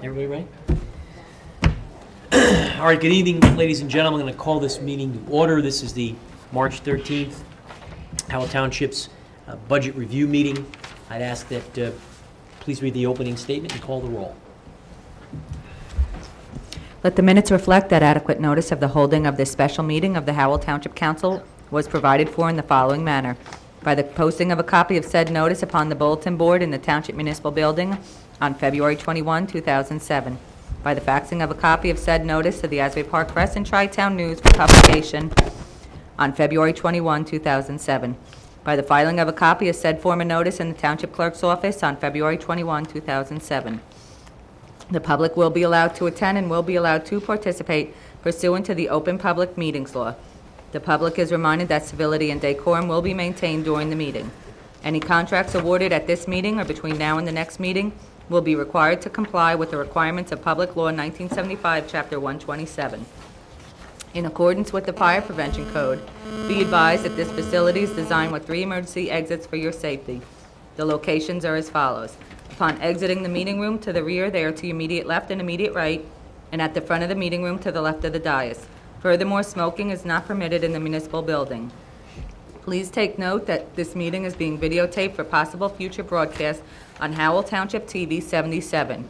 Everybody ready? All right, good evening, ladies and gentlemen. I'm going to call this meeting to order. This is the March 13th Howell Township's budget review meeting. I'd ask that please read the opening statement and call the roll. Let the minutes reflect that adequate notice of the holding of this special meeting of the Howell Township Council was provided for in the following manner. By the posting of a copy of said notice upon the bulletin board in the Township Municipal Building on February 21, 2007. By the faxing of a copy of said notice to the Asbury Park Press and Tri-Town News for publication on February 21, 2007. By the filing of a copy of said form of notice in the Township Clerk's office on February 21, 2007. The public will be allowed to attend and will be allowed to participate pursuant to the Open Public Meetings Law. The public is reminded that civility and decorum will be maintained during the meeting. Any contracts awarded at this meeting or between now and the next meeting will be required to comply with the requirements of Public Law 1975, Chapter 127. In accordance with the Fire Prevention Code, be advised that this facility is designed with 3 emergency exits for your safety. The locations are as follows. Upon exiting the meeting room to the rear, they are to your immediate left and immediate right, and at the front of the meeting room to the left of the dais. Furthermore, smoking is not permitted in the municipal building. Please take note that this meeting is being videotaped for possible future broadcast on Howell Township TV 77.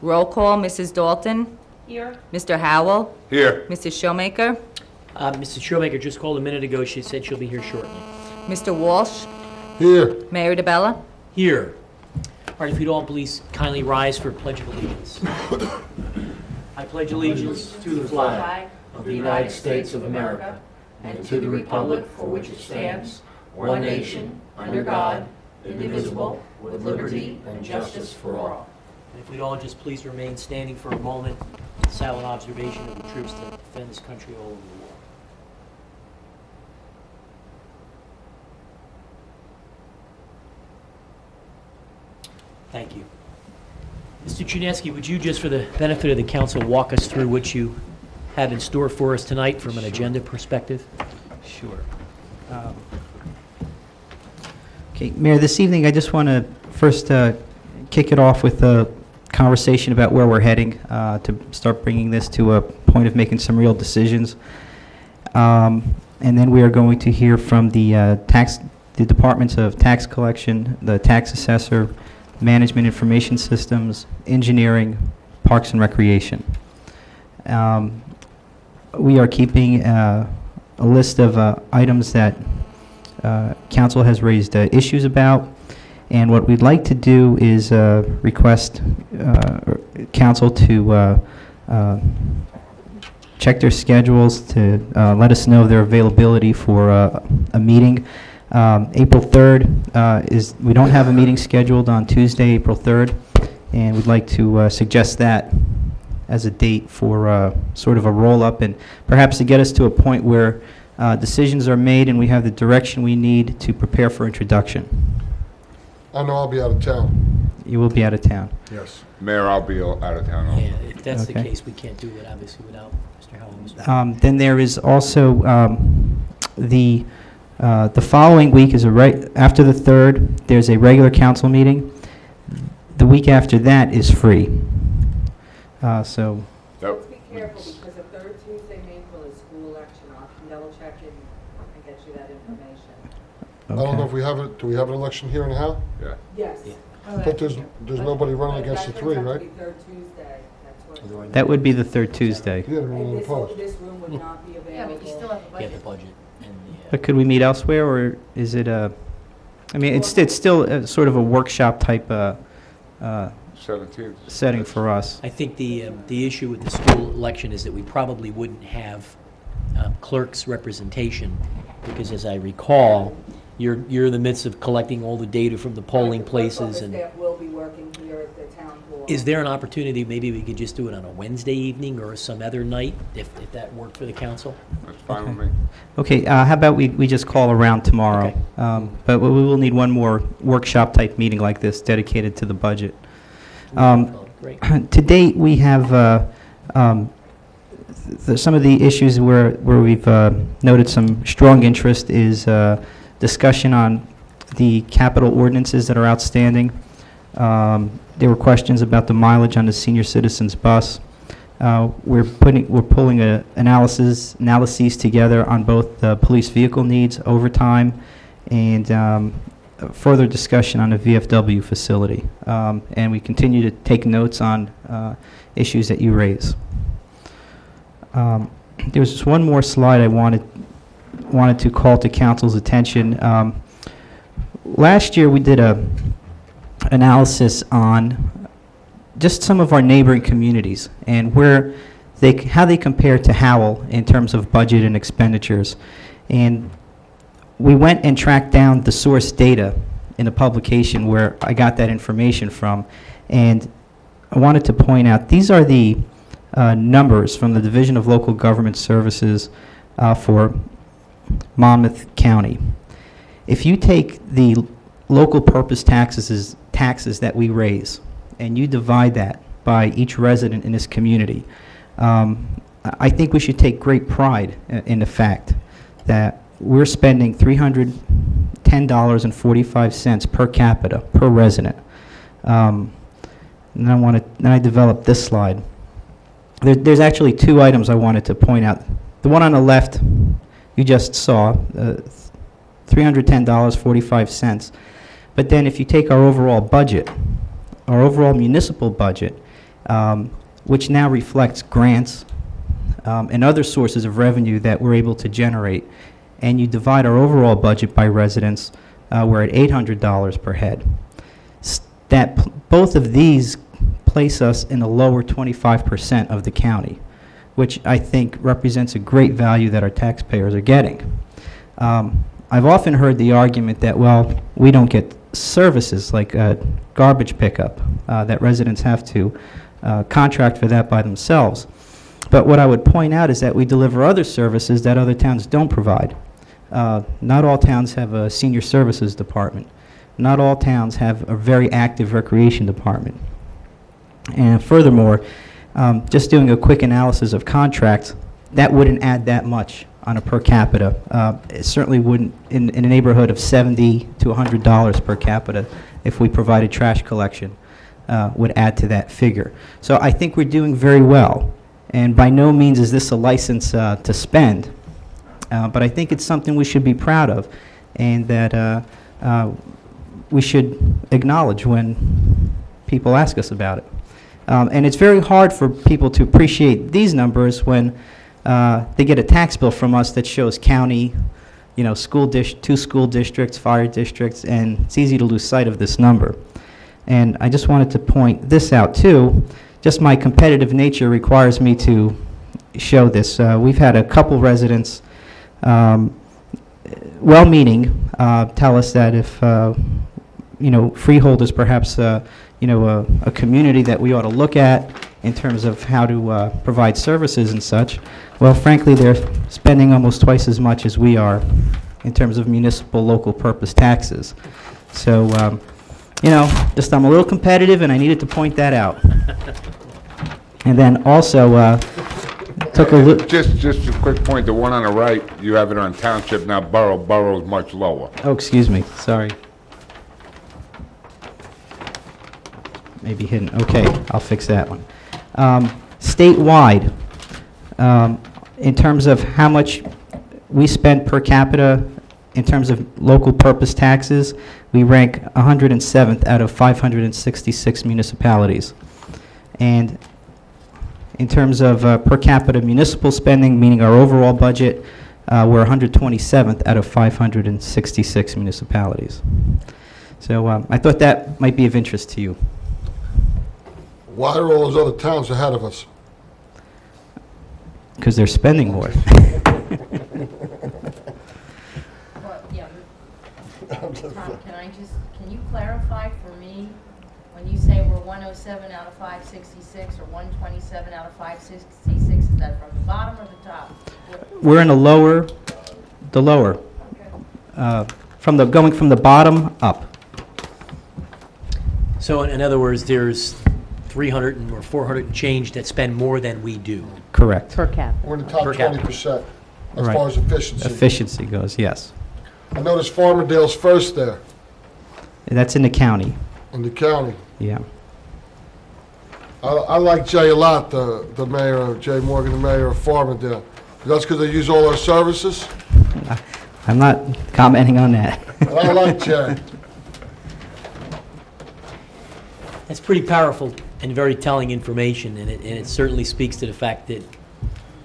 Roll call, Mrs. Dalton. Here. Mr. Howell. Here. Mrs. Showmaker. Mrs. Showmaker just called a minute ago. She said she'll be here shortly. Mr. Walsh. Here. Mayor DeBella. Here. All right, if you'd all please kindly rise for Pledge of Allegiance. I pledge allegiance to the flag of the United States of America and to the republic for which it stands, one nation, under God, indivisible, with liberty and justice for all. And if we'd all just please remain standing for a moment in silent observation of the troops that defend this country all over the world. Thank you. Mr. Chuneski, would you, just for the benefit of the council, walk us through what you have in store for us tonight from an agenda perspective? Sure. Okay, Mayor, this evening I just want to first kick it off with a conversation about where we're heading to start bringing this to a point of making some real decisions. And then we are going to hear from the departments of tax collection, the tax assessor, management information systems, engineering, parks and recreation. We are keeping a list of items that council has raised issues about, and what we'd like to do is request council to check their schedules to let us know their availability for a meeting. April 3rd we don't have a meeting scheduled on Tuesday, April 3rd, and we'd like to suggest that as a date for sort of a roll-up and perhaps to get us to a point where decisions are made and we have the direction we need to prepare for introduction. I know I'll be out of town. You will be out of town. Yes. Mayor, I'll be out of town also. Yeah, if that's the Okay. case, we can't do it, obviously, without Mr. Howell. Then there is also the following week is after the 3rd, there's a regular council meeting. The week after that is free. So That- Be careful because the 3rd Tuesday in April is school election. I'll double check it and get you that information. I don't know if we have it. Do we have an election here in Howell? Yeah. Yes. Yeah. But there's nobody running against the 3, right? 3rd Tuesday. That's what. that would be the 3rd Tuesday. Yeah, they're all This opposed. room would not be available. Yeah, but you still have a Yeah, budget. the budget. And But could we meet elsewhere, or is it a? I mean, it's still sort of a workshop type 17th. setting for us. I think the issue with the school election is that we probably wouldn't have clerk's representation, because as I recall, you're in the midst of collecting all the data from the polling places, and Staff will be working here at the town hall. is there an opportunity, maybe we could just do it on a Wednesday evening or some other night, if that worked for the council? That's fine with me. Okay, how about we just call around tomorrow? Okay. But we will need one more workshop type meeting like this dedicated to the budget. Great. To date, we have some of the issues where we've noted some strong interest is discussion on the capital ordinances that are outstanding, There were questions about the mileage on the senior citizens bus. We're pulling analyses together on both the police vehicle needs, overtime, and further discussion on the VFW facility. And we continue to take notes on issues that you raise. There's just one more slide I wanted to call to council's attention. Last year we did a analysis on just some of our neighboring communities and how they compare to Howell in terms of budget and expenditures. And we went and tracked down the source data in a publication where I got that information from. And I wanted to point out, these are the numbers from the Division of Local Government Services for Monmouth County. If you take the local purpose taxes that we raise, and you divide that by each resident in this community, I think we should take great pride in the fact that we're spending $310.45 per capita per resident. And I developed this slide. There's actually two items I wanted to point out. The one on the left you just saw, $310.45. But then if you take our overall budget, our overall municipal budget, which now reflects grants and other sources of revenue that we're able to generate, and you divide our overall budget by residents, we're at $800 per head. Both of these place us in the lower 25% of the county, which I think represents a great value that our taxpayers are getting. I've often heard the argument that, well, we don't get services like garbage pickup, that residents have to contract for that by themselves. But what I would point out is that we deliver other services that other towns don't provide. Not all towns have a senior services department. Not all towns have a very active recreation department. And furthermore, just doing a quick analysis of contracts, that wouldn't add that much on a per capita. It certainly wouldn't in a neighborhood of $70 to $100 per capita if we provided trash collection would add to that figure. So I think we're doing very well. And by no means is this a license to spend, but I think it's something we should be proud of and that we should acknowledge when people ask us about it. And it's very hard for people to appreciate these numbers when they get a tax bill from us that shows county, two school districts, fire districts, and it's easy to lose sight of this number. And I just wanted to point this out too. Just my competitive nature requires me to show this. We've had a couple residents, well-meaning, tell us that if Freehold is perhaps a community that we ought to look at in terms of how to provide services and such. Well, frankly, they're spending almost twice as much as we are in terms of municipal local purpose taxes. So, just I'm a little competitive, and I needed to point that out. And then also took a look. Just a quick point, the one on the right, you have it on Township, now Borough. Borough is much lower. Oh, excuse me, sorry. Maybe hidden. Okay, I'll fix that one. Statewide, in terms of how much we spend per capita in terms of local purpose taxes, we rank 107th out of 566 municipalities. And in terms of per capita municipal spending, meaning our overall budget, we're 127th out of 566 municipalities. So I thought that might be of interest to you. Why are all those other towns ahead of us? Because they're spending more. Well, yeah, Tom, can you clarify for me, when you say we're 107 out of 566 or 127 out of 566, is that from the bottom or the top? We're in the lower. Okay. Going from the bottom up. So in other words, there's 300 or 400 and change that spend more than we do. Correct. Per cap. We're in the top Per capita. 20% as Right. far as efficiency. Efficiency goes, yes. I noticed Farmerdale's first there That's in the county, in the county. yeah. I like Jay a lot, the mayor, Jay Morgan, the mayor of Farmingdale. That's because they use all our services? I'm not commenting on that. I like Jay. That's pretty powerful and very telling information, and it certainly speaks to the fact that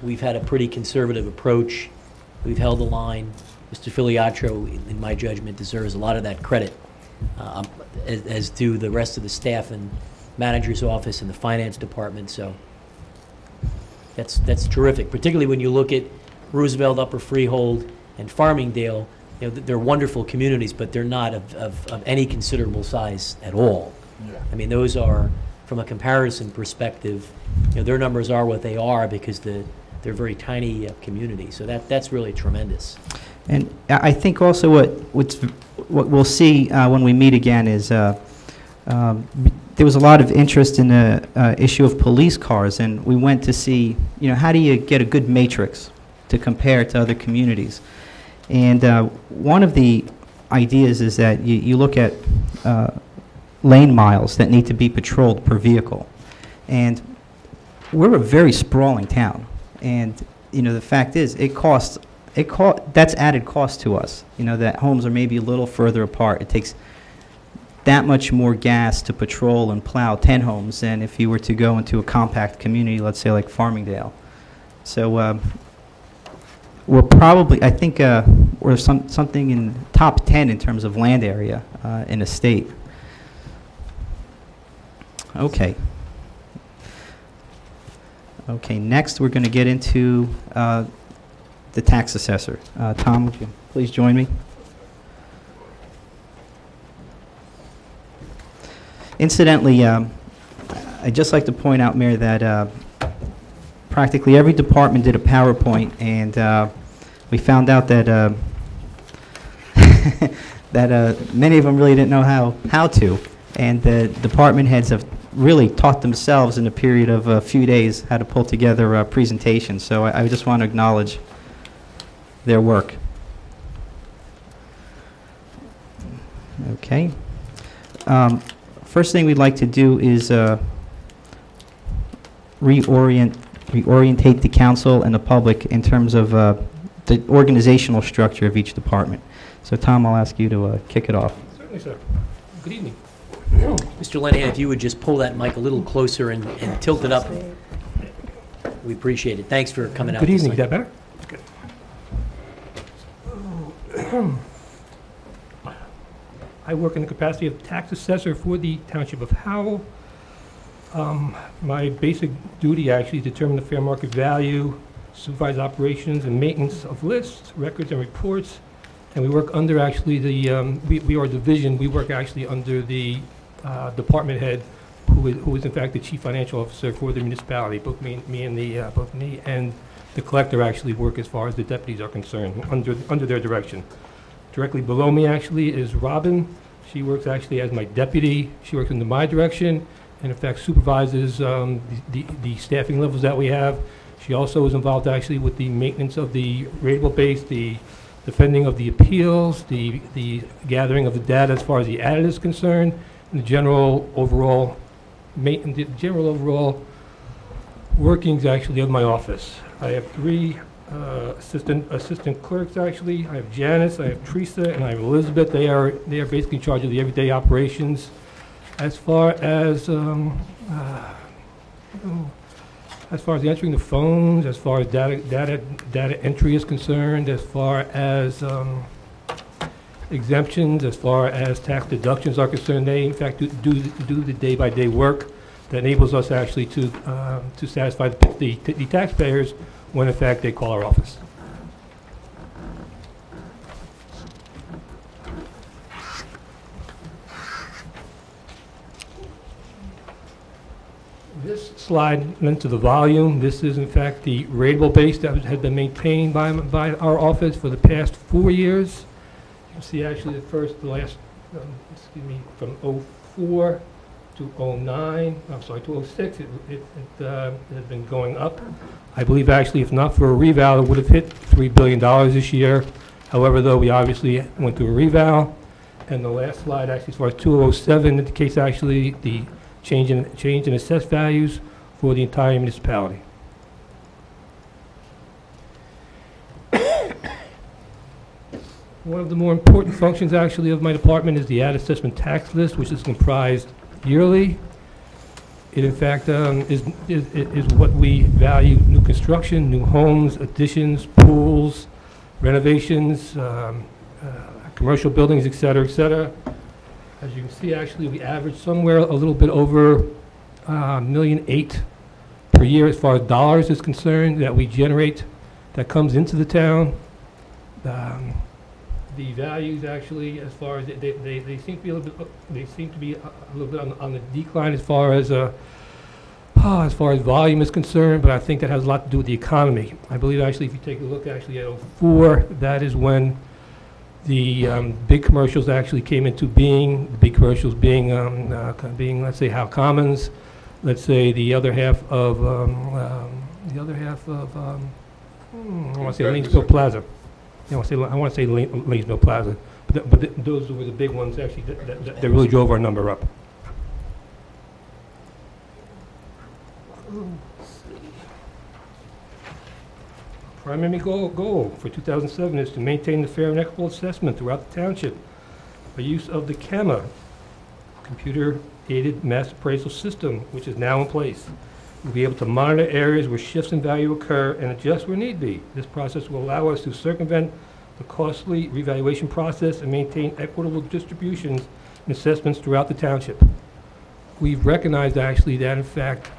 we've had a pretty conservative approach. We've held the line. Mr. Filiatro, in my judgment, deserves a lot of that credit, as do the rest of the staff and manager's office and the finance department. So that's terrific, particularly when you look at Roosevelt, Upper Freehold, and Farmingdale. You know, they're wonderful communities, but they're not of any considerable size at all. Yeah. I mean, those are, from a comparison perspective, you know, their numbers are what they are because they're very tiny communities. So that's really tremendous. And I think also what we'll see when we meet again is there was a lot of interest in the issue of police cars, and we went to see, you know, how do you get a good matrix to compare to other communities. And one of the ideas is that you look at lane miles that need to be patrolled per vehicle. And we're a very sprawling town. And, you know, the fact is, that's added cost to us. You know, that homes are maybe a little further apart. It takes that much more gas to patrol and plow 10 homes than if you were to go into a compact community, let's say like Farmingdale. So we're probably, I think we're something in top 10 in terms of land area in the state. Okay. Okay, next we're going to get into the tax assessor. Tom, would you please join me? Incidentally, I'd just like to point out, Mayor, that practically every department did a PowerPoint, and we found out that that many of them really didn't know how to, and the department heads have really taught themselves in a period of a few days how to pull together a presentation. So I just want to acknowledge their work. Okay. First thing we'd like to do is reorientate the council and the public in terms of the organizational structure of each department. So Tom, I'll ask you to kick it off. Certainly, sir. Good evening. Mr. Lenahan, if you would just pull that mic a little closer and tilt it up, we appreciate it. Thanks for coming out. Good this evening. Is night. that better? Good. I work in the capacity of tax assessor for the Township of Howell. My basic duty actually is to determine the fair market value, supervise operations and maintenance of lists, records, and reports. And we work under actually the, we are a division, we work actually under the department head, who is in fact the chief financial officer for the municipality. Both me and the collector actually work as far as the deputies are concerned, under their direction. Directly below me actually is Robin. She works actually as my deputy. She works under my direction and in fact supervises the staffing levels that we have. She also is involved actually with the maintenance of the rateable base, the defending of the appeals, the gathering of the data as far as the audit is concerned, and the general overall workings actually of my office. I have three assistant clerks actually. I have Janice, I have Teresa, and I have Elizabeth. They are basically in charge of the everyday operations. As far as answering the phones, as far as data entry is concerned, as far as exemptions, as far as tax deductions are concerned, they in fact do the day-by-day work that enables us actually to satisfy the taxpayers when in fact they call our office. This slide lends to the volume. This is in fact the rateable base that has been maintained by our office for the past 4 years. You can see actually the last, from 04 to 09, I'm sorry, to 06, it has been going up. I believe actually if not for a reval, it would have hit $3 billion this year. However, though, we obviously went through a reval. And the last slide actually as far as 2007 indicates actually the change in assessed values for the entire municipality. One of the more important functions actually of my department is the ad assessment tax list, which is comprised yearly. It in fact is what we value: new construction, new homes, additions, pools, renovations, commercial buildings, et cetera, et cetera. As you can see, actually, we average somewhere a little bit over $1.8 million per year as far as dollars is concerned that we generate that comes into the town. The values actually, as far as they seem to be a little bit on the decline as far as volume is concerned, but I think that has a lot to do with the economy. I believe actually, if you take a look actually at '04, that is when the big commercials actually came into being. The big commercials being let's say Howell Commons, let's say the other half of I want to say Lanesville Plaza. I want to say Lanesville Plaza, but those were the big ones actually that really drove our number up. Primary goal for 2007 is to maintain the fair and equitable assessment throughout the township by use of the CAMA, computer-aided mass appraisal system, which is now in place. We'll be able to monitor areas where shifts in value occur and adjust where need be. This process will allow us to circumvent the costly revaluation process and maintain equitable distributions and assessments throughout the township. We've recognized actually that in fact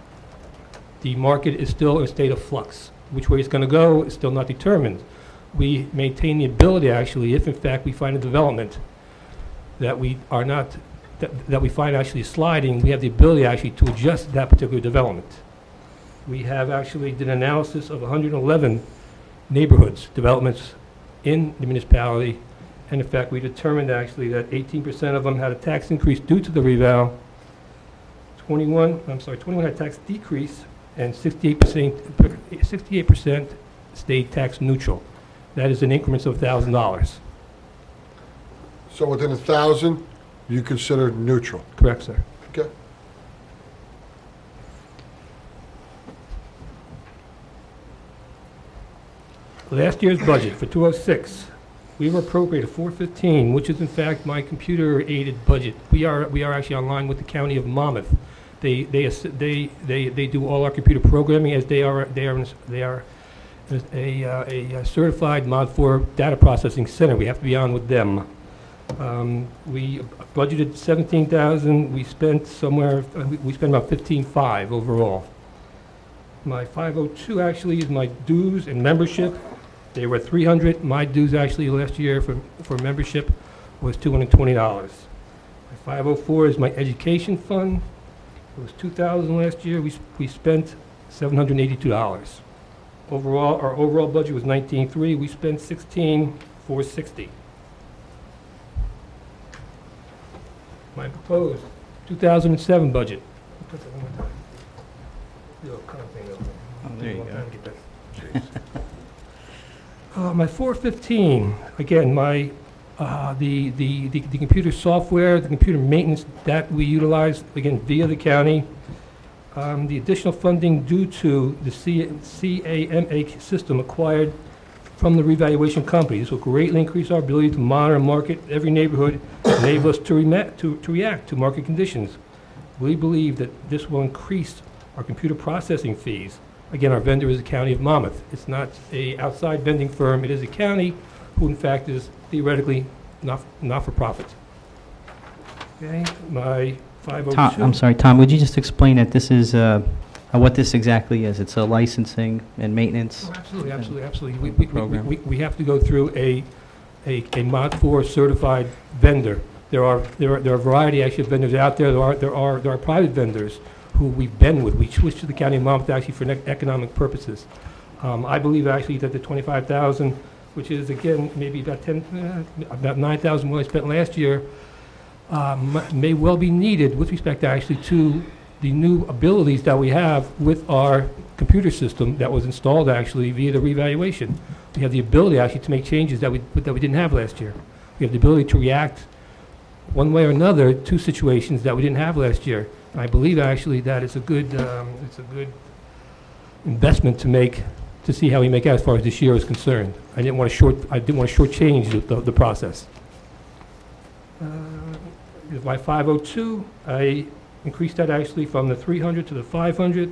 the market is still in a state of flux. Which way it's going to go is still not determined. We maintain the ability actually, if in fact we find a development that we are not, that we find actually sliding, we have the ability actually to adjust that particular development. We have actually did an analysis of 111 neighborhoods, developments in the municipality, and in fact we determined actually that 18% of them had a tax increase due to the reval, 21 had a tax decrease, and 68% stayed tax neutral. That is in increments of $1,000. So within 1,000, you consider neutral? Correct, sir. Okay. Last year's budget for 206, we were appropriated $415, which is in fact my computer-aided budget. We are actually online with the County of Monmouth. They do all our computer programming as they are a certified Mod 4 data processing center. We have to be on with them. We budgeted $17,000. We spent about $15,500 overall. My 502 actually is my dues and membership. They were $300. My dues actually last year for membership was $220. My 504 is my education fund. It was $2,000 last year. We spent $782. Overall, our overall budget was $19,300. We spent $16,460. My proposed 2007 budget. There you go. My 415. Again, my the computer software, the computer maintenance that we utilize, again, via the county. The additional funding due to the CAMA system acquired from the revaluation company. This will greatly increase our ability to monitor and market every neighborhood, enable us to react to market conditions. We believe that this will increase our computer processing fees. Again, our vendor is the County of Monmouth. It's not an outside vending firm. It is a county who, in fact, is theoretically not for profit. Okay, my 502. Tom, I'm sorry, Tom, would you just explain that this is, what this exactly is? It's a licensing and maintenance? Oh, absolutely. Program. We have to go through a Mod 4 certified vendor. There are a variety actually of vendors out there. There are private vendors who we've been with. We switched to the County of Monmouth actually for economic purposes. I believe actually that the $25,000, which is again maybe about $9,000 more I spent last year, may well be needed with respect actually to the new abilities that we have with our computer system that was installed actually via the revaluation. We have the ability actually to make changes that we didn't have last year. We have the ability to react one way or another to situations that we didn't have last year. I believe actually that it's a good investment to make, to see how we make out as far as this year is concerned. I didn't want to shortchange the process. With my 502, I increased that actually from the 300 to the 500.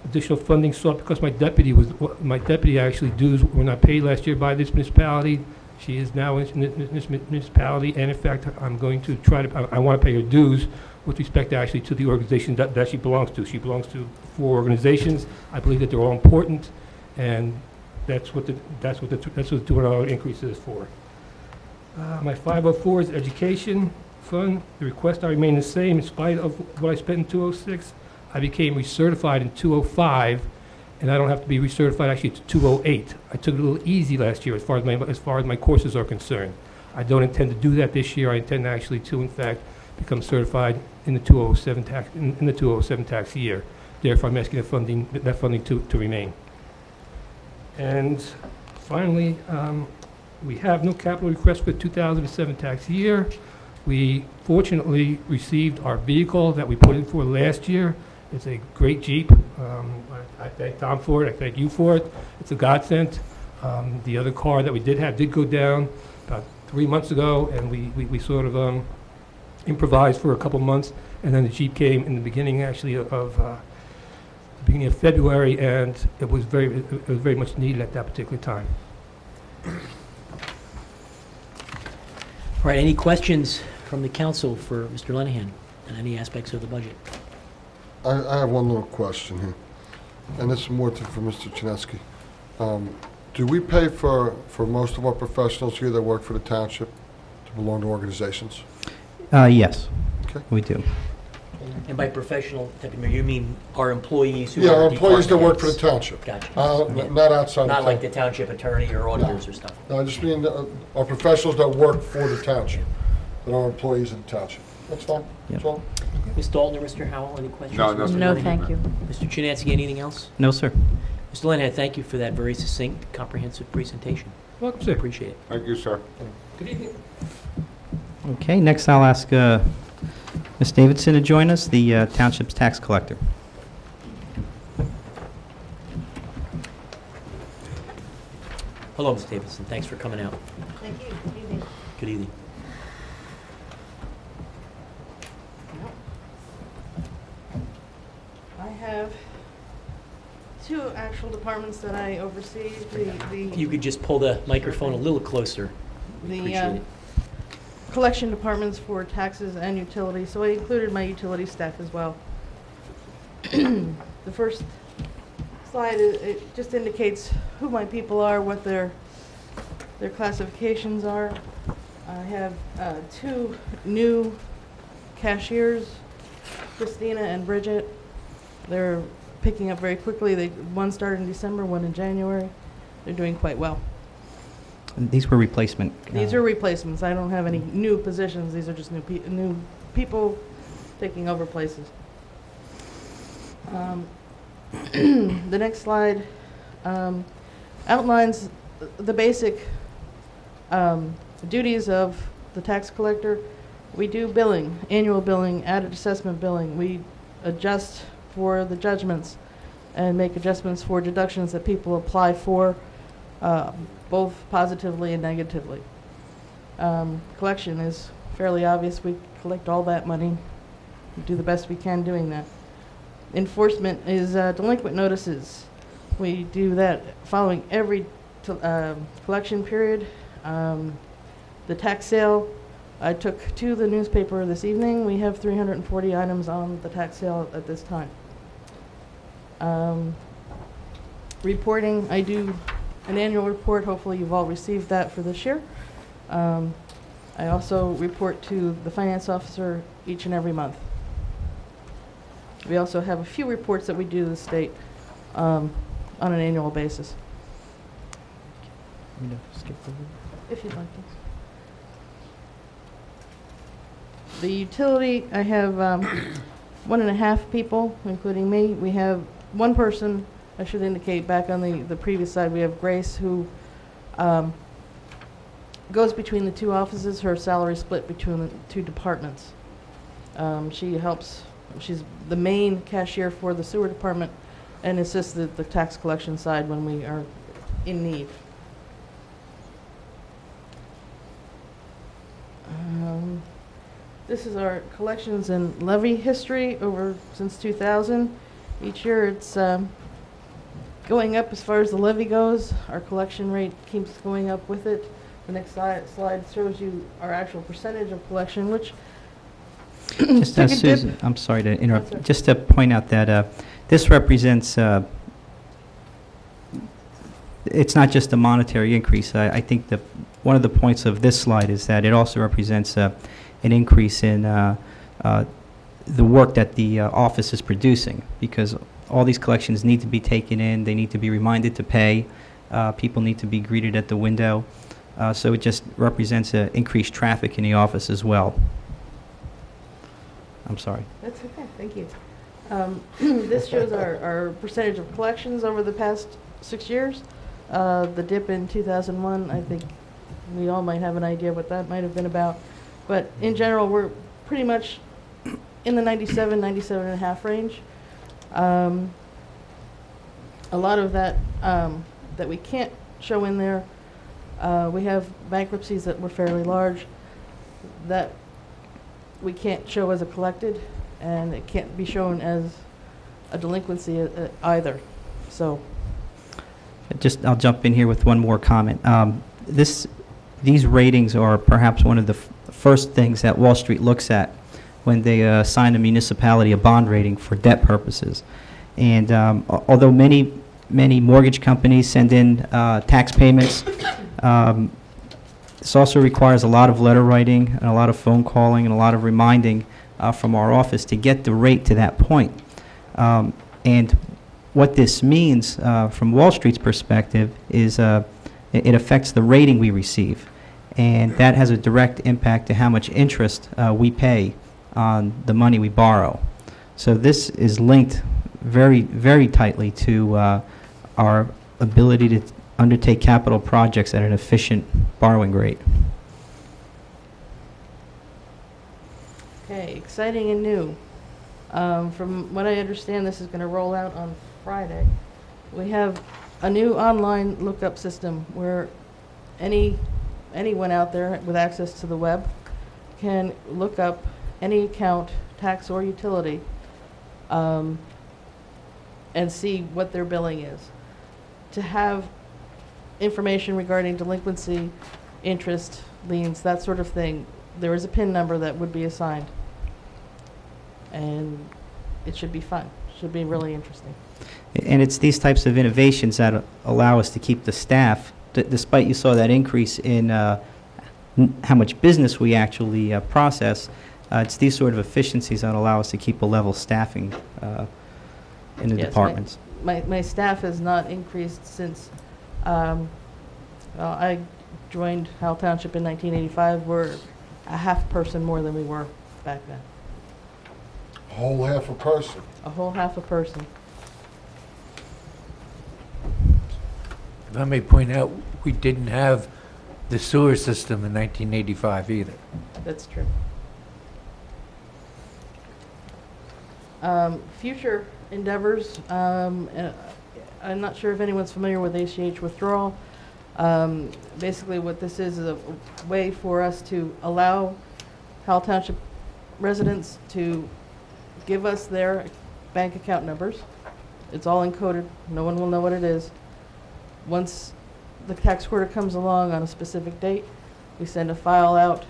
Additional funding sought because my deputy actually dues were not paid last year by this municipality. She is now in this municipality, and in fact, I'm going to try to, I want to pay her dues with respect actually to the organization that she belongs to. She belongs to 4 organizations. I believe that they're all important, and that's what the $200 increase is for. My 504 is education fund. The request I remain the same in spite of what I spent in 206. I became recertified in 205, and I don't have to be recertified actually to 208. I took it a little easy last year as far as my courses are concerned. I don't intend to do that this year. I intend actually to, in fact, become certified in the 207 tax year. Therefore, I'm asking that funding to remain. And finally, we have no capital request for the 2007 tax year. We fortunately received our vehicle that we put in for last year. It's a great Jeep. I thank Tom for it. I thank you for it. It's a godsend. The other car that we did have did go down about 3 months ago, and we sort of improvised for a couple months, and then the Jeep came in the beginning actually of February, and it was very much needed at that particular time. All right, any questions from the council for Mr. Lenahan on any aspects of the budget? I have one little question here, and this is more for Mr. Chinesky. Do we pay for most of our professionals here that work for the township to belong to organizations? Yes, Okay. we do. And by professional, Deputy Mayor, you mean our employees who Yeah, are our employees that work for the department township. heads? Gotcha. Yeah. Not outside Not the like township. the township attorney or auditors or stuff. No, I just mean our professionals that work for the township, that are employees of the township. That's fine. That's all. Ms. Dalton or Mr. Howell, any questions? No, for nothing. Mr. No, Lenahan? thank you. Mr. Chinansky, anything else? No, sir. Mr. Lenahan, thank you for that very succinct, comprehensive presentation. Welcome, sir. Appreciate it. Thank you, sir. Good evening. Okay, next I'll ask Ms. Davidson to join us, the township's tax collector. Hello, Ms. Davidson. Thanks for coming out. Thank you. Good evening. Good evening. I have 2 actual departments that I oversee. If you could just pull the microphone a little closer. We appreciate it. Collection departments for taxes and utilities, so I included my utility staff as well. The first slide, it just indicates who my people are, what their classifications are. I have 2 new cashiers, Christina and Bridget. They're picking up very quickly. One started in December, one in January. They're doing quite well. And these were replacement. These are replacements. I don't have any new positions. These are just new people taking over places. The next slide outlines the basic duties of the tax collector. We do billing, annual billing, added assessment billing. We adjust for the judgments and make adjustments for deductions that people apply for, both positively and negatively. Collection is fairly obvious. We collect all that money. We do the best we can doing that. Enforcement is delinquent notices. We do that following every collection period. The tax sale, I took to the newspaper this evening. We have 340 items on the tax sale at this time. Reporting, I do an annual report. Hopefully you've all received that for this year. I also report to the finance officer each and every month. We also have a few reports that we do to the state on an annual basis. If you'd like to. The utility, I have 1.5 people, including me. We have 1 person, I should indicate back on the previous side, we have Grace, who goes between the 2 offices. Her salary split between the 2 departments. She helps She's the main cashier for the sewer department and assists the tax collection side when we are in need. This is our collections and levy history over since 2000. Each year it's going up as far as the levy goes. Our collection rate keeps going up with it. The next slide shows you our actual percentage of collection, which Just took a dip. Susan, I'm sorry to That's interrupt. all right. Just to point out that this represents, it's not just a monetary increase. I think that one of the points of this slide is that it also represents an increase in the work that the office is producing, because all these collections need to be taken in, they need to be reminded to pay, people need to be greeted at the window, so it just represents increased traffic in the office as well. I'm sorry. That's okay, thank you. This shows our percentage of collections over the past 6 years. The dip in 2001, I think we all might have an idea what that might have been about. But in general, we're pretty much in the 97, 97 and a half range. A lot of that that we can't show in there, we have bankruptcies that were fairly large that we can't show as a collected, and it can't be shown as a delinquency either. So I'll jump in here with one more comment. These ratings are perhaps one of the first things that Wall Street looks at when they assign a municipality a bond rating for debt purposes. And although many mortgage companies send in tax payments, this also requires a lot of letter writing and a lot of phone calling and a lot of reminding from our office to get the rate to that point. And what this means from Wall Street's perspective is it affects the rating we receive. And that has a direct impact to how much interest we pay on the money we borrow. So this is linked very, very tightly to our ability to undertake capital projects at an efficient borrowing rate. okay, exciting and new. From what I understand, this is going to roll out on Friday. We have a new online lookup system where anyone out there with access to the web can look up any account, tax or utility, and see what their billing is. To have information regarding delinquency, interest, liens, that sort of thing, there is a PIN number that would be assigned. And it should be fun. Should be really interesting. And it's these types of innovations that allow us to keep the staff, despite you saw that increase in how much business we actually process, it's these sort of efficiencies that allow us to keep a level staffing in the Yes, departments. My staff has not increased since I joined Howell Township in 1985. We're a half person more than we were back then. A whole half a person. A whole half a person. If I may point out, we didn't have the sewer system in 1985 either. That's true. Future endeavors, I'm not sure if anyone's familiar with ACH withdrawal. Basically what this is a way for us to allow Howell Township residents to give us their bank account numbers. It's all encoded. No one will know what it is. Once the tax quarter comes along on a specific date, we send a file out.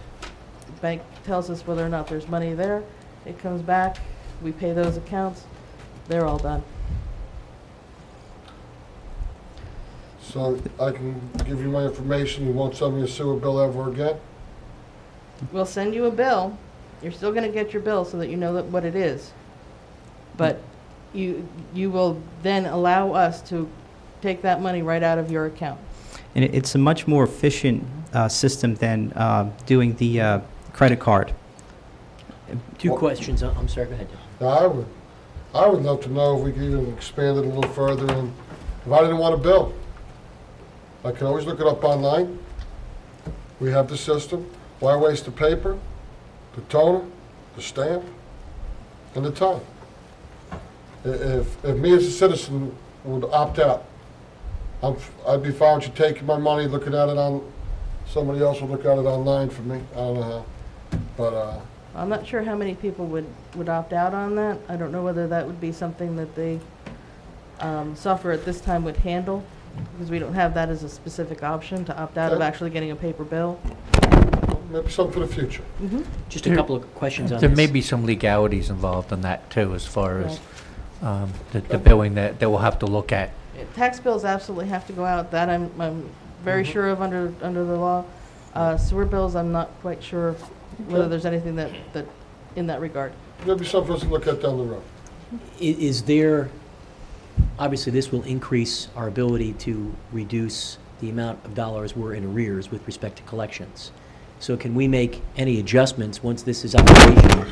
The bank tells us whether or not there's money there. It comes back. We pay those accounts. They're all done. So I can give you my information, you won't send me a sewer bill ever again? We'll send you a bill. You're still going to get your bill so that you know what it is. But you will then allow us to take that money right out of your account. And it's a much more efficient system than doing the credit card. Two questions. I'm sorry, go ahead. Now, I would love to know if we could even expand it a little further, and if I didn't want a bill, I can always look it up online. We have the system. Why waste the paper, the toner, the stamp? and the time. If me as a citizen would opt out, I'd be fine with you taking my money, looking at it on, somebody else would look at it online for me. I don't know how. But, I'm not sure how many people would opt out on that. I don't know whether that would be something that the software at this time would handle, because we don't have that as a specific option to opt out of Okay. actually getting a paper bill. maybe something for the future. Just a couple of questions on There this. may be some legalities involved in that too, as far as Right. the billing that we'll have to look at. Tax bills absolutely have to go out. That I'm very sure of under the law. Sewer bills, I'm not quite sure whether there's anything that in that regard. Maybe something for us to look at down the road. Is there, obviously, this will increase our ability to reduce the amount of dollars we're in arrears with respect to collections. So can we make any adjustments once this is operational?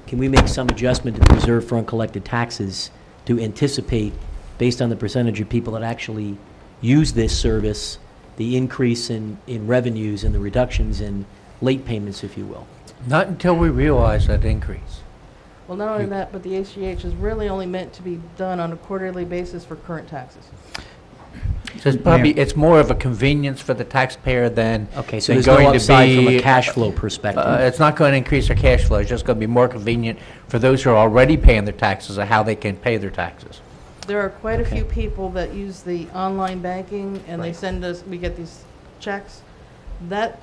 Can we make some adjustment to the reserve for uncollected taxes to anticipate, based on the percentage of people that actually use this service, the increase in revenues and the reductions in late payments, if you will? Not until we realize that increase. Well, not only that, but the ACH is really only meant to be done on a quarterly basis for current taxes. So it's more of a convenience for the taxpayer than Okay, so than there's no going to upside from a be, cash flow perspective. It's not going to increase their cash flow. It's just going to be more convenient for those who are already paying their taxes of how they can pay their taxes. There are quite a Okay. few people that use the online banking, and they Right. send us, we get these checks. That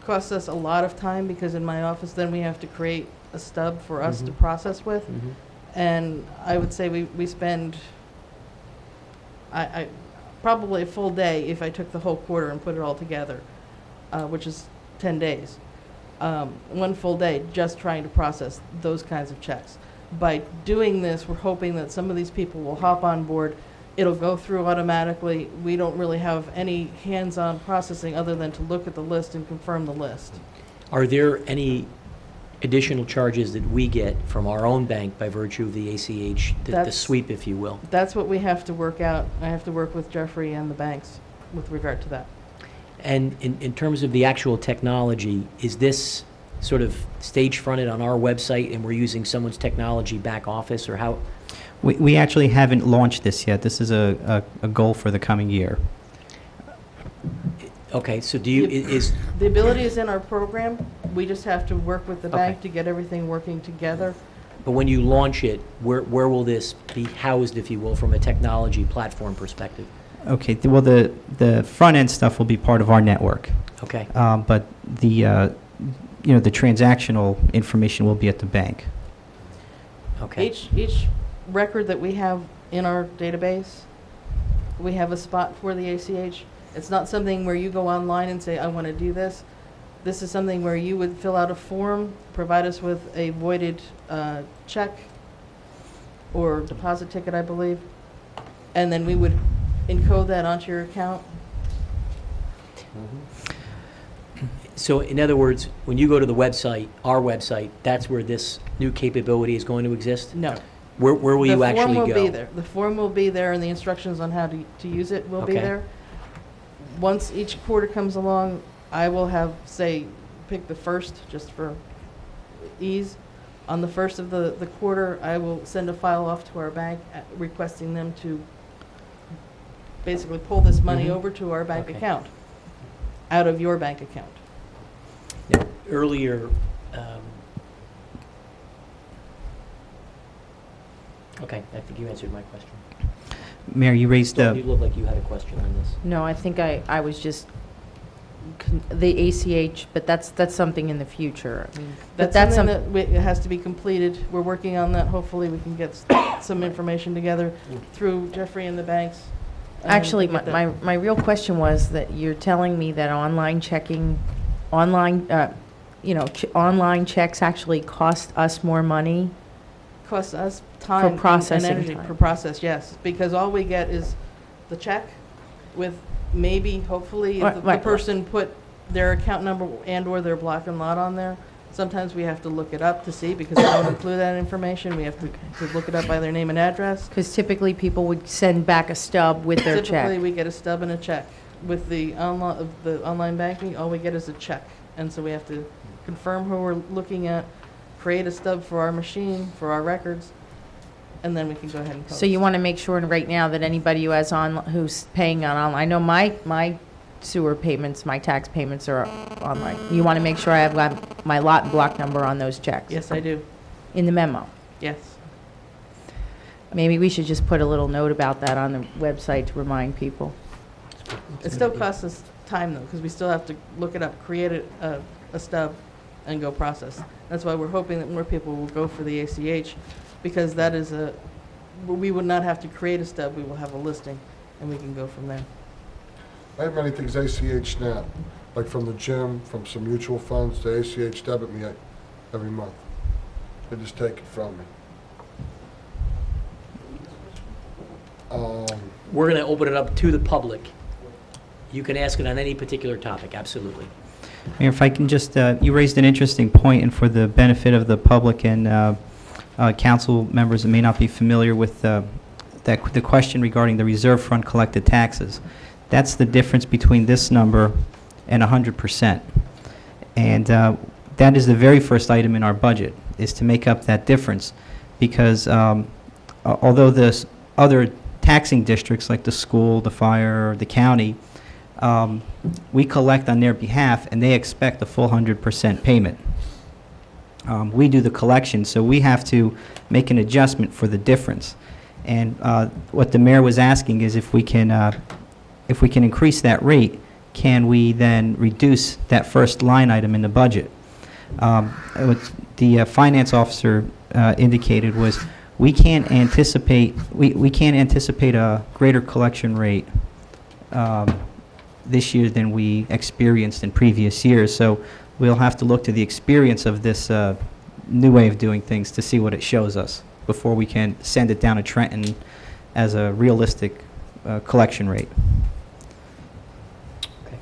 costs us a lot of time, because in my office, then we have to create a stub for us to Mhm. process with. Mhm. And I would say we spend, I probably a full day if I took the whole quarter and put it all together, which is 10 days. One full day just trying to process those kinds of checks. By doing this, we're hoping that some of these people will hop on board. It'll go through automatically. We don't really have any hands-on processing other than to look at the list and confirm the list. Are there any additional charges that we get from our own bank by virtue of the ACH, the That's- sweep, if you will? That's what we have to work out. I have to work with Jeffrey and the banks with regard to that. And in terms of the actual technology, is this sort of stage fronted on our website and we're using someone's technology back office, or how? We actually haven't launched this yet. This is a goal for the coming year. Okay, so do you, is, The ability is in our program. We just have to work with the bank Okay. to get everything working together. but when you launch it, where will this be housed, if you will, from a technology platform perspective? Okay, well, the front-end stuff will be part of our network, Okay, but the transactional information will be at the bank. okay. Each record that we have in our database, we have a spot for the ACH. It's not something where you go online and say, I want to do this. This is something where you would fill out a form, provide us with a voided check or deposit ticket, I believe, and then we would encode that onto your account. So in other words, when you go to the website, our website, that's where this new capability is going to exist? No. Where will you actually go? The form will be there. The form will be there, and the instructions on how to use it will be Okay. there. Once each quarter comes along, I will have, say, pick the first, just for ease. On the first of the quarter, I will send a file off to our bank requesting them to basically pull this money Mhm. over to our bank Okay. account, out of your bank account. Now, earlier, okay, I think you answered my question. Mayor, you raised Dawn, you look like you had a question on this. No, I think I was just, the ACH, but that's something in the future. I mean, but That's some- something that it has to be completed. We're working on that. Hopefully, we can get some information together through Jeffrey and the banks. and Actually, get that. my real question was that you're telling me that online checking, online checks actually cost us more money? Costs us time and processing energy time. for process, yes, because all we get is the check with maybe, hopefully, if the Right. person put their account number and/or their block and lot on there. Sometimes we have to look it up to see, because they don't include that information. We have to look it up by their name and address. Because typically people would send back a stub with their Typically, check. we get a stub and a check. With the online banking, all we get is a check. And so we have to confirm who we're looking at, create a stub for our machine, for our records, and then we can go ahead and post. So you want to make sure right now that anybody who's paying on, I know my sewer payments, my tax payments are online. You want to make sure I have got my lot and block number on those checks? Yes, I do. In the memo? Yes. Maybe we should just put a little note about that on the website to remind people. It still costs us time, though, because we still have to look it up, create a stub, and go process. That's why we're hoping that more people will go for the ACH, because that is we would not have to create a stub, we will have a listing, and we can go from there. I have many things ACH now, like from the gym, from some mutual funds, they ACH debit me every month. They just take it from me. We're going to open it up to the public. You can ask it on any particular topic, absolutely. Mayor, if I can just, you raised an interesting point, and for the benefit of the public and council members that may not be familiar with the question regarding the reserve fund collected taxes. That's the difference between this number and 100%. And that is the very first item in our budget, is to make up that difference. Because although the other taxing districts like the school, the fire, the county, we collect on their behalf and they expect a full 100% payment. We do the collection, so we have to make an adjustment for the difference. And what the mayor was asking is if we can increase that rate, can we then reduce that first line item in the budget? What the finance officer indicated was we can't anticipate a greater collection rate this year than we experienced in previous years. So we'll have to look to the experience of this new way of doing things to see what it shows us before we can send it down to Trenton as a realistic collection rate. Okay.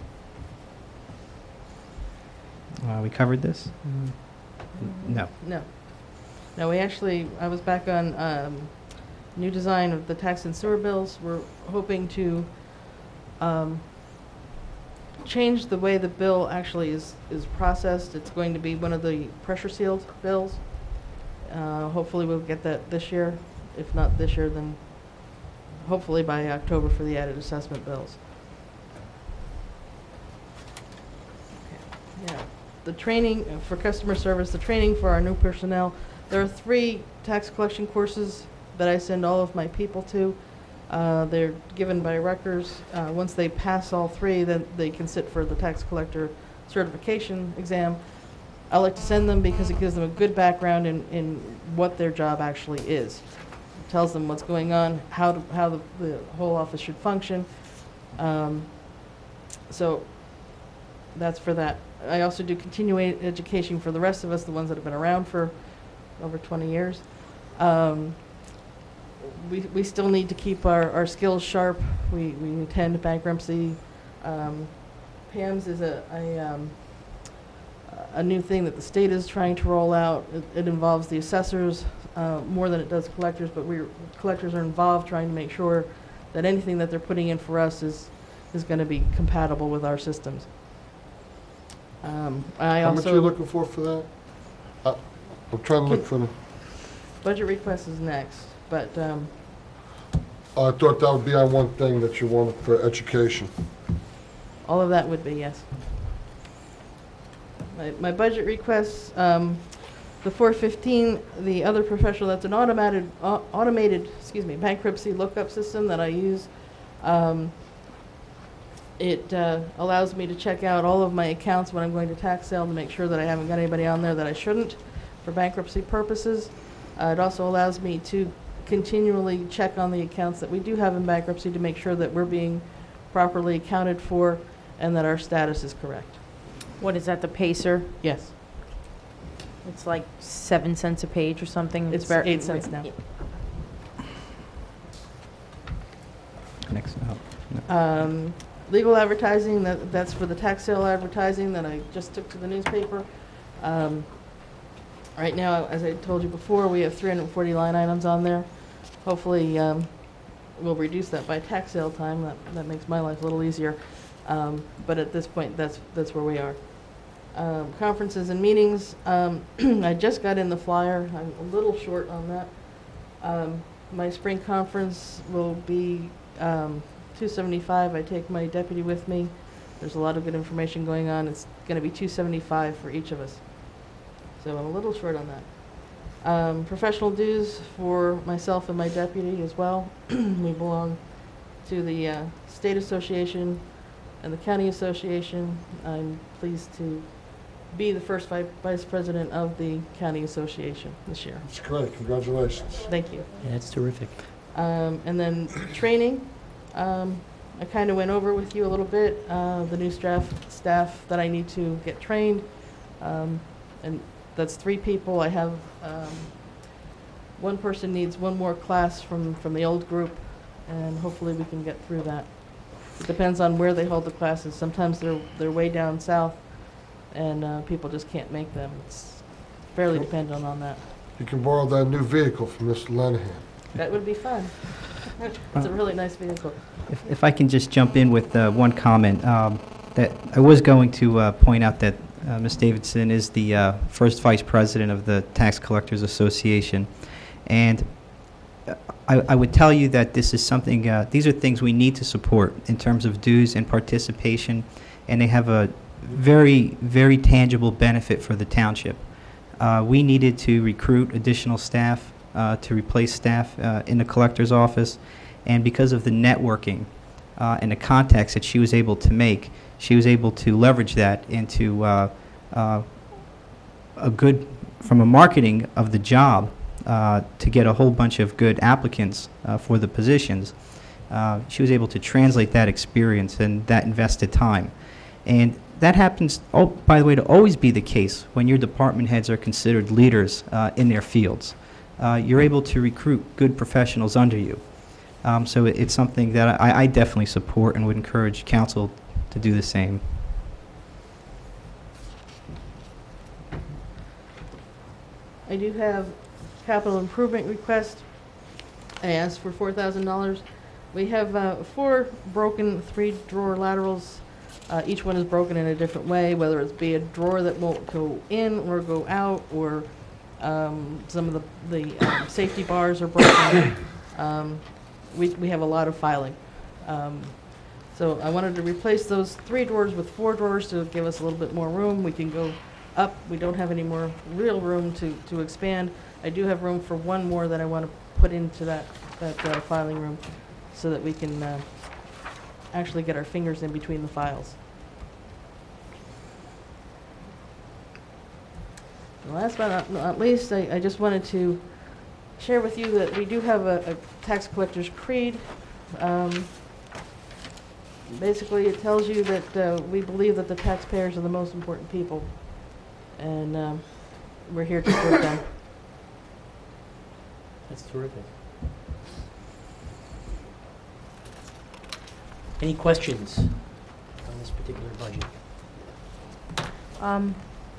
We covered this? No. No. No, I was back on new design of the tax and sewer bills. We're hoping to change the way the bill actually is processed. It's going to be one of the pressure sealed bills. Hopefully we'll get that this year. If not this year, then hopefully by October for the added assessment bills. Okay. Yeah. The training for customer service, the training for our new personnel. There are 3 tax collection courses that I send all of my people to. They're given by Rutgers. Once they pass all 3, then they can sit for the tax collector certification exam. I like to send them because it gives them a good background in what their job actually is. It tells them what's going on, how the whole office should function. So that's for that. I also do continuing education for the rest of us, the ones that have been around for over 20 years. We still need to keep our skills sharp. We attend bankruptcy. PAMS is a new thing that the state is trying to roll out. It involves the assessors more than it does collectors, but collectors are involved trying to make sure that anything that they're putting in for us is going to be compatible with our systems. How much are you looking for that? I'm trying to look for the... Budget request is next, but I thought that would be on one thing that you wanted for education. all of that would be, yes. My budget requests, the 415, the other professional, that's an automated bankruptcy lookup system that I use. It allows me to check out all of my accounts when I'm going to tax sale to make sure that I haven't got anybody on there that I shouldn't for bankruptcy purposes. It also allows me to continually check on the accounts that we do have in bankruptcy to make sure that we're being properly accounted for and that our status is correct. What is that, the Pacer? Yes. It's like 7 cents a page or something? It's very 8 cents now. Next up. Legal advertising, that's for the tax sale advertising that I just took to the newspaper. Right now, as I told you before, we have 340 line items on there. Hopefully, we'll reduce that by tax sale time. That makes my life a little easier. But at this point, that's where we are. Conferences and meetings, I just got in the flyer. I'm a little short on that. My spring conference will be $275. I take my deputy with me. There's a lot of good information going on. It's going to be $275 for each of us. So I'm a little short on that. Professional dues for myself and my deputy as well. We belong to the State Association and the County Association. I'm pleased to be the first vice president of the County Association this year. That's great. Congratulations. Thank you. Yeah, that's terrific. And then training, I kind of went over with you a little bit, the new staff that I need to get trained. And that's 3 people. I have, one person needs one more class from the old group, and hopefully we can get through that. It depends on where they hold the classes. Sometimes they're way down south, and people just can't make them. It's fairly dependent on that. You can borrow that new vehicle from Mr. Lenahan. That would be fun. It's a really nice vehicle. If I can just jump in with one comment, that I was going to point out that Ms. Davidson is the first vice president of the Tax Collectors Association, and I would tell you that this is something, these are things we need to support in terms of dues and participation, and they have a very, very tangible benefit for the township. We needed to recruit additional staff to replace staff in the collector's office, and because of the networking and the contacts that she was able to make, she was able to leverage that into a good, from a marketing of the job, to get a whole bunch of good applicants for the positions. She was able to translate that experience and that invested time. And that happens, oh, by the way, to always be the case when your department heads are considered leaders in their fields. You're able to recruit good professionals under you. So it's something that I definitely support and would encourage council to do the same. I do have capital improvement request. I asked for $4,000. We have 4 broken 3-drawer laterals. Each one is broken in a different way, whether it's be a drawer that won't go in or go out, or some of the safety bars are broken. We have a lot of filing. So I wanted to replace those 3 drawers with 4 drawers to give us a little bit more room. We can go up. We don't have any more real room to expand. I do have room for 1 more that I want to put into that filing room so that we can actually get our fingers in between the files. And last but not least, I just wanted to share with you that we do have a tax collector's creed. Basically, it tells you that we believe that the taxpayers are the most important people, and we're here to serve them. That's terrific. Any questions on this particular budget?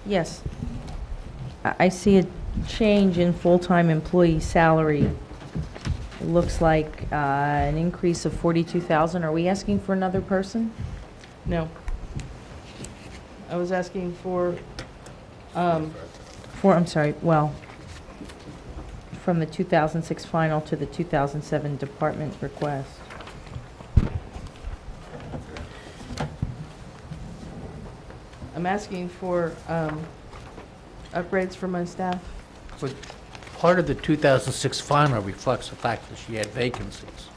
Yes. I see a change in full-time employee salary. It looks like an increase of 42,000. Are we asking for another person? No. I was asking for, I'm sorry, well, from the 2006 final to the 2007 department request. I'm asking for upgrades for my staff. But part of the 2006 final reflects the fact that she had vacancies.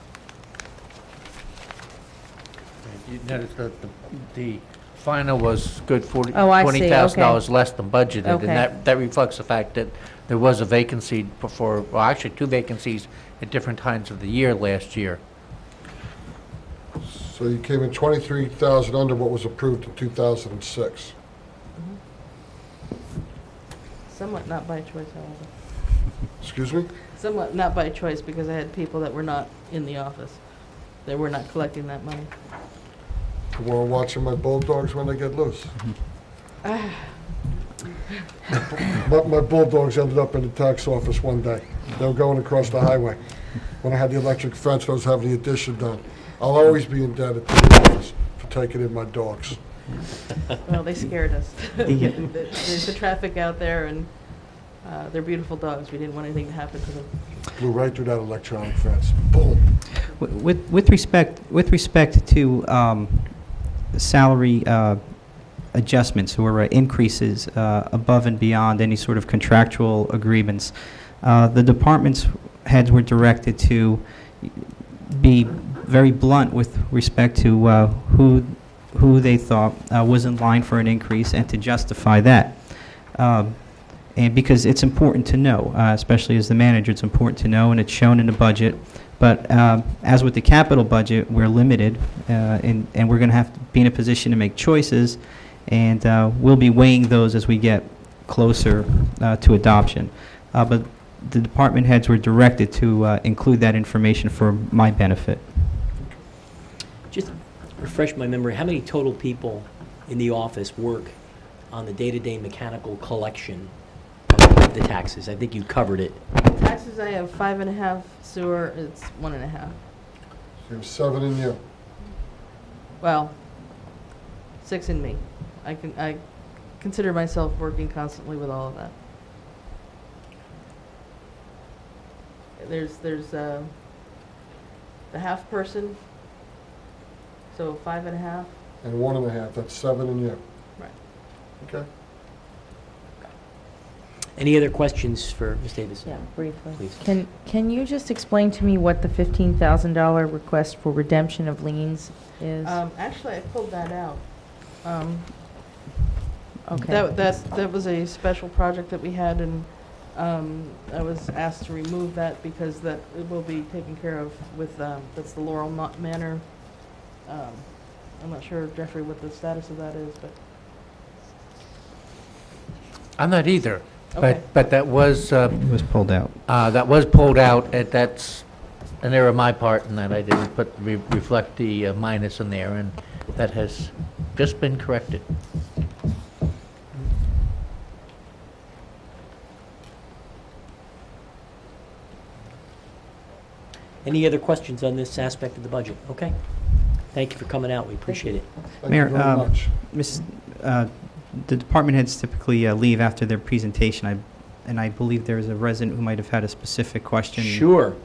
And you notice that the final was good for Oh, I see, $20,000 less than budgeted. Okay. And that reflects the fact that there was a vacancy before, well, actually 2 vacancies at different times of the year last year. So you came in 23,000 under what was approved in 2006. Somewhat not by choice, however. Excuse me? Somewhat not by choice, because I had people that were not in the office. They were not collecting that money. Tomorrow watching my bulldogs when they get loose. My bulldogs ended up in the tax office one day. They were going across the highway. When I had the electric fence, I was having the addition done. I'll always be indebted to the office for taking in my dogs. Well, they scared us. Yeah. There's the traffic out there, and they're beautiful dogs. We didn't want anything to happen to them. Blew right through that electronic fence. Boom. With respect to salary adjustments or increases above and beyond any sort of contractual agreements, the department's heads were directed to be very blunt with respect to who they thought was in line for an increase and to justify that. And because it's important to know, especially as the manager, it's important to know, and it's shown in the budget. But as with the capital budget, we're limited, and we're going to have to be in a position to make choices, and we'll be weighing those as we get closer to adoption. But the department heads were directed to include that information for my benefit. Just refresh my memory, how many total people in the office work on the day-to-day mechanical collection of the taxes? I think you covered it. Taxes, I have 5.5. Sewer, it's 1.5. So you have 7 in you. Well, 6 in me. I consider myself working constantly with all of that. There's the half person, so 5.5. And 1.5, that's 7 in you. Right. Okay. Any other questions for Ms. Davis? Yeah, briefly. Please. Can you just explain to me what the $15,000 request for redemption of liens is? Actually, I pulled that out. Okay. That was a special project that we had, and I was asked to remove that because that it will be taken care of with, that's the Laurel Manor. I'm not sure, Jeffrey, what the status of that is, but. I'm not either. Okay. But that was It was pulled out. and that's an error on my part, and that I didn't reflect the minus in there, and that has just been corrected. Any other questions on this aspect of the budget? Okay. Thank you for coming out. We appreciate it. Thank Mayor, you very much. The department heads typically leave after their presentation, and I believe there is a resident who might have had a specific question. Sure.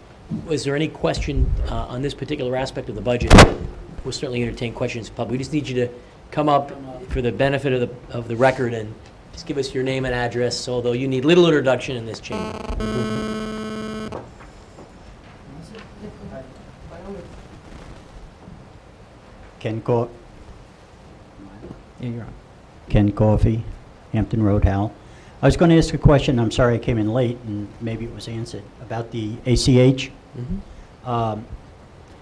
Was there any question on this particular aspect of the budget? We'll certainly entertain questions. But we just need you to come up for the benefit of the record and just give us your name and address, although you need little introduction in this chamber. Yeah, you're on. Ken Coffey, Hampton Road, Howell. I was going to ask a question, I'm sorry I came in late, and maybe it was answered, about the ACH.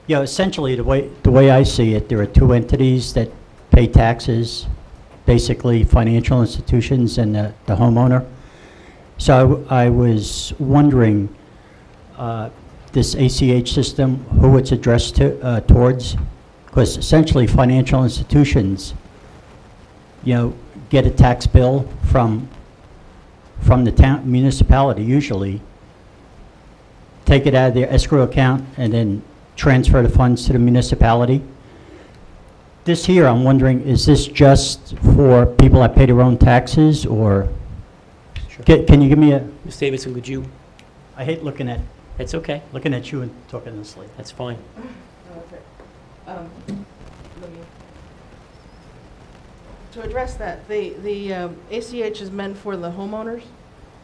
Yeah, essentially, the way I see it, there are 2 entities that pay taxes, basically financial institutions and the homeowner. So I was wondering, this ACH system, who it's addressed to, towards, because essentially financial institutions, you know, get a tax bill from the town municipality usually, take it out of their escrow account, and then transfer the funds to the municipality. This here, I'm wondering, is this just for people that pay their own taxes, or Sure. can you give me a? Ms. Davidson, could you? I hate looking at It's okay. you and talking this late. That's fine. Okay. Let me- To address that, the ACH is meant for the homeowners.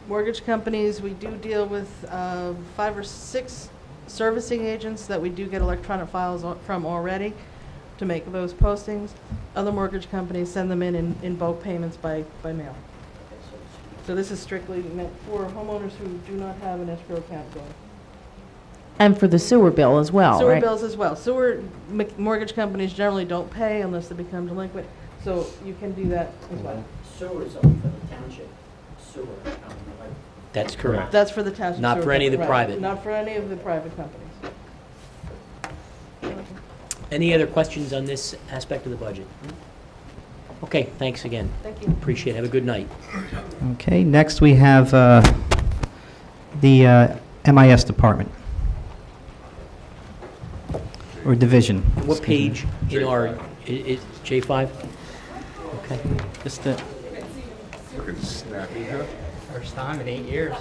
Mortgage companies, we do deal with 5 or 6 servicing agents that we do get electronic files from already to make those postings. Other mortgage companies send them in bulk payments by mail. So this is strictly meant for homeowners who do not have an escrow account going. And for the sewer bill as well, Sewer right? bills as well. Mortgage companies generally don't pay unless they become delinquent, so you can do that as well. Sewer is only for the township sewer. That's correct. That's for the township. Not sewer for any of the company, private. Not for any of the private companies. Any other questions on this aspect of the budget? Okay, thanks again. Thank you. Appreciate it. Have a good night. Okay, next we have the MIS department. Or division. What page in our, J5? Okay. Just Looking snappy, huh? First time in 8 years.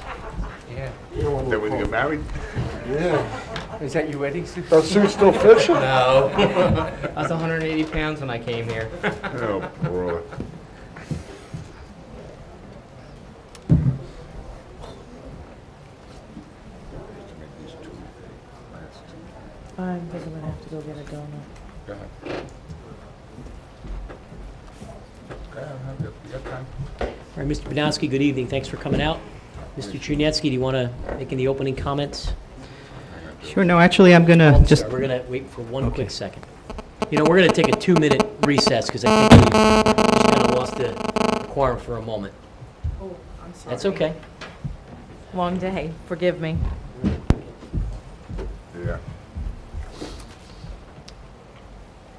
Yeah. Then when you get married? Yeah. Is that your wedding suit? That suit's still fishing? No. I was 180 pounds when I came here. Oh, bro. I think I'm gonna have to go get a donut. Go ahead. Go ahead, have it. You got time. All right, Mr. Banowski, good evening. Thanks for coming out. Mr. Chernetsky, do you want to make any opening comments? Sure, no, actually, I'm going to Oh, just... sorry, we're going to wait for one Okay. quick second. You know, we're going to take a 2-minute recess because I think we just kind of lost the quorum for a moment. Oh, I'm sorry. That's okay. Long day, forgive me. Yeah.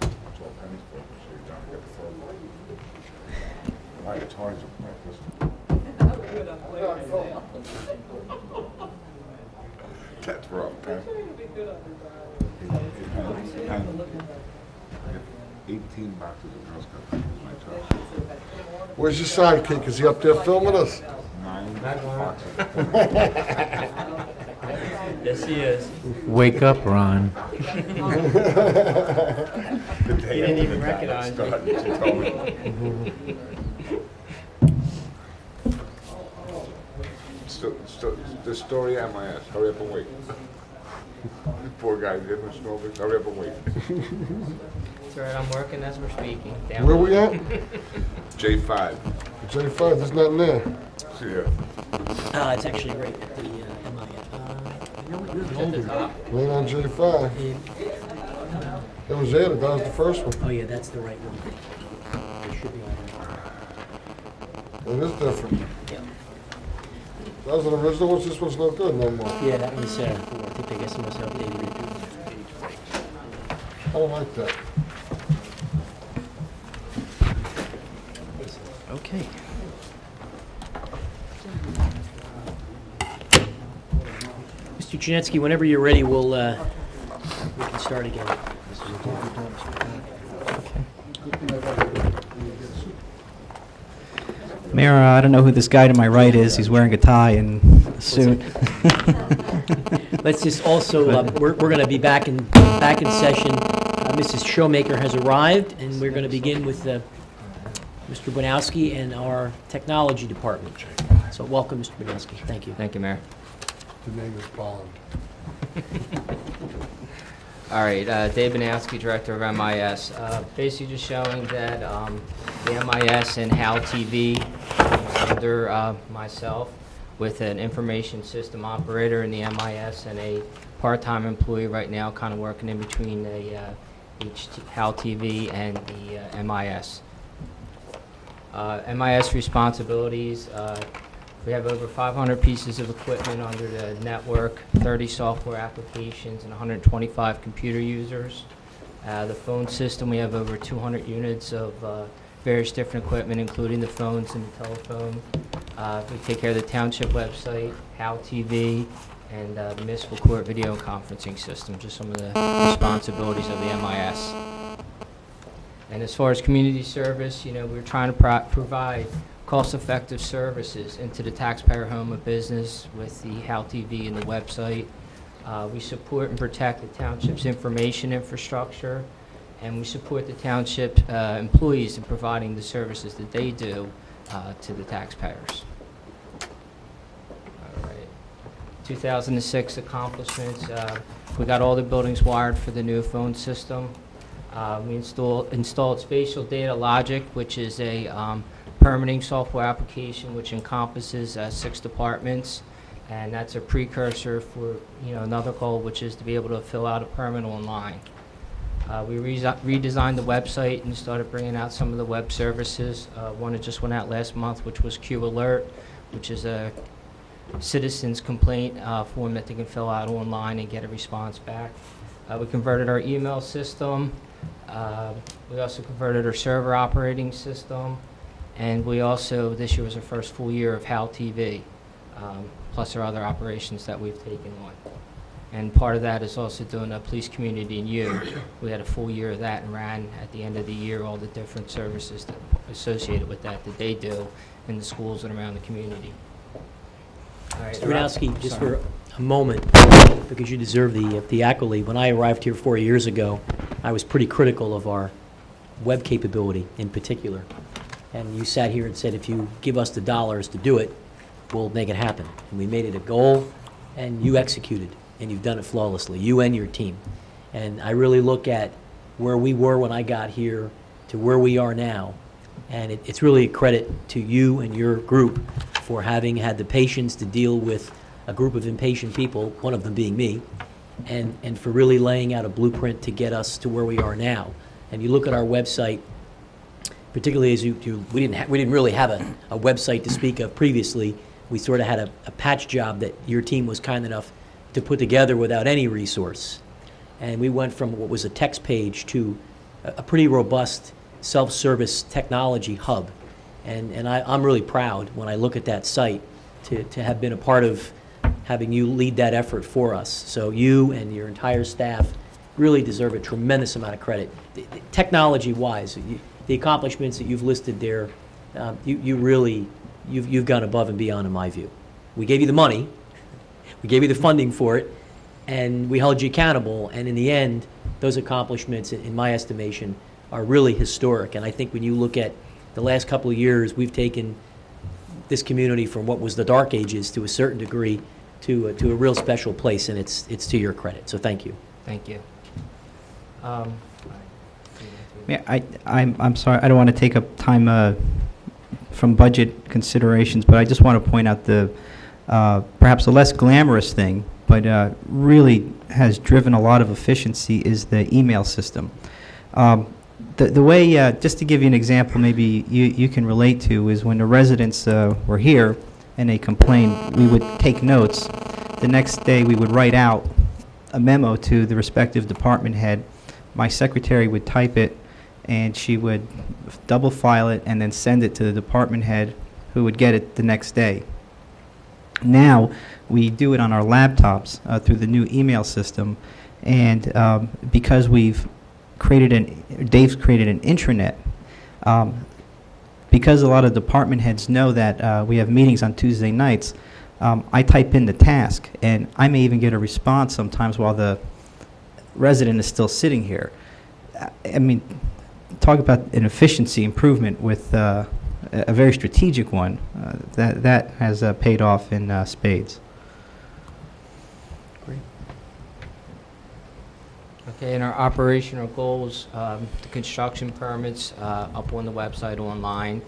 That's all pennies for, so you're trying to get the phone. Right, it's hard to practice. That's rough, huh? 18 boxes of Girl Scout cookies, my top. Where's your sidekick? Is he up there filming us? 9 boxes. Yes, he is. Wake up, Ron. The day He didn't after even the recognize me. started, she told me. The story at my ass. Hurry up and wait. Poor guy, he didn't know. Hurry up and wait. It's all right, I'm working as we're speaking. Where we at? J5. J5, there's nothing there. See ya. It's actually right at the MIF. You know what, you're the At the older. top. Ain't on J5. It was there, that was the first one. Oh, yeah, that's the right one. It should be on It is different. there. Yeah. That was an original one, this one's no good no more. Yeah, that was 4. I think they guess it must have updated it. I don't like that. Okay. Mr. Chernetsky, whenever you're ready, we can start again. Mayor, I don't know who this guy to my right is. He's wearing a tie and a suit. Let's just also, we're going to be back in session. Mrs. Showmaker has arrived, and we're going to begin with Mr. Banowski and our technology department. So welcome, Mr. Banowski. Thank you. Thank you, Mayor. The name is Bond. All right, Dave Banowski, Director of MIS. Basically just showing that the MIS and Howell TV under myself with an information system operator in the MIS and a part-time employee right now kind of working in between each Howell TV and the MIS. MIS responsibilities, we have over 500 pieces of equipment under the network, 30 software applications, and 125 computer users. The phone system, we have over 200 units of various different equipment, including the phones and the telephone. We take care of the Township website, Howell TV, and the Municipal Court video and conferencing system, just some of the responsibilities of the MIS. And as far as community service, you know, we're trying to provide cost-effective services into the taxpayer home of business with the Howell TV and the website. We support and protect the township's information infrastructure, and we support the township employees in providing the services that they do to the taxpayers. All right. 2006 accomplishments. We got all the buildings wired for the new phone system. We installed Spatial Data Logic, which is a permitting software application which encompasses 6 departments, and that's a precursor for another goal, which is to be able to fill out a permit online. We redesigned the website and started bringing out some of the web services. One that just went out last month, which was Q Alert, which is a citizen's complaint form that they can fill out online and get a response back. We converted our email system. We also converted our server operating system. And we also, this year was our first full year of Howell TV, plus our other operations that we've taken on. And part of that is also doing a police community and you. We had a full year of that and ran at the end of the year all the different services that associated with that they do in the schools and around the community. All right, Mr. Radowski, just sorry. for a moment, because you deserve the accolade. When I arrived here 4 years ago, I was pretty critical of our web capability in particular. And you sat here and said, if you give us the dollars to do it, we'll make it happen. And we made it a goal, and you executed, and you've done it flawlessly, you and your team. And I really look at where we were when I got here to where we are now, and it's really a credit to you and your group for having had the patience to deal with a group of impatient people, one of them being me, and for really laying out a blueprint to get us to where we are now. And you look at our website, particularly as we didn't really have a website to speak of previously. We sort of had a patch job that your team was kind enough to put together without any resource. And we went from what was a text page to a pretty robust self-service technology hub. And I'm really proud when I look at that site to have been a part of having you lead that effort for us. So you and your entire staff really deserve a tremendous amount of credit. Technology-wise, the accomplishments that you've listed there, you've gone above and beyond in my view. We gave you the money, we gave you the funding for it, and we held you accountable, and in the end, those accomplishments, in my estimation, are really historic. And I think when you look at the last couple of years, we've taken this community from what was the dark ages to a certain degree to a real special place, and it's to your credit. So thank you. Thank you. Yeah, I'm sorry, I don't want to take up time from budget considerations, but I just want to point out the perhaps the less glamorous thing, but really has driven a lot of efficiency is the email system. The way, just to give you an example maybe you can relate to, is when the residents were here and they complained, we would take notes. The next day we would write out a memo to the respective department head. My secretary would type it, and she would double file it and then send it to the department head, who would get it the next day. Now we do it on our laptops through the new email system, and because Dave's created an intranet, because a lot of department heads know that we have meetings on Tuesday nights, I type in the task, and I may even get a response sometimes while the resident is still sitting here. I mean, talk about an efficiency improvement with a very strategic one. That has paid off in spades. Great. Okay, and our operational goals, the construction permits up on the website online.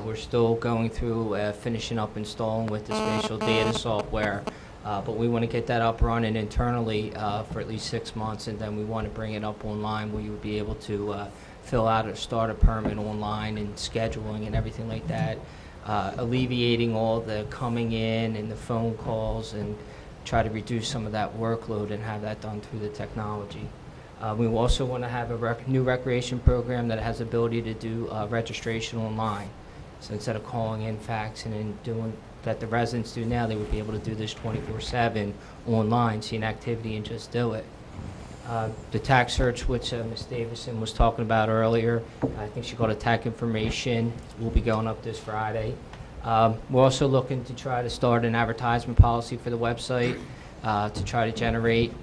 We're still going through finishing up installing with the spatial data software, but we want to get that up running internally for at least 6 months, and then we want to bring it up online where you would be able to fill out or start a permit online and scheduling and everything like that, alleviating all the coming in and the phone calls, and try to reduce some of that workload and have that done through the technology. We also want to have a new recreation program that has the ability to do registration online. So instead of calling in, faxing, and doing that the residents do now, they would be able to do this 24/7 online, see an activity and just do it. The tax search, which Ms. Davison was talking about earlier, I think she called it tax information, will be going up this Friday. We're also looking to try to start an advertisement policy for the website to try to generate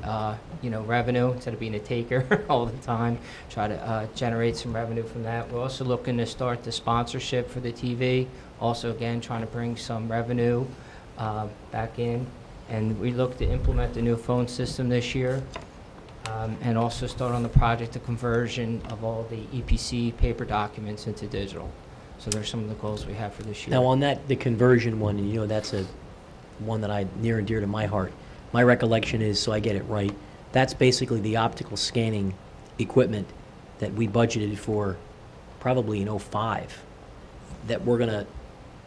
revenue instead of being a taker all the time. Try to generate some revenue from that. We're also looking to start the sponsorship for the TV. Also, again, trying to bring some revenue back in. And we look to implement the new phone system this year. And also start on the project of conversion of all the EPC paper documents into digital. So there's some of the goals we have for this year. Now on that, the conversion one, and that's one that I near and dear to my heart. My recollection is, so I get it right, that's basically the optical scanning equipment that we budgeted for probably in '05, that we're going to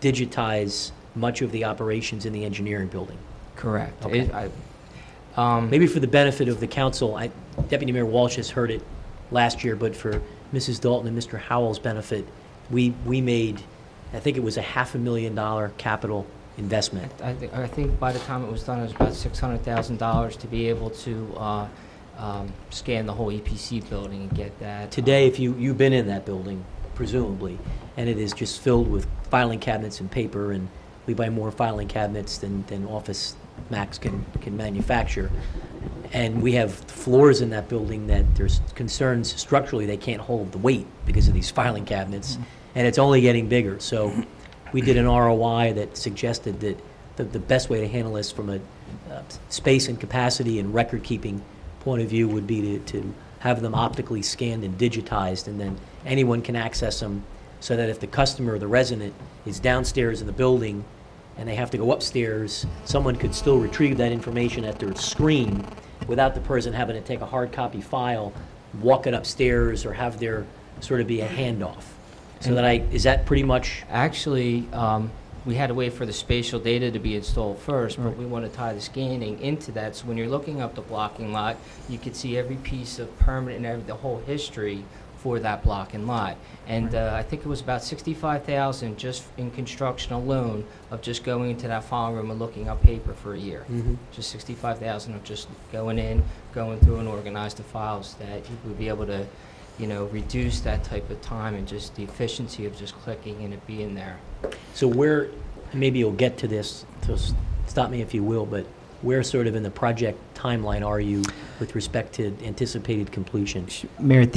digitize much of the operations in the engineering building. Correct. Okay. Maybe for the benefit of the council, Deputy Mayor Walsh has heard it last year, but for Mrs. Dalton and Mr. Howell's benefit, we made, I think it was a $500,000 capital investment. I think by the time it was done, it was about $600,000 to be able to scan the whole EPC building and get that. Today, if you've been in that building, presumably, and it is just filled with filing cabinets and paper, and we buy more filing cabinets than Office Max can manufacture. And we have floors in that building that there's concerns structurally they can't hold the weight because of these filing cabinets, and it's only getting bigger. So we did an ROI that suggested that the best way to handle this from a space and capacity and record-keeping point of view would be to have them optically scanned and digitized, and then anyone can access them, so that if the customer or the resident is downstairs in the building and they have to go upstairs, someone could still retrieve that information at their screen without the person having to take a hard copy file, walk it upstairs, or have there sort of be a handoff. So is that pretty much? Actually, we had to wait for the spatial data to be installed first, but we want to tie the scanning into that. So when you're looking up the blocking lot, you could see every piece of permit and the whole history for that blocking lot. And I think it was about $65,000 just in construction alone of just going into that file room and looking up paper for a year. Just $65,000 of just going in, going through and organize the files, that you would be able to, reduce that type of time and just the efficiency of just clicking and it being there. So where, maybe you'll get to this, so stop me if you will, but where sort of in the project timeline are you with respect to anticipated completion? Mayor,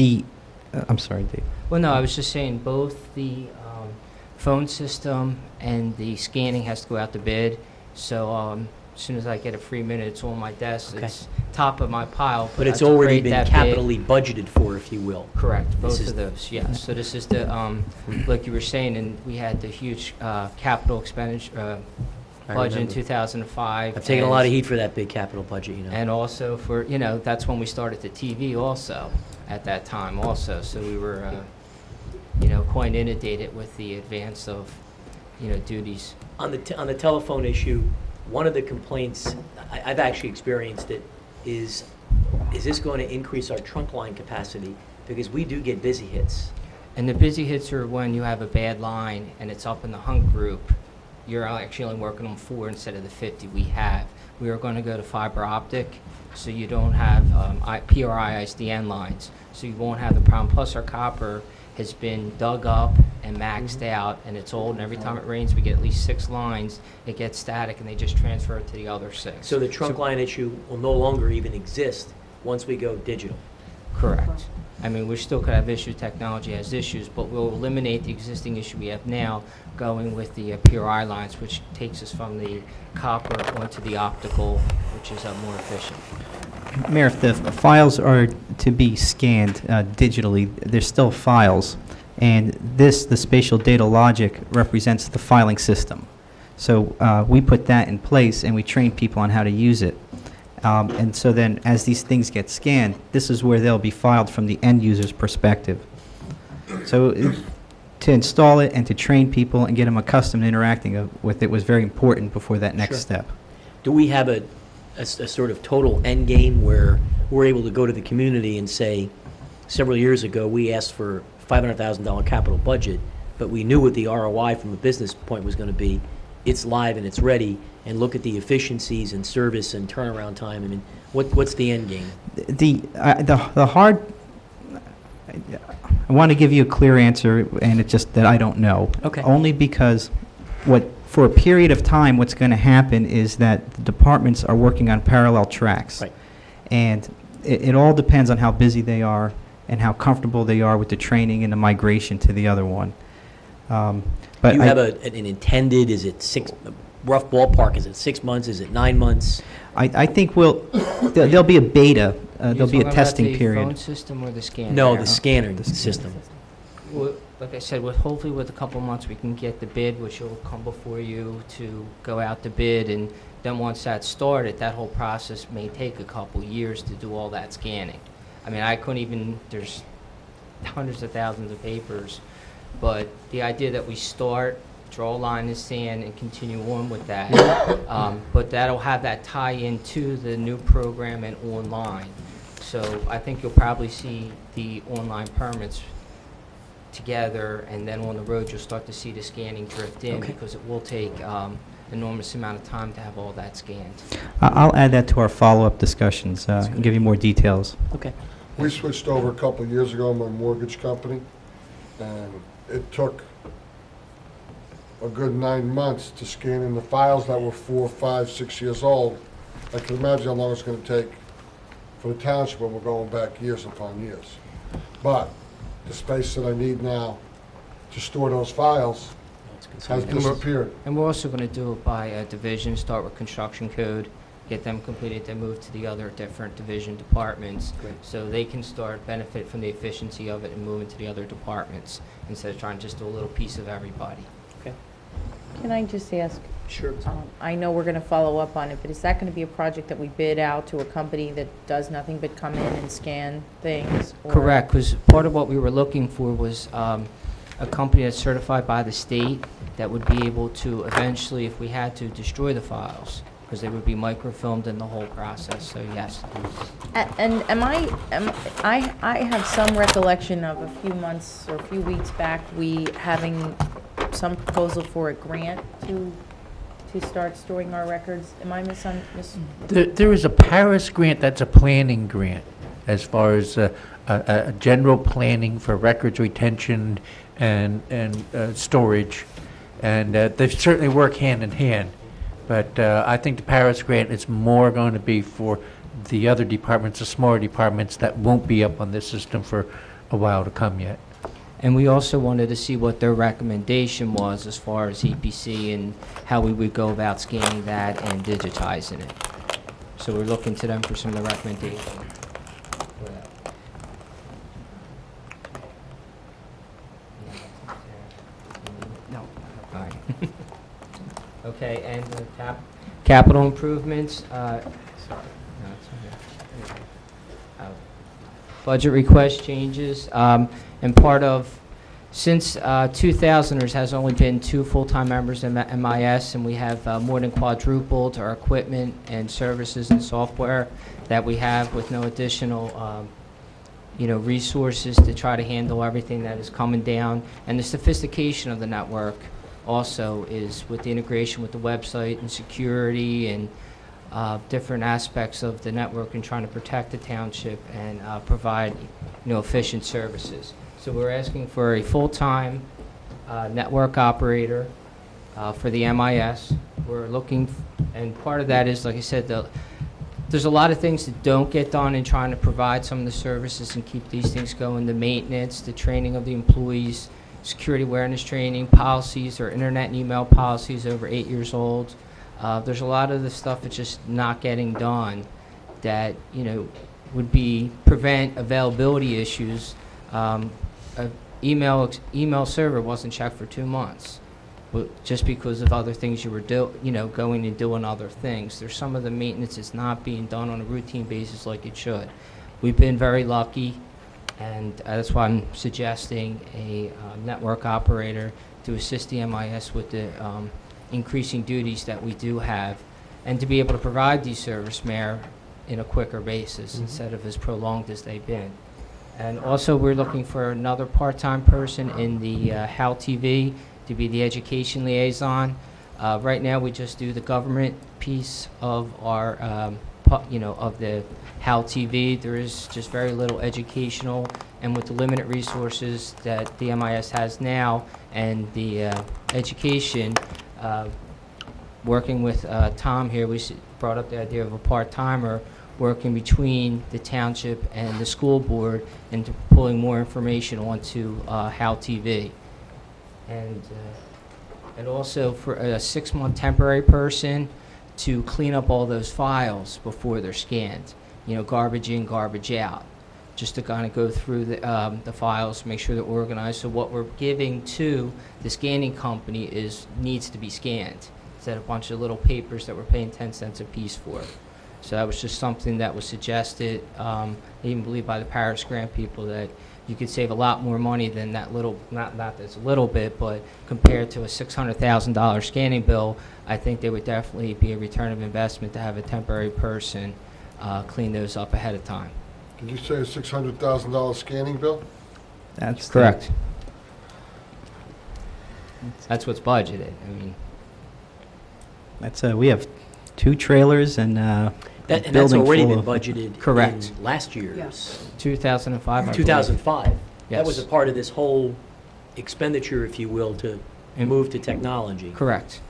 I'm sorry, Dave. Well, no, I was just saying both the phone system and the scanning has to go out to bid. So as soon as I get a free minute, it's on my desk. Okay. It's top of my pile. But it's to already create been that capitally budgeted for, if you will. Correct, both is- of those, yes. So this is the, like you were saying, and we had the huge capital expenditure I budget in remember. 2005. I've taken a and- lot of heat for that big capital budget, And also for, that's when we started the TV also, at that time also. So we were, quite inundated with the advance of, duties. On the telephone issue, one of the complaints, I've actually experienced it, is this going to increase our trunk line capacity? Because we do get busy hits. And the busy hits are when you have a bad line and it's up in the hunt group. You're actually only working on 4 instead of the 50 we have. We are going to go to fiber optic, so you don't have PRI ISDN lines, so you won't have the problem. Plus, our copper has been dug up and maxed out, and it's old, and every time it rains, we get at least 6 lines. It gets static, and they just transfer it to the other 6. So the trunk line issue will no longer even exist once we go digital. Correct. I mean, we still could have issues, technology has issues, but we'll eliminate the existing issue we have now, going with the PRI lines, which takes us from the copper onto the optical, which is more efficient. Mayor, if the files are to be scanned digitally, they're still files, and the spatial data logic represents the filing system. So we put that in place, and we train people on how to use it. And so then, as these things get scanned, this is where they'll be filed from the end user's perspective. So to install it and to train people and get them accustomed to interacting with it was very important before that next Sure. step. Do we have a sort of total end game where we're able to go to the community and say, several years ago, we asked for $500,000 capital budget, but we knew what the ROI from a business point was going to be. It's live and it's ready, and look at the efficiencies and service and turnaround time. I mean, what's the end game? The hard, I want to give you a clear answer, and it's just that I don't know. Okay. Only because for a period of time, what's going to happen is that the departments are working on parallel tracks. Right. And it all depends on how busy they are and how comfortable they are with the training and the migration to the other one. But Do you have an intended, is it rough ballpark, is it 6 months, is it 9 months? I think there'll be a beta, there'll be a testing The phone period. system or the scanner? No, the scanner system. Well, like I said, hopefully with a couple months we can get the bid, which will come before you to go out to bid, and then once that's started, that whole process may take a couple years to do all that scanning. I mean, I couldn't even, there's hundreds of thousands of papers, but the idea that we start, draw a line in the sand, and continue on with that, but that'll have that tie into the new program and online. So I think you'll probably see the online permits together, and then on the road you'll start to see the scanning drift in, Okay. because it will take enormous amount of time to have all that scanned. I'll add that to our follow-up discussions and give you more details. Okay. We switched over a couple of years ago in my mortgage company, and it took a good 9 months to scan in the files that were 4, 5, 6 years old. I can imagine how long it's going to take for the township when we're going back years upon years. But the space that I need now to store those files has disappeared. And we're also going to do it by division, start with construction code, get them completed, then move to the other different division departments. Great. So they can start benefit from the efficiency of it and move into the other departments instead of trying to just do a little piece of everybody. Okay. Can I just ask, Sure. I know we're going to follow up on it, but is that going to be a project that we bid out to a company that does nothing but come in and scan things? or- Correct, because part of what we were looking for was a company that's certified by the state that would be able to eventually, if we had to, destroy the files, because they would be microfilmed in the whole process, so yes. And I have some recollection of a few months or a few weeks back, we having some proposal for a grant to start storing our records. Am I There is a Paris grant that's a planning grant, as far as a general planning for records retention and storage, and they certainly work hand in hand. But I think the Paris grant is more going to be for the other departments, the smaller departments that won't be up on this system for a while to come yet. And we also wanted to see what their recommendation was as far as EPC and how we would go about scanning that and digitizing it. So we're looking to them for some of the recommendations. for that. No. All right. Okay, and the capital improvements, sorry. No, it's okay. Budget request changes, and part of, since 2000, there has only been 2 full-time members in MIS, and we have more than quadrupled our equipment and services and software that we have with no additional resources to try to handle everything that is coming down. And the sophistication of the network also is with the integration with the website and security and different aspects of the network and trying to protect the township and provide efficient services. So we're asking for a full-time network operator for the MIS. We're looking, and part of that is, like I said, there's a lot of things that don't get done in trying to provide some of the services and keep these things going. The maintenance, the training of the employees, security awareness training, policies or internet and email policies over 8 years old. There's a lot of the stuff that's just not getting done that would prevent availability issues. Email server wasn't checked for 2 months, just because of other things you were going and doing other things. There's some of the maintenance that's not being done on a routine basis like it should. We've been very lucky, and that's why I'm suggesting a network operator to assist the MIS with the increasing duties that we do have, and to be able to provide these service mayor in a quicker basis instead of as prolonged as they've been. And also, we're looking for another part-time person in the Howell TV to be the education liaison. Right now, we just do the government piece of our, of the Howell TV. There is just very little educational, and with the limited resources that the MIS has now and the education, working with Tom here, we brought up the idea of a part-timer working between the township and the school board and pulling more information onto Howell TV. And also for a 6-month temporary person to clean up all those files before they're scanned, garbage in, garbage out, just to kind of go through the files, make sure they're organized. So what we're giving to the scanning company needs to be scanned, instead of a bunch of little papers that we're paying 10 cents a piece for. So that was just something that was suggested, I even believe by the Paris grant people, that you could save a lot more money than that little, not that's a little bit, but compared to a $600,000 scanning bill, I think there would definitely be a return of investment to have a temporary person clean those up ahead of time. Did you say a $600,000 scanning bill? That's correct. That's what's budgeted. I mean, That's, we have 2 trailers and And that's building already full been of- budgeted Correct. in last year's, 2005, I believe. 2005. That was a Yes. part of this whole expenditure, if you will, to move to technology. Correct.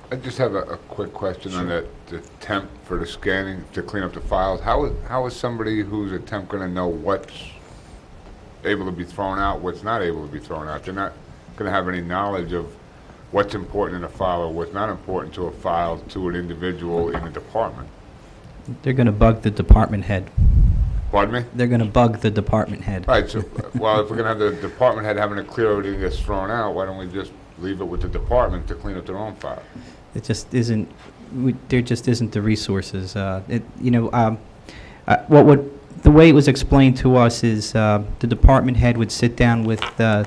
I just have a quick question on the temp for the scanning, to clean up the files. How is somebody who's a temp going to know what's able to be thrown out, what's not able to be thrown out? They're not going to have any knowledge of what's important in a file or what's not important to a file to an individual in a department. they're going to bug the department head. Pardon me? They're going to bug the department head. Right, so, well, if we're going to have the department head having to clear everything that's thrown out, why don't we just leave it with the department to clean up their own file? It just isn't, there just isn't the resources. The way it was explained to us is the department head would sit down with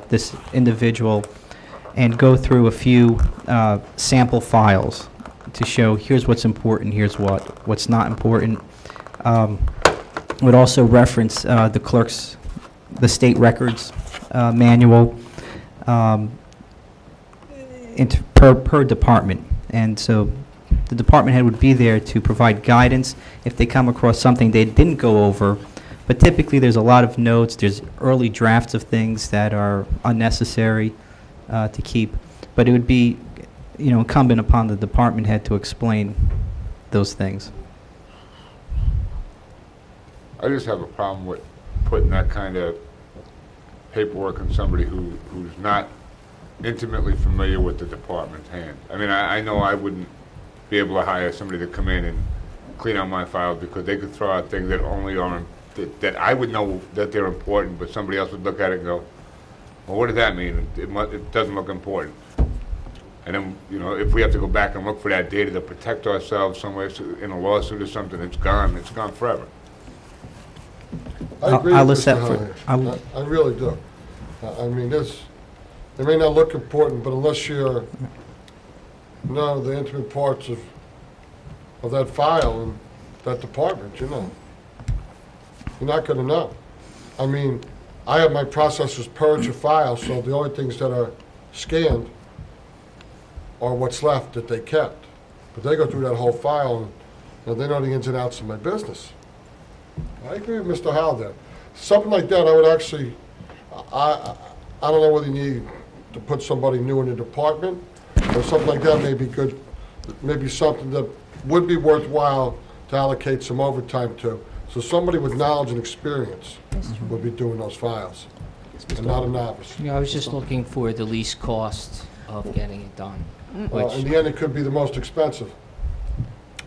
this individual and go through a few sample files to show here's what's important, here's what's not important. Would also reference the clerk's, the state records manual per department. And so the department head would be there to provide guidance if they come across something they didn't go over. But typically, there's a lot of notes, there's early drafts of things that are unnecessary to keep. But it would be, incumbent upon the department head to explain those things. I just have a problem with putting that kind of paperwork on somebody who's not intimately familiar with the department's hand. I mean, I know I wouldn't be able to hire somebody to come in and clean out my files because they could throw out things that only are, that I would know that they're important, but somebody else would look at it and go, well, what does that mean? It doesn't look important. And then, if we have to go back and look for that data to protect ourselves somewhere in a lawsuit or something, it's gone forever. I agree I'll with list Mr. that for- Howell. I really do. I mean, they may not look important, but unless you know the intimate parts of that file and that department, you're not going to know. I mean, I have my processors purge a file, so the only things that are scanned are what's left that they kept. But they go through that whole file, and they know the ins and outs of my business. I agree with Mr. Howell there. Something like that, I would actually, I don't know whether you need to put somebody new in the department, or something like that may be good, maybe something that would be worthwhile to allocate some overtime to. So somebody with knowledge and experience would be doing those files, and not a novice. I was just looking for the least cost of getting it done. Well, in the end, it could be the most expensive.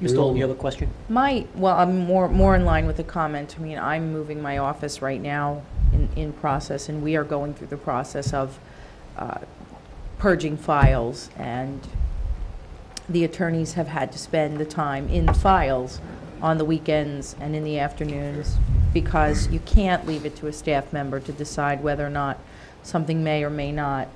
Ms. Dalton, you have a question? Well, I'm more in line with the comment. I mean, I'm moving my office right now in process, and we are going through the process of purging files, and the attorneys have had to spend the time in the files on the weekends and in the afternoons, because you can't leave it to a staff member to decide whether or not something may or may not.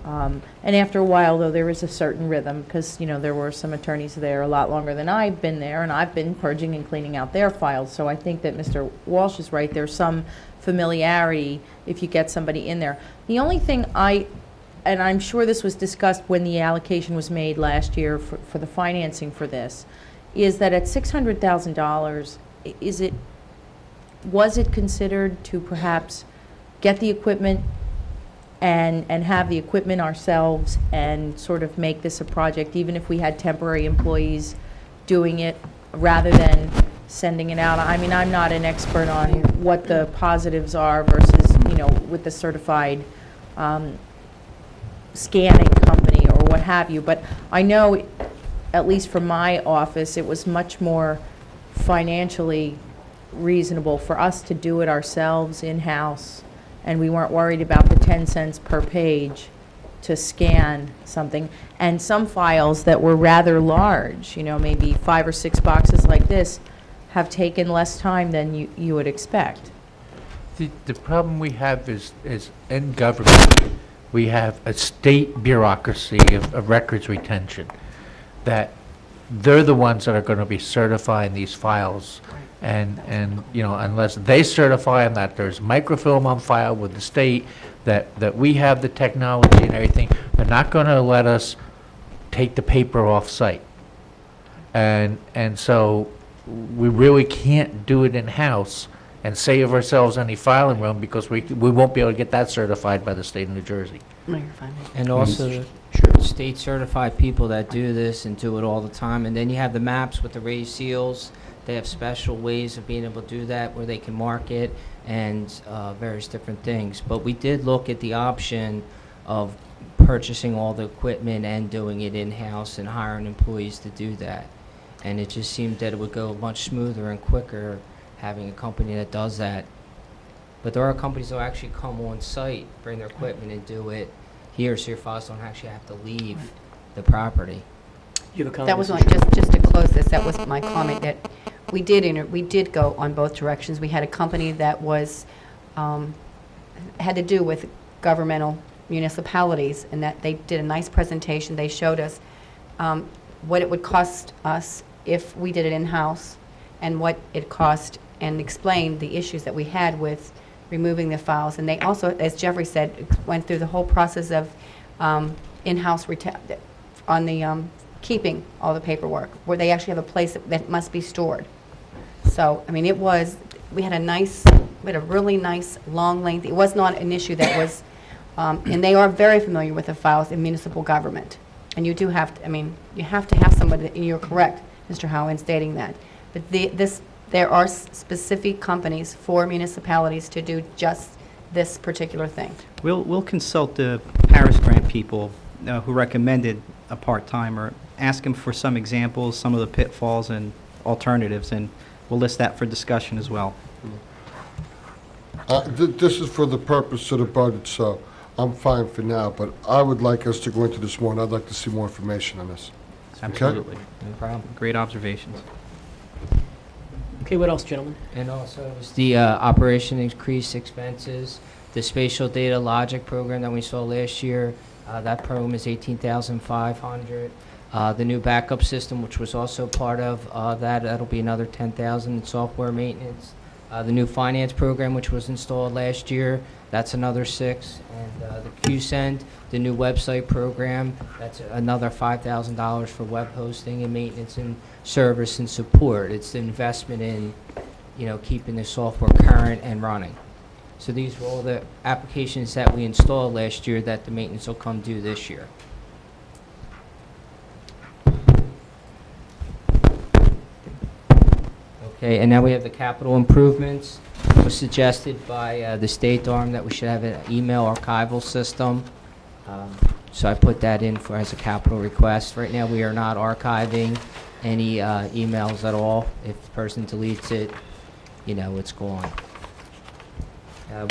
And after a while, though, there is a certain rhythm, because, there were some attorneys there a lot longer than I've been there, and I've been purging and cleaning out their files. So I think that Mr. Walsh is right. There's some familiarity if you get somebody in there. The only thing and I'm sure this was discussed when the allocation was made last year for the financing for this, is that at $600,000, was it considered to perhaps get the equipment and have the equipment ourselves and sort of make this a project, even if we had temporary employees doing it, rather than sending it out? I mean, I'm not an expert on what the positives are versus, with the certified scanning company or what have you, but I know, at least from my office, it was much more financially reasonable for us to do it ourselves in-house, and we weren't worried about the 10 cents per page to scan something. And some files that were rather large, maybe 5 or 6 boxes like this, have taken less time than you would expect. The problem we have is in government, we have a state bureaucracy of records retention, that they're the ones that are going to be certifying these files. And unless they certify them that there's microfilm on file with the state, that we have the technology and everything, they're not going to let us take the paper off-site. And so we really can't do it in-house and save ourselves any filing room because we won't be able to get that certified by the state of New Jersey. No, you're fine. And also, state certified people that do this and do it all the time. And then you have the maps with the raised seals. They have special ways of being able to do that where they can mark it and various different things. But we did look at the option of purchasing all the equipment and doing it in-house and hiring employees to do that. And it just seemed that it would go much smoother and quicker having a company that does that. But there are companies that will actually come on site, bring their equipment and do it here, so your files don't actually have to leave the property. You have a comment? That was Mr. my, just to close this, that was my comment, that we did go on both directions. We had a company that was, had to do with governmental municipalities, and that they did a nice presentation. They showed us what it would cost us if we did it in-house and what it cost, and explained the issues that we had with removing the files. And they also, as Jeffrey said, went through the whole process of in-house on the keeping all the paperwork, where they actually have a place that must be stored. So, I mean, we had a really nice, long length, it was not an issue that was, and they are very familiar with the files in municipal government. And you do have to, I mean, you have to have somebody, and you're correct, Mr. Howell, in stating that. But there are specific companies for municipalities to do just this particular thing. We'll consult the Paris grant people who recommended a part-timer, ask them for some examples, some of the pitfalls alternatives, and we'll list that for discussion as well. This is for the purpose of the budget, so I'm fine for now, but I would like us to go into this more, and I'd like to see more information on this. Absolutely. No problem. Great observations. Okay, what else, gentlemen? And also, it was the operation increased expenses, the spatial data logic program that we saw last year, that program is $18,500. The new backup system, which was also part of that'll be another $10,000 in software maintenance. The new finance program, which was installed last year, that's another $6,000. And the QSend, the new website program, that's another $5,000 for web hosting and maintenance and service and support. It's the investment in, keeping the software current and running. So these were all the applications that we installed last year that the maintenance will come due this year. Okay, and now we have the capital improvements. It was suggested by the state arm that we should have an email archival system. So I put that in as a capital request. Right now we are not archiving any emails at all. If the person deletes it, it's gone.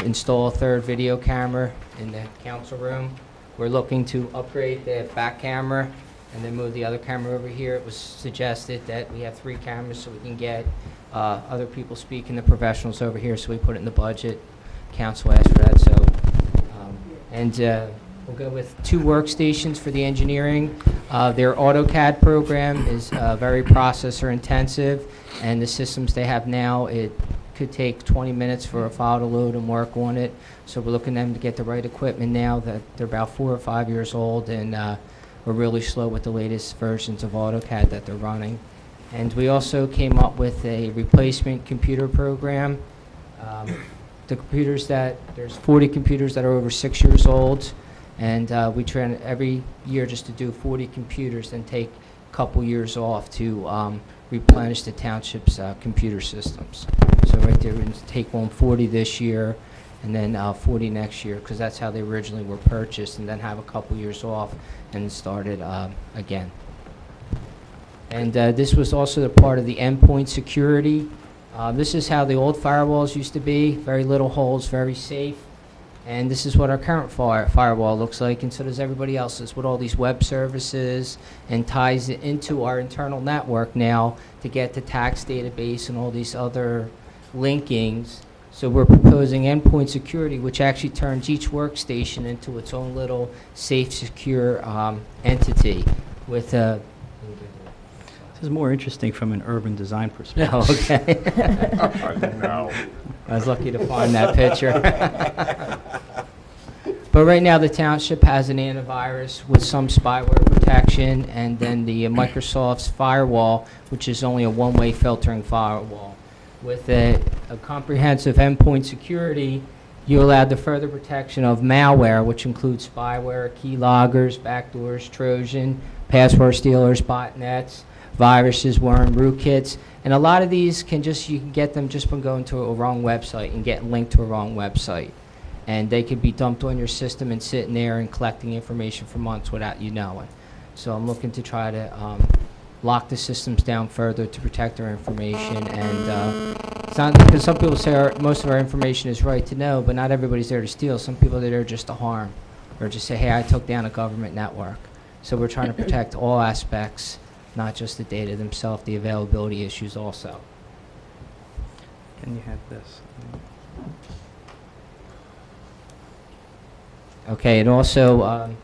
Install a third video camera in the council room. We're looking to upgrade the back camera and then move the other camera over here. It was suggested that we have 3 cameras so we can get other people speaking, the professionals over here, so we put it in the budget. Council asked for that, so. We'll go with 2 workstations for the engineering. Their AutoCAD program is very processor intensive, and the systems they have now, it could take 20 minutes for a file to load and work on it. So we're looking at them to get the right equipment now that they're about 4 or 5 years old, and we're really slow with the latest versions of AutoCAD that they're running. And we also came up with a replacement computer program. The computers there's 40 computers that are over 6 years old, and we try every year just to do 40 computers and take a couple years off to replenish the township's computer systems. So right there, we're going to take on 40 this year and then 40 next year, because that's how they originally were purchased, and then have a couple years off and start it again. And this was also the part of the endpoint security. This is how the old firewalls used to be, very little holes, very safe. And this is what our current firewall looks like, and so does everybody else's, with all these web services, and ties it into our internal network now to get the tax database and all these other linkings. So we're proposing endpoint security, which actually turns each workstation into its own little safe, secure entity with a... This is more interesting from an urban design perspective. Oh, okay. No. I was lucky to find that picture. But right now, the township has an antivirus with some spyware protection, and then the Microsoft's firewall, which is only a one-way filtering firewall. With a comprehensive endpoint security, you allow the further protection of malware, which includes spyware, keyloggers, backdoors, Trojan, password stealers, botnets, viruses, worm, rootkits, and a lot of these you can get them just from going to a wrong website and getting linked to a wrong website. And they could be dumped on your system and sitting there and collecting information for months without you knowing. So I'm looking to try to lock the systems down further to protect our information. And it's not because some people say most of our information is right to know, but not everybody's there to steal. Some people are there just to harm, or just say, hey, I took down a government network. So we're trying to protect all aspects, not just the data themselves, the availability issues also. And you have this. Okay, and also,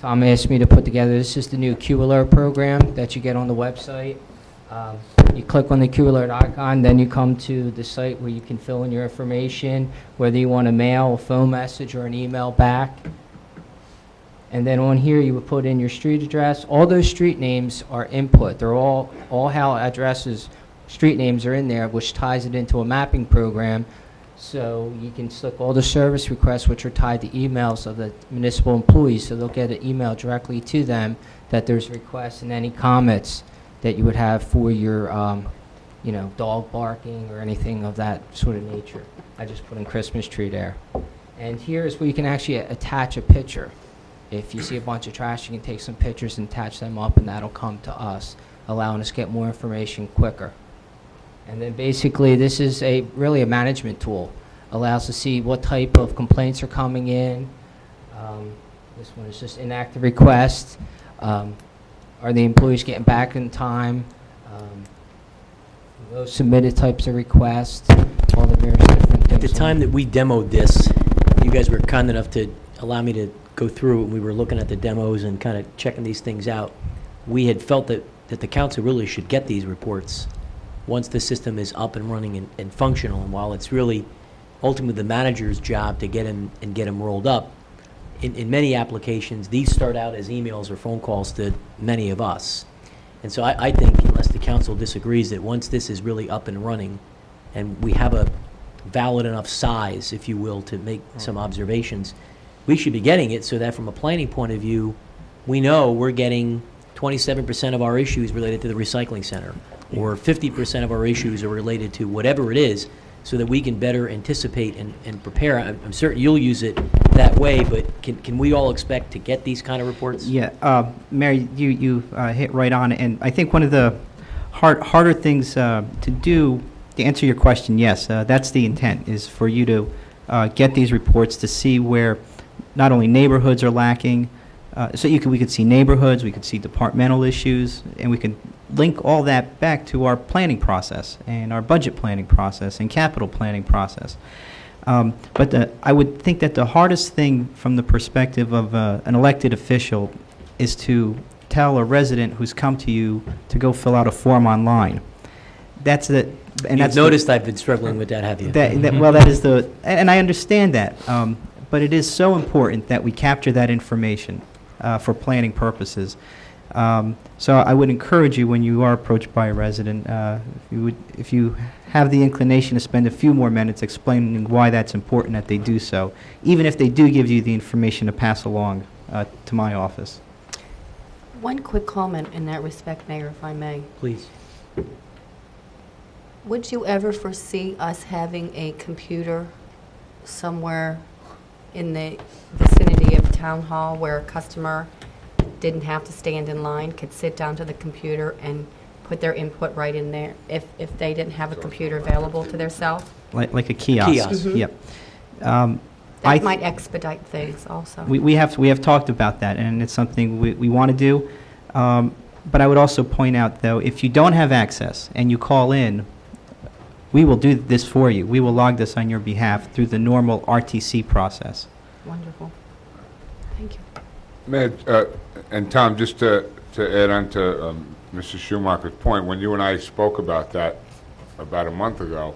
Tom asked me to put together, this is the new Q Alert program that you get on the website. You click on the Q Alert icon, then you come to the site where you can fill in your information, whether you want to mail a phone message or an email back. And then on here, you would put in your street address. All those street names are input. They're all Howell addresses, street names are in there, which ties it into a mapping program. So you can select all the service requests, which are tied to emails of the municipal employees. So they'll get an email directly to them that there's requests and any comments that you would have for your, dog barking or anything of that sort of nature. I just put in Christmas tree there. And here is where you can actually attach a picture. If you see a bunch of trash, you can take some pictures and attach them up, and that'll come to us, allowing us to get more information quicker. And then basically, this is really a management tool. Allows to see what type of complaints are coming in. This one is just inactive requests. Are the employees getting back in time? Those submitted types of requests, all the various different things. At the time that we demoed this, you guys were kind enough to allow me to go through, and we were looking at the demos and kind of checking these things out. We had felt that the council really should get these reports once the system is up and running and functional. And while it's really ultimately the manager's job to get them rolled up, in many applications, these start out as emails or phone calls to many of us. And so I think, unless the council disagrees, that once this is really up and running and we have a valid enough size, if you will, to make some observations, we should be getting it so that from a planning point of view, we know we're getting 27% of our issues related to the recycling center, or 50% of our issues are related to whatever it is, so that we can better anticipate and prepare. I'm certain you'll use it that way, but can we all expect to get these kind of reports? Yeah, Mary, you hit right on, and I think one of the harder things to do, to answer your question, yes, that's the intent, is for you to get these reports to see where not only neighborhoods are lacking, so we could see neighborhoods, we could see departmental issues, and we could link all that back to our planning process and our budget planning process and capital planning process. But I would think that the hardest thing from the perspective of an elected official is to tell a resident who's come to you to go fill out a form online. That's the... And You've noticed I've been struggling with that, have you? Well, that is the... And I understand that. But it is so important that we capture that information for planning purposes. So I would encourage you, when you are approached by a resident, if you have the inclination to spend a few more minutes explaining why that's important that they do so, even if they do give you the information to pass along to my office. One quick comment in that respect, Mayor, if I may. Please. Would you ever foresee us having a computer somewhere in the vicinity of Town Hall where a customer didn't have to stand in line, could sit down to the computer and put their input right in there if they didn't have a computer available to their self? Like a kiosk. Mm-hmm. Yep. That might expedite things also. We have talked about that, and it's something we want to do. But I would also point out, though, if you don't have access and you call in, we will do this for you. We will log this on your behalf through the normal RTC process. Wonderful. Thank you. Mayor, and Tom, just to add on to Mrs. Schumacher's point, when you and I spoke about that about a month ago,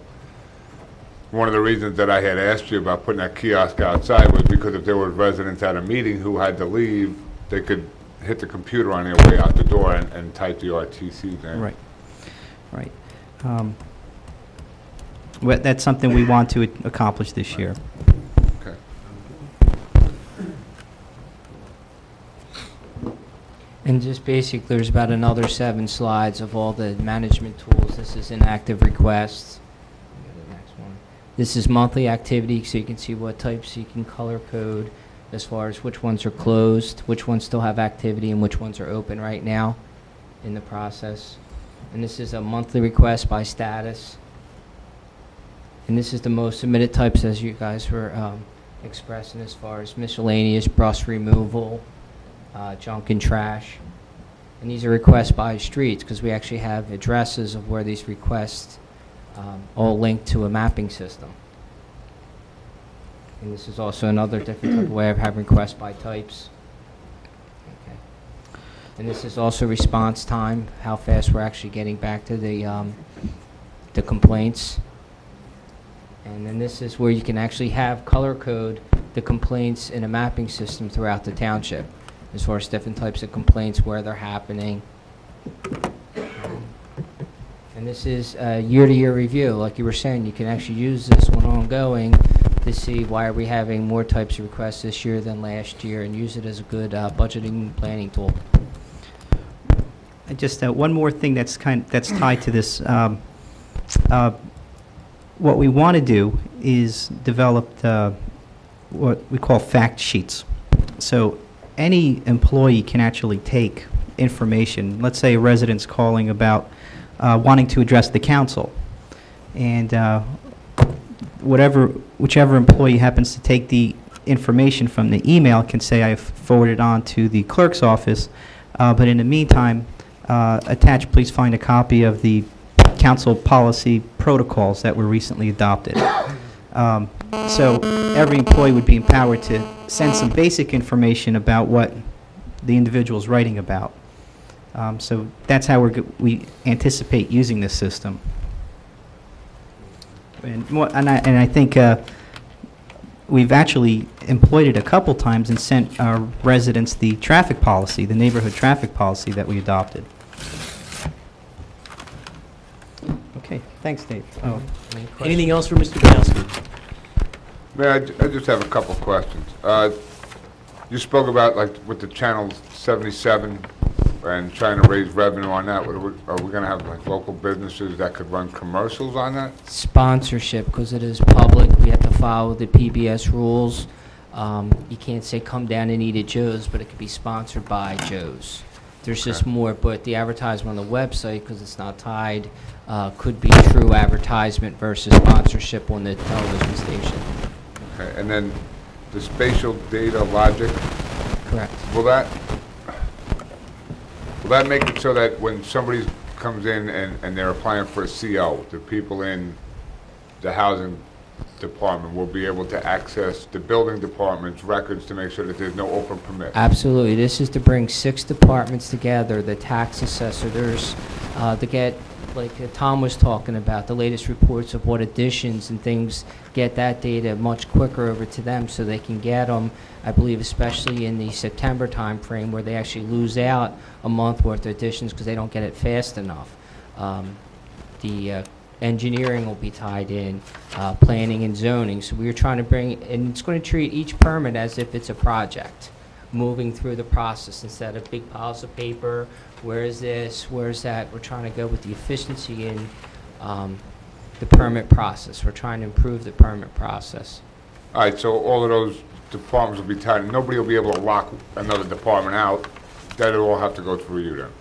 one of the reasons that I had asked you about putting that kiosk outside was because if there were residents at a meeting who had to leave, they could hit the computer on their way out the door and type the RTCs in. Right, right. Well, that's something we want to accomplish this year. Okay. And just basic, there's about another 7 slides of all the management tools. This is inactive requests. Go to the next one. This is monthly activity, so you can see what types you can color code as far as which ones are closed, which ones still have activity, and which ones are open right now in the process. And this is a monthly request by status. And this is the most submitted types as you guys were expressing as far as miscellaneous, brush removal, junk and trash. And these are requests by streets because we actually have addresses of where these requests all linked to a mapping system. And this is also another different type of way of having requests by types. Okay. And this is also response time, how fast we're actually getting back to the complaints. And then this is where you can actually have color code the complaints in a mapping system throughout the township, as far as different types of complaints, where they're happening. And this is a year-to-year review. Like you were saying, you can actually use this one ongoing to see why are we having more types of requests this year than last year, and use it as a good budgeting and planning tool. Just one more thing that's tied to this. What we want to do is develop what we call fact sheets. So any employee can actually take information. Let's say a resident's calling about wanting to address the council, and whichever employee happens to take the information from the email can say, I've forwarded on to the clerk's office, but in the meantime, attached, please find a copy of the council policy protocols that were recently adopted. So every employee would be empowered to send some basic information about what the individual is writing about. So that's how we anticipate using this system. And I think we've actually employed it a couple times and sent our residents the traffic policy, the neighborhood traffic policy that we adopted. Okay, thanks, Dave. Oh. Anything else for Mr. Banowski? Mayor, I just have a couple questions. You spoke about, like, with the Channel 77 and trying to raise revenue on that. Are we going to have, like, local businesses that could run commercials on that? Sponsorship, because it is public, we have to follow the PBS rules. You can't say come down and eat at Joe's, but it could be sponsored by Joe's. There's just more, but the advertisement on the website, because it's not tied, could be true advertisement versus sponsorship on the television station. Okay, and then the spatial data logic, Correct. will that make it so that when somebody comes in and they're applying for a CO, the people in the housing department will be able to access the building department's records to make sure that there's no open permit? Absolutely. This is to bring 6 departments together, the tax assessor, to get, like Tom was talking about, the latest reports of what additions and things, get that data much quicker over to them so they can get them, I believe, especially in the September time frame where they actually lose out a month worth of additions because they don't get it fast enough. The engineering will be tied in, planning and zoning. So we were trying to bring, and it's going to treat each permit as if it's a project, moving through the process instead of big piles of paper. Where is this? Where is that? We're trying to go with the efficiency in the permit process. We're trying to improve the permit process. All right, so all of those departments will be tied, and nobody will be able to lock another department out. That'll all have to go through you then?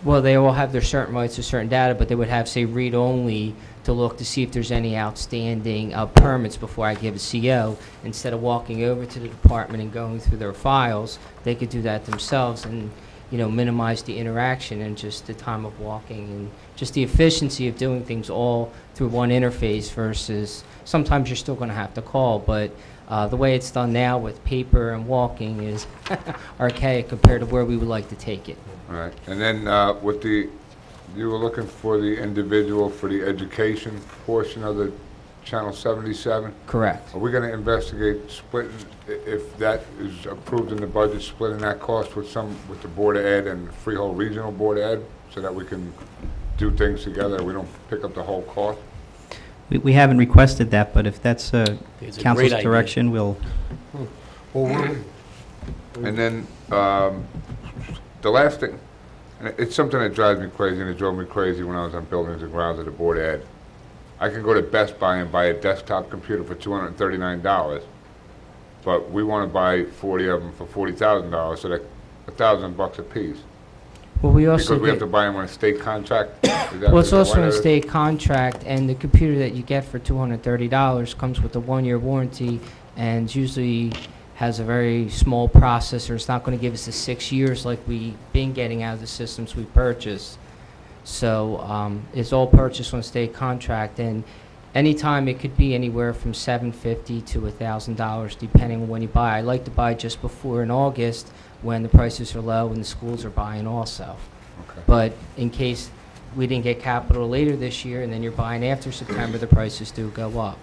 Well, they all have their certain rights to certain data, but they would have, say, read-only to look to see if there's any outstanding permits before I give a CO. Instead of walking over to the department and going through their files, they could do that themselves and, you know, minimize the interaction and just the time of walking and just the efficiency of doing things all through one interface versus sometimes you're still going to have to call, but the way it's done now with paper and walking is archaic compared to where we would like to take it. All right, and then you were looking for the individual for the education portion of the Channel 77? Correct. Are we going to investigate splitting, if that is approved in the budget, splitting that cost with the Board of Ed and Freehold Regional Board of Ed, so that we can do things together, we don't pick up the whole cost? We haven't requested that, but if that's It's a council's great idea. direction, we'll... Well, And then, the last thing, and it's something that drives me crazy, and it drove me crazy when I was on Buildings and Grounds at the Board of Ed. I can go to Best Buy and buy a desktop computer for $239, but we want to buy 40 of them for $40,000, so that's $1,000 a piece. Well, we also Because we have get- to buy them on a state contract? Well, it's also in a state contract, and the computer that you get for $230 comes with a 1-year warranty, and usually has a very small processor. It's not going to give us the 6 years like we've been getting out of the systems we purchased. So it's all purchased on a state contract, and anytime it could be anywhere from $750 to $1,000, depending on when you buy. I like to buy just before in August when the prices are low and the schools are buying also. Okay. But in case we didn't get capital later this year, and then you're buying after September, the prices do go up.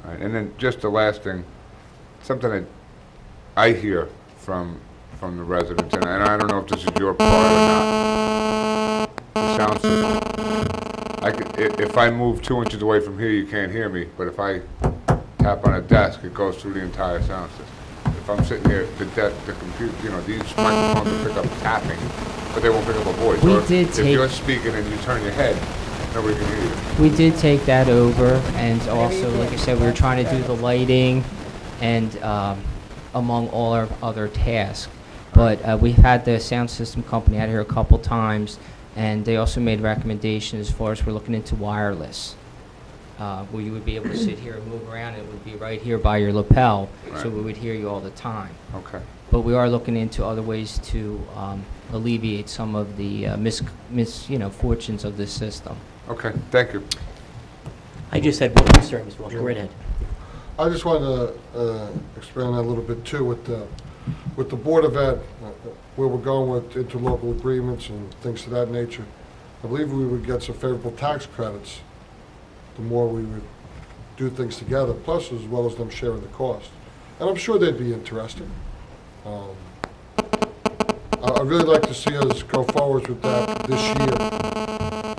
All right, and then just the last thing, something that I hear from the residents, and I don't know if this is your part or not, the sound system. If I move 2 inches away from here, you can't hear me, but if I tap on a desk, it goes through the entire sound system. If I'm sitting here, the computer, these microphones will pick up tapping, but they won't pick up a voice. We Or did if take- you're speaking and you turn your head, nobody can hear you. We did take that over, and also, like I said, we were trying to do the lighting and among all our other tasks. But we've had the sound system company out here a couple times, and they also made recommendations as far as we're looking into wireless, where you would be able to sit here and move around, and it would be right here by your lapel, so Right. we would hear you all the time. Okay. But we are looking into other ways to alleviate some of the fortunes of this system. Okay, thank you. I just had one concern, Mr. Walsh. Go right ahead. I just wanted to expand on that a little bit too with the Board of Ed, where we're going with interlocal agreements and things of that nature. I believe we would get some favorable tax credits the more we would do things together, plus as well as them sharing the cost. And I'm sure they'd be interested. I'd really like to see us go forward with that this year,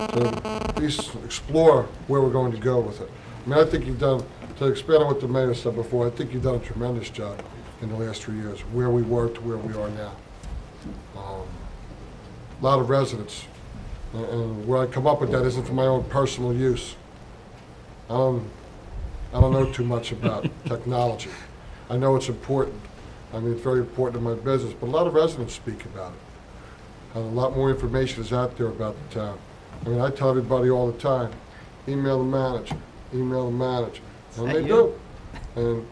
to at least explore where we're going to go with it. I mean, I think you've done, to expand on what the mayor said before, I think you've done a tremendous job in the last 3 years, where we were to where we are now. A lot of residents, and where I come up with that isn't for my own personal use. I don't know too much about technology. I know it's important. I mean, it's very important in my business, but a lot of residents speak about it. And a lot more information is out there about the town. I mean, I tell everybody all the time, email the manager, email the manager. And they do. And,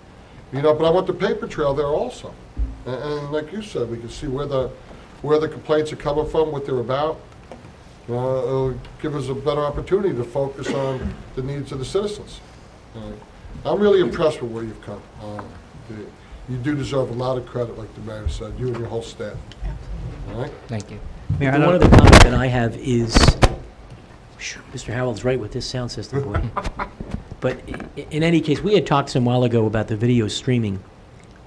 but I want the paper trail there also. And like you said, we can see where the complaints are coming from, what they're about. It'll give us a better opportunity to focus on the needs of the citizens. I'm really impressed with where you've come. You do deserve a lot of credit, like the mayor said, you and your whole staff. All right? Thank you. Mayor, I One don't- other comment that I have is, Mr. Howell's right with this sound system, boy. But in any case, we had talked some while ago about the video streaming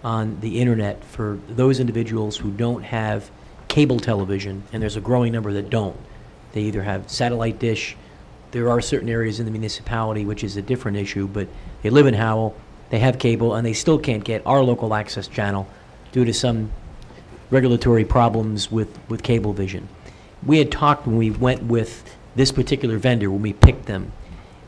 on the internet for those individuals who don't have cable television, and there's a growing number that don't. They either have satellite dish. There are certain areas in the municipality, which is a different issue, but they live in Howell, they have cable, and they still can't get our local access channel due to some regulatory problems with Cablevision. We had talked when we went with this particular vendor, when we picked them,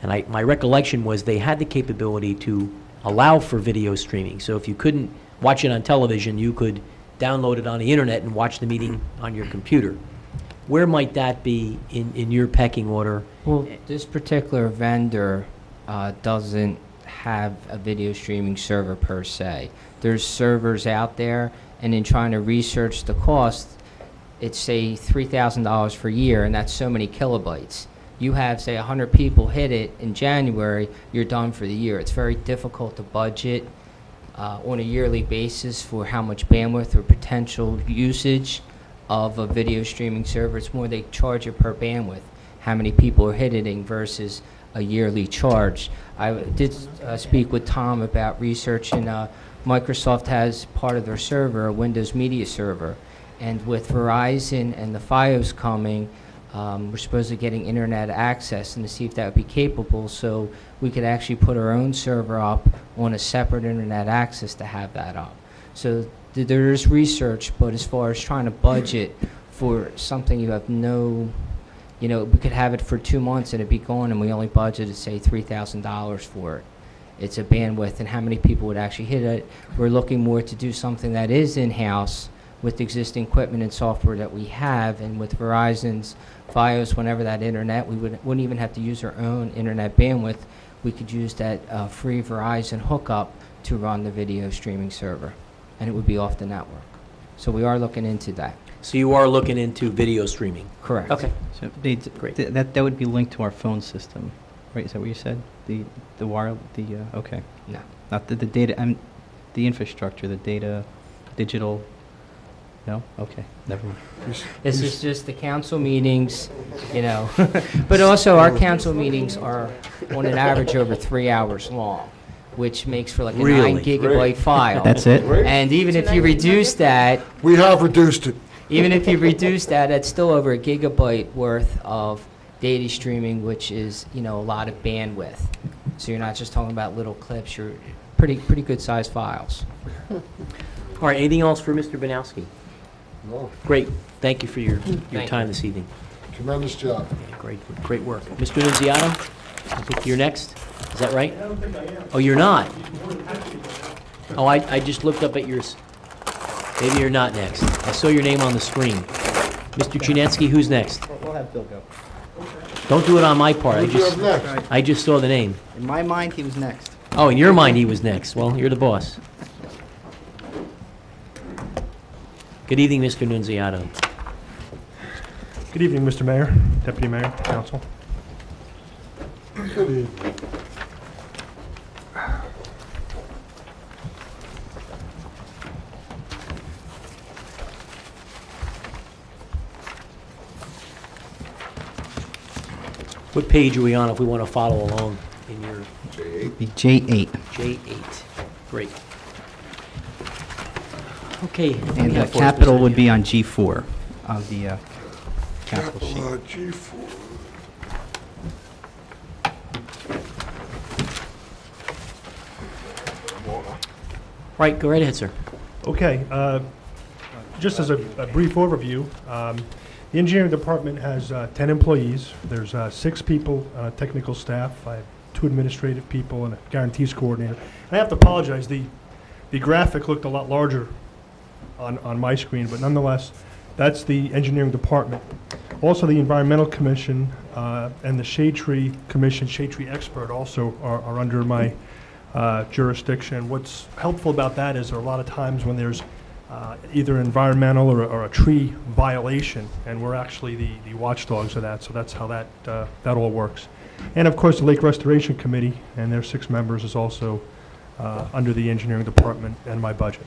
and my recollection was they had the capability to allow for video streaming. So if you couldn't watch it on television, you could download it on the internet and watch the meeting on your computer. Where might that be in your pecking order? Well, this particular vendor doesn't have a video streaming server per se. There's servers out there, and in trying to research the cost, it's say $3,000 per year, and that's so many kilobytes. You have, say, 100 people hit it in January, you're done for the year. It's very difficult to budget on a yearly basis for how much bandwidth or potential usage of a video streaming server. It's more they charge you per bandwidth, how many people are hitting versus a yearly charge. I did speak with Tom about research, and Microsoft has part of their server, a Windows Media Server. And with Verizon and the FiOS coming, we're supposed to getting internet access and to see if that would be capable, so we could actually put our own server up on a separate internet access to have that up. So there is research, but as far as trying to budget for something you have no, you know, we could have it for 2 months and it'd be gone, and we only budgeted, say, $3,000 for it. It's a bandwidth, and how many people would actually hit it. We're looking more to do something that is in-house with existing equipment and software that we have, and with Verizon's FiOS, whenever that internet, we wouldn't even have to use our own internet bandwidth. We could use that free Verizon hookup to run the video streaming server, and it would be off the network. So we are looking into that. So you are looking into video streaming? Correct. Okay. So Great. that would be linked to our phone system, right? Is that what you said? The okay. No. Not the data, the infrastructure, the data, digital. No? Okay, never mind. This is just the council meetings, you know. But also, our council meetings are on an average over 3 hours long, which makes for like a Really? 9 gigabyte file. That's it? And even if you reduce that, We have reduced it. even if you reduce that, that's still over a gigabyte worth of data streaming, which is, you know, a lot of bandwidth. So you're not just talking about little clips, you're pretty good sized files. All right, anything else for Mr. Banowski? No, Great. Thank you for your Thank time you. this evening. tremendous job. Yeah, great work. Mr. Nunziato, I think you're next. Is that right? Oh, you're not? Oh, I just looked up at yours. Maybe you're not next. I saw your name on the screen. Mr. Chunetsky, who's next? We'll have Bill go. Don't do it on my part. Who do you have next? I just saw the name. In my mind, he was next. Oh, in your mind, he was next. Well, you're the boss. Good evening, Mr. Nunziato. Good evening, Mr. Mayor, Deputy Mayor, Council. Good evening. What page are we on if we want to follow along in your Be J8. J8? Great. Okay. And capital would be on G4 of the capital sheet. G4. Right, go right ahead, sir. Okay, just as a brief overview, the engineering department has 10 employees. There's 6 people on a technical staff. I have 2 administrative people and a guarantees coordinator. I have to apologize, the graphic looked a lot larger on my screen, but nonetheless, that's the engineering department. Also, the Environmental Commission and the Shade Tree Commission, Shade Tree Expert also are under my jurisdiction. What's helpful about that is there are a lot of times when there's either environmental or a tree violation, and we're actually the watchdogs of that, so that's how that all works. And of course, the Lake Restoration Committee and their 6 members is also under the engineering department and my budget.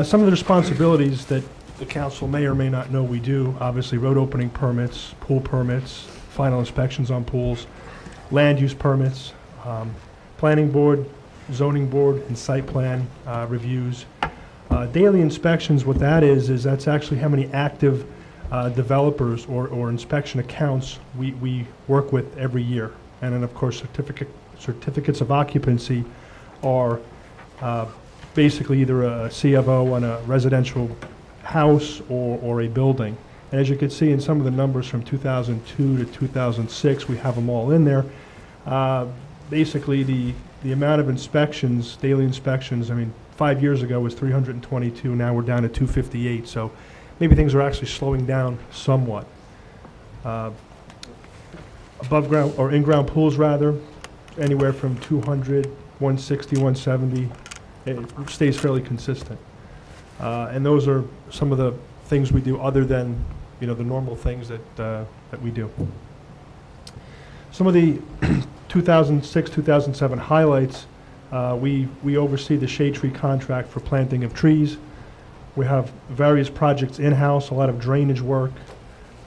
Some of the responsibilities that the council may or may not know we do, obviously road opening permits, pool permits, final inspections on pools, land use permits, planning board, zoning board, and site plan reviews. Daily inspections, what that is that's actually how many active developers or inspection accounts we work with every year. And then, of course, certificates of occupancy are basically either a C of O on a residential house or a building. And as you can see in some of the numbers from 2002 to 2006, we have them all in there. Basically, the amount of inspections, daily inspections, I mean, 5 years ago was 322, now we're down to 258, so maybe things are actually slowing down somewhat. Above ground, or in-ground pools rather, anywhere from 200, 160, 170, it stays fairly consistent. And those are some of the things we do other than, you know, the normal things that we do. Some of the 2006, 2007 highlights, we oversee the shade tree contract for planting of trees. We have various projects in-house, a lot of drainage work,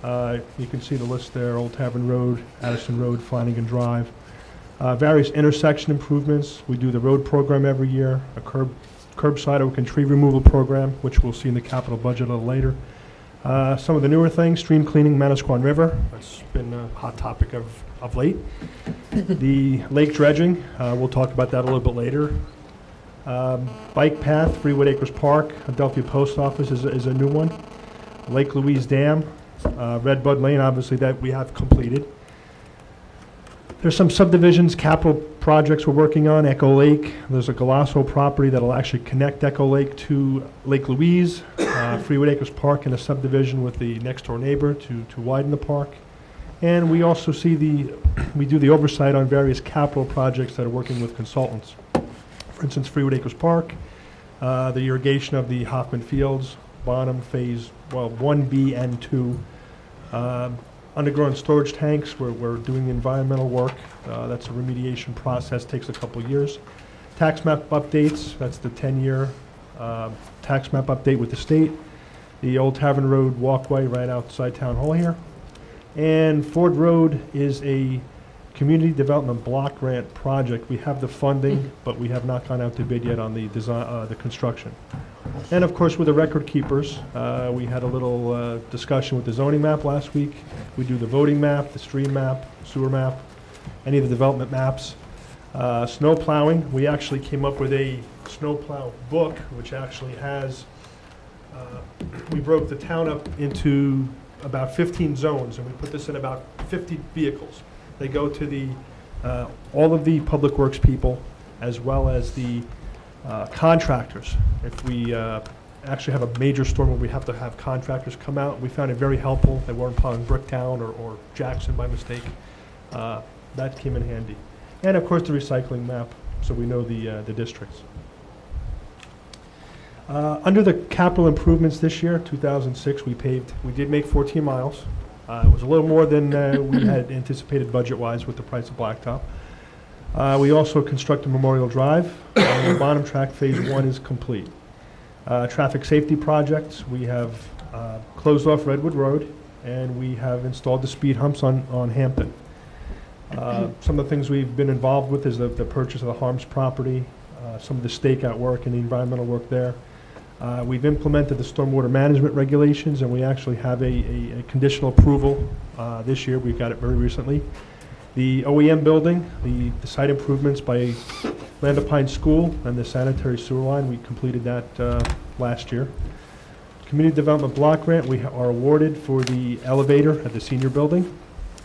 You can see the list there: Old Tavern Road, Addison Road, Flanagan Drive. Various intersection improvements. We do the road program every year, a curbside oak and tree removal program, which we'll see in the capital budget a little later. Some of the newer things: stream cleaning, Manasquan River. That's been a hot topic of late. The lake dredging, we'll talk about that a little bit later. Bike path, Freewood Acres Park, Adelphia Post Office is a new one. Lake Louise Dam, Red Bud Lane, obviously that we have completed. There's some subdivisions, capital projects we're working on. Echo Lake, there's a Galasso property that'll actually connect Echo Lake to Lake Louise. Freewood Acres Park and a subdivision with the next door neighbor to widen the park. And we also see we do the oversight on various capital projects that are working with consultants. For instance, Freewood Acres Park, the irrigation of the Hoffman Fields, Bonham Phase 1B and 2. Underground storage tanks, we're doing environmental work. That's a remediation process, takes a couple years. Tax map updates, that's the 10-year tax map update with the state. The Old Tavern Road walkway right outside Town Hall here. And Ford Road is a community development block grant project. We have the funding, but we have not gone out to bid yet on the design, the construction. And of course, with the record keepers, we had a little discussion with the zoning map last week. We do the voting map, the stream map, sewer map, any of the development maps. Snow plowing, we actually came up with a snow plow book, which actually has, we broke the town up into about 15 zones, and we put this in about 50 vehicles. They go to the all of the public works people, as well as the contractors. If we actually have a major storm where we have to have contractors come out, we found it very helpful. They weren't plowing Bricktown or Jackson by mistake. That came in handy. And of course the recycling map, so we know the districts. Under the capital improvements this year, 2006, we did make 14 miles. It was a little more than we had anticipated budget-wise with the price of blacktop. We also constructed Memorial Drive. The bottom track, Phase 1, is complete. Traffic safety projects, we have closed off Redwood Road, and we have installed the speed humps on Hampton. Some of the things we've been involved with is the purchase of the Harms property, some of the stakeout work and the environmental work there. We've implemented the stormwater management regulations, and we actually have a conditional approval this year. We've got it very recently. The OEM building, the site improvements by Landapine School and the sanitary sewer line, we completed that last year. Community Development Block Grant, we are awarded for the elevator at the senior building.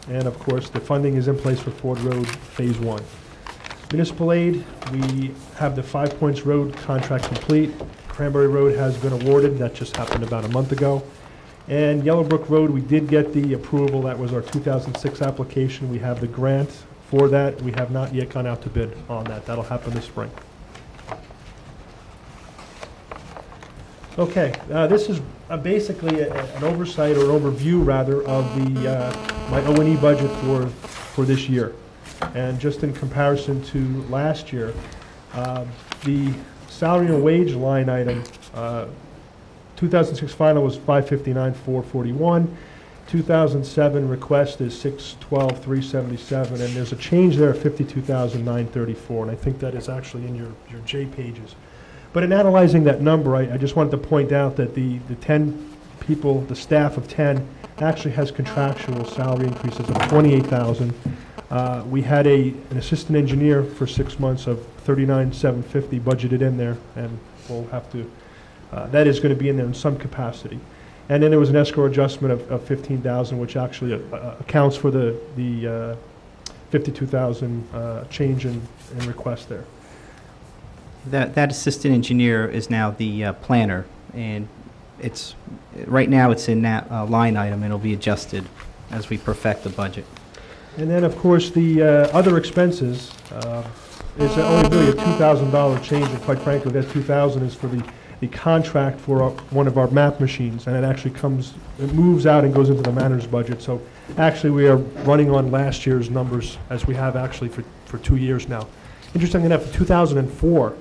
And of course, the funding is in place for Ford Road Phase 1. Municipal aid, we have the 5 Points Road contract complete. Cranberry Road has been awarded. That just happened about a month ago. And Yellowbrook Road, we did get the approval. That was our 2006 application. We have the grant for that. We have not yet gone out to bid on that. That'll happen this spring. Okay, this is basically an oversight or an overview, rather, of my O&E budget for this year. And just in comparison to last year, the salary and wage line item, 2006 final was $559,441. 2007 request is $612,377, and there's a change there of $52,934, and I think that is actually in your J pages. But in analyzing that number, I just wanted to point out that the 10 people, the staff of 10, actually has contractual salary increases of $28,000. We had an assistant engineer for 6 months of $39,750 budgeted in there, and we'll have to, that is going to be in there in some capacity. And then there was an escrow adjustment of $15,000, which actually accounts for the $52,000 change in request there. That assistant engineer is now the planner, and it's right now it's in that line item, and it'll be adjusted as we perfect the budget. And then, of course, the other expenses, it's only really a $2,000 change, and quite frankly, that $2,000 is for the contract for one of our map machines, and it actually it moves out and goes into the manager's budget. So actually, we are running on last year's numbers, as we have actually for 2 years now. Interestingly enough, in 2004,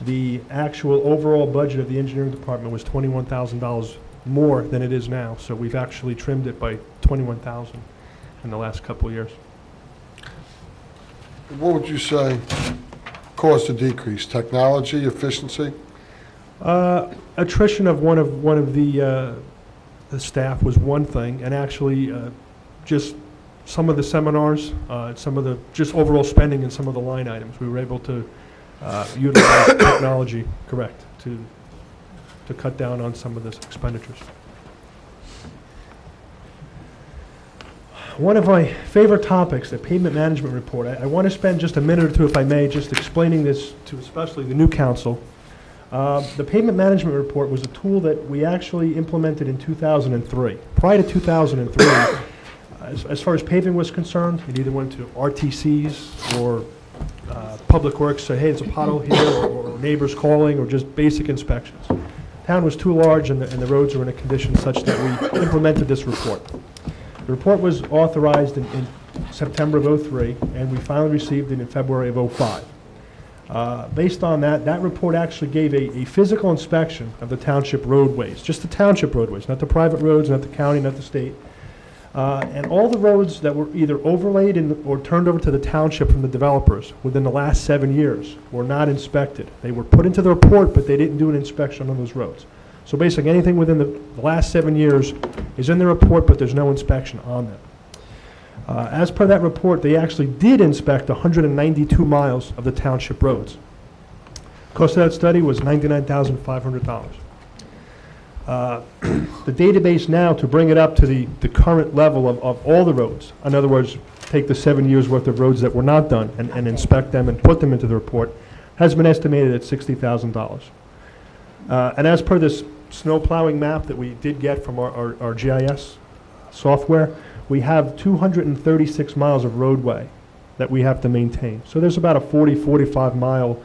the actual overall budget of the engineering department was $21,000 more than it is now. So we've actually trimmed it by 21,000 in the last couple of years. What would you say caused the decrease? Technology, efficiency? Attrition of one of the staff was one thing, and actually just some of the seminars, some of the just overall spending in some of the line items. We were able to utilize technology, correct, to cut down on some of the expenditures. One of my favorite topics, the pavement management report. I want to spend just a minute or two, if I may, just explaining this to especially the new council. The pavement management report was a tool that we actually implemented in 2003. Prior to 2003, as far as paving was concerned, it either went to RTCs or Public Works, say, hey, there's a pothole here, or neighbors calling, or just basic inspections. Town was too large and the roads were in a condition such that we implemented this report. The report was authorized in September of '03, and we finally received it in February of '05. Based on that report actually gave a physical inspection of the township roadways, just the township roadways, not the private roads, not the county, not the state. And all the roads that were either overlaid or turned over to the township from the developers within the last 7 years were not inspected. They were put into the report, but they didn't do an inspection on those roads. So basically anything within the last 7 years is in the report, but there's no inspection on them. As per that report, they actually did inspect 192 miles of the township roads. Cost of that study was $99,500. The database now, to bring it up to the current level of all the roads, in other words, take the 7 years worth of roads that were not done and inspect them and put them into the report, has been estimated at $60,000. And as per this snow plowing map that we did get from our GIS software, we have 236 miles of roadway that we have to maintain. So there's about a 45 mile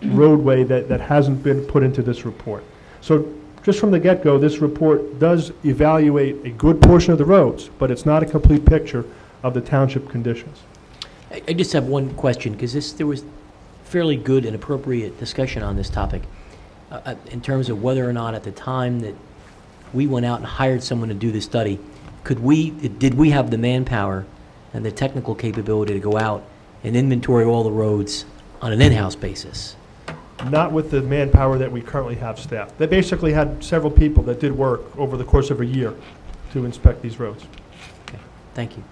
roadway that hasn't been put into this report. So just from the get-go, this report does evaluate a good portion of the roads, but it's not a complete picture of the township conditions. I just have one question, because there was fairly good and appropriate discussion on this topic in terms of whether or not at the time that we went out and hired someone to do the study, did we have the manpower and the technical capability to go out and inventory all the roads on an in-house basis? Not with the manpower that we currently have staffed. They basically had several people that did work over the course of a year to inspect these roads. Okay, thank you.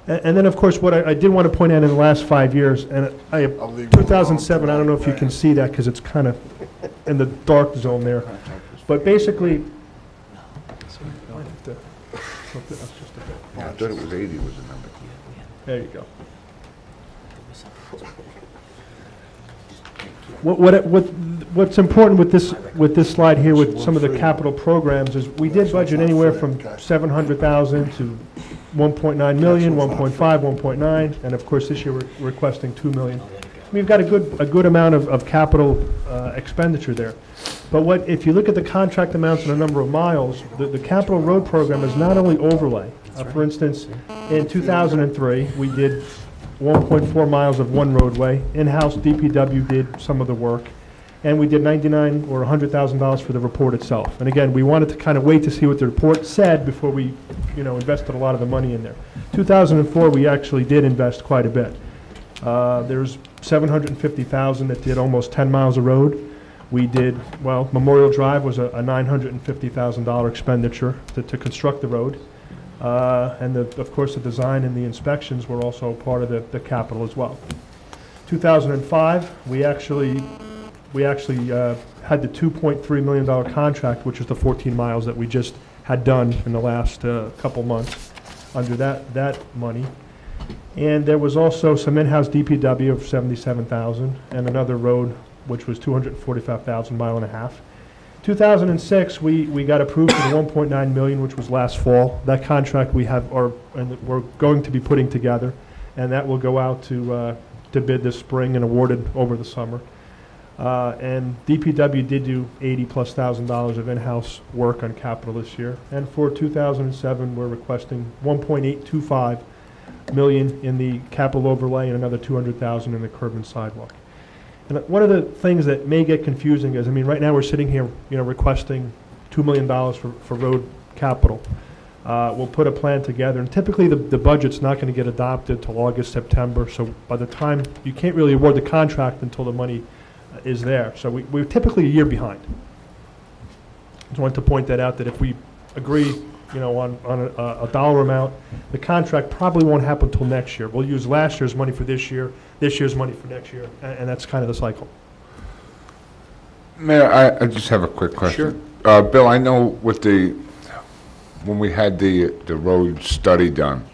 And then, of course, what I did want to point out in the last 5 years, and 2007, I don't know if you can see that because it's kind of in the dark zone there. But basically, I thought it was 80 was the number. there you go. What's important with this slide here with some of the capital programs is we did budget anywhere from $700,000 to 1.9 million, 1.5, 1.9, and of course this year we're requesting $2 million. We've got a good amount of capital expenditure there. But if you look at the contract amounts and the number of miles, the capital road program is not only overlay. For instance, in 2003, we did 1.4 miles of one roadway. In-house DPW did some of the work. And we did $99,000 or $100,000 for the report itself. And again, we wanted to kind of wait to see what the report said before we, invested a lot of the money in there. 2004, we actually did invest quite a bit. There's $750,000 that did almost 10 miles of road. We did, Memorial Drive was a $950,000 expenditure to construct the road. And of course, the design and the inspections were also part of the capital as well. 2005, we actually had the $2.3 million contract, which is the 14 miles that we just had done in the last couple months under that money. And there was also some in-house DPW of $77,000 and another road, which was $245,000, mile and a half. 2006, we got approved for the $1.9 million, which was last fall. That contract we're going to be putting together, and that will go out to bid this spring and awarded over the summer. And DPW did do $80,000+ of in-house work on capital this year. And for 2007, we're requesting $1.825 million in the capital overlay and another $200,000 in the curb and sidewalk. And one of the things that may get confusing is, right now we're sitting here, requesting $2 million for road capital. We'll put a plan together, and typically the budget's not going to get adopted till August, September, so by the time, you can't really award the contract until the money is there. So we're typically a year behind. Just wanted to point that out, that if we agree, you know, on a dollar amount, the contract probably won't happen until next year. We'll use last year's money for this year's money for next year, and that's kind of the cycle. Mayor, I just have a quick question. Sure. Bill, I know with when we had the road study done,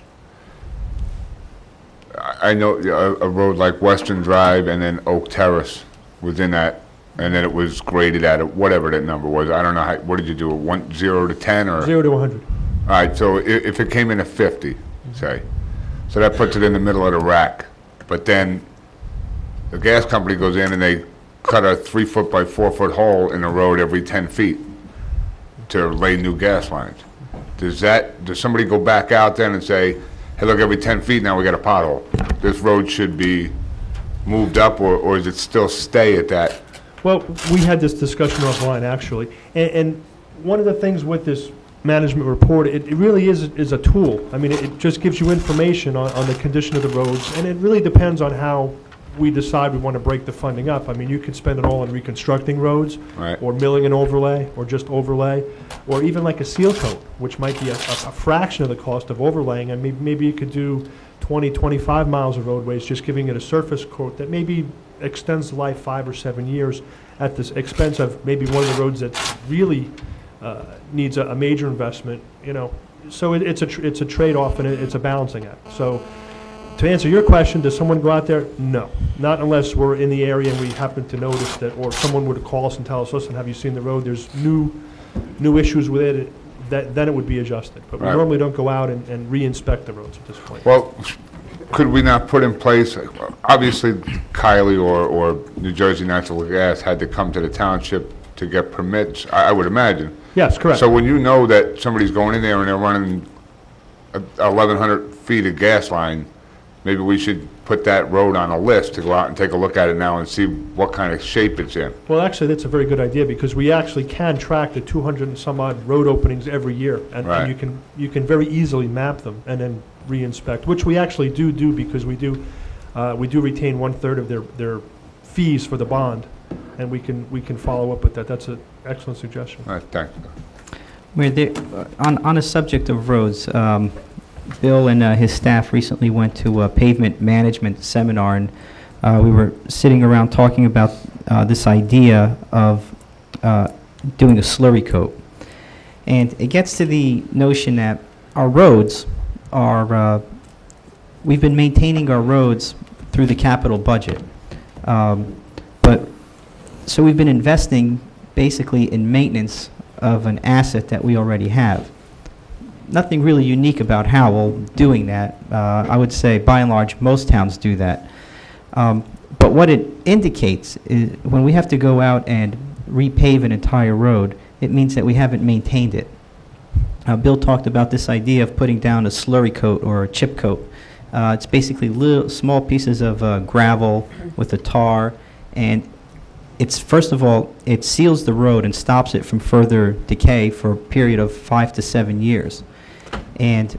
I know a road like Western Drive and then Oak Terrace was in that, and then it was graded at whatever that number was. I don't know what did you do? 0 to 10 or 0 to 100. All right. So if it came in at 50, say, so that puts it in the middle of the rack. But then the gas company goes in and they cut a 3-foot by 4-foot hole in the road every 10 feet to lay new gas lines. Does somebody go back out then and say, hey, look, every 10 feet now we got a pothole. This road should be moved up, or does it still stay at that? Well, we had this discussion offline, actually, and one of the things with this management report, it really is a tool. I mean, it just gives you information on the condition of the roads, and it really depends on how we decide we want to break the funding up. I mean, you could spend it all on reconstructing roads, right, or milling and overlay, or just overlay, or even like a seal coat, which might be a fraction of the cost of overlaying. And maybe you could do 20, 25 miles of roadways, just giving it a surface coat that maybe extends the life 5 or 7 years at the expense of maybe one of the roads that really needs a major investment. You know, so it's a trade-off, and it's a balancing act. So, to answer your question, does someone go out there? No, not unless we're in the area and we happen to notice that, or someone would call us and tell us, listen, have you seen the road? There's new issues with it. Then it would be adjusted. But we normally don't go out and re-inspect the roads at this point. Well, could we not put in place, obviously Kylie or New Jersey Natural Gas had to come to the township to get permits, I would imagine. Yes, correct. So when you know that somebody's going in there and they're running 1,100 feet of gas line, maybe we should put that road on a list to go out and take a look at it now and see what kind of shape it's in. Well, actually, that's a very good idea, because we actually can track the 200 and some odd road openings every year, and you can very easily map them and then re-inspect, which we actually do because we do retain 1/3 of their fees for the bond, and we can follow up with that. That's an excellent suggestion. All right, thank you. On a subject of roads, Bill and his staff recently went to a pavement management seminar, and we were sitting around talking about this idea of doing a slurry coat. And it gets to the notion that our roads are, we've been maintaining our roads through the capital budget. So we've been investing basically in maintenance of an asset that we already have. Nothing really unique about Howell doing that. I would say, by and large, most towns do that. But what it indicates is when we have to go out and repave an entire road, it means that we haven't maintained it. Bill talked about this idea of putting down a slurry coat or a chip coat. It's basically little small pieces of gravel with a tar, and it's, first of all, it seals the road and stops it from further decay for a period of 5 to 7 years. And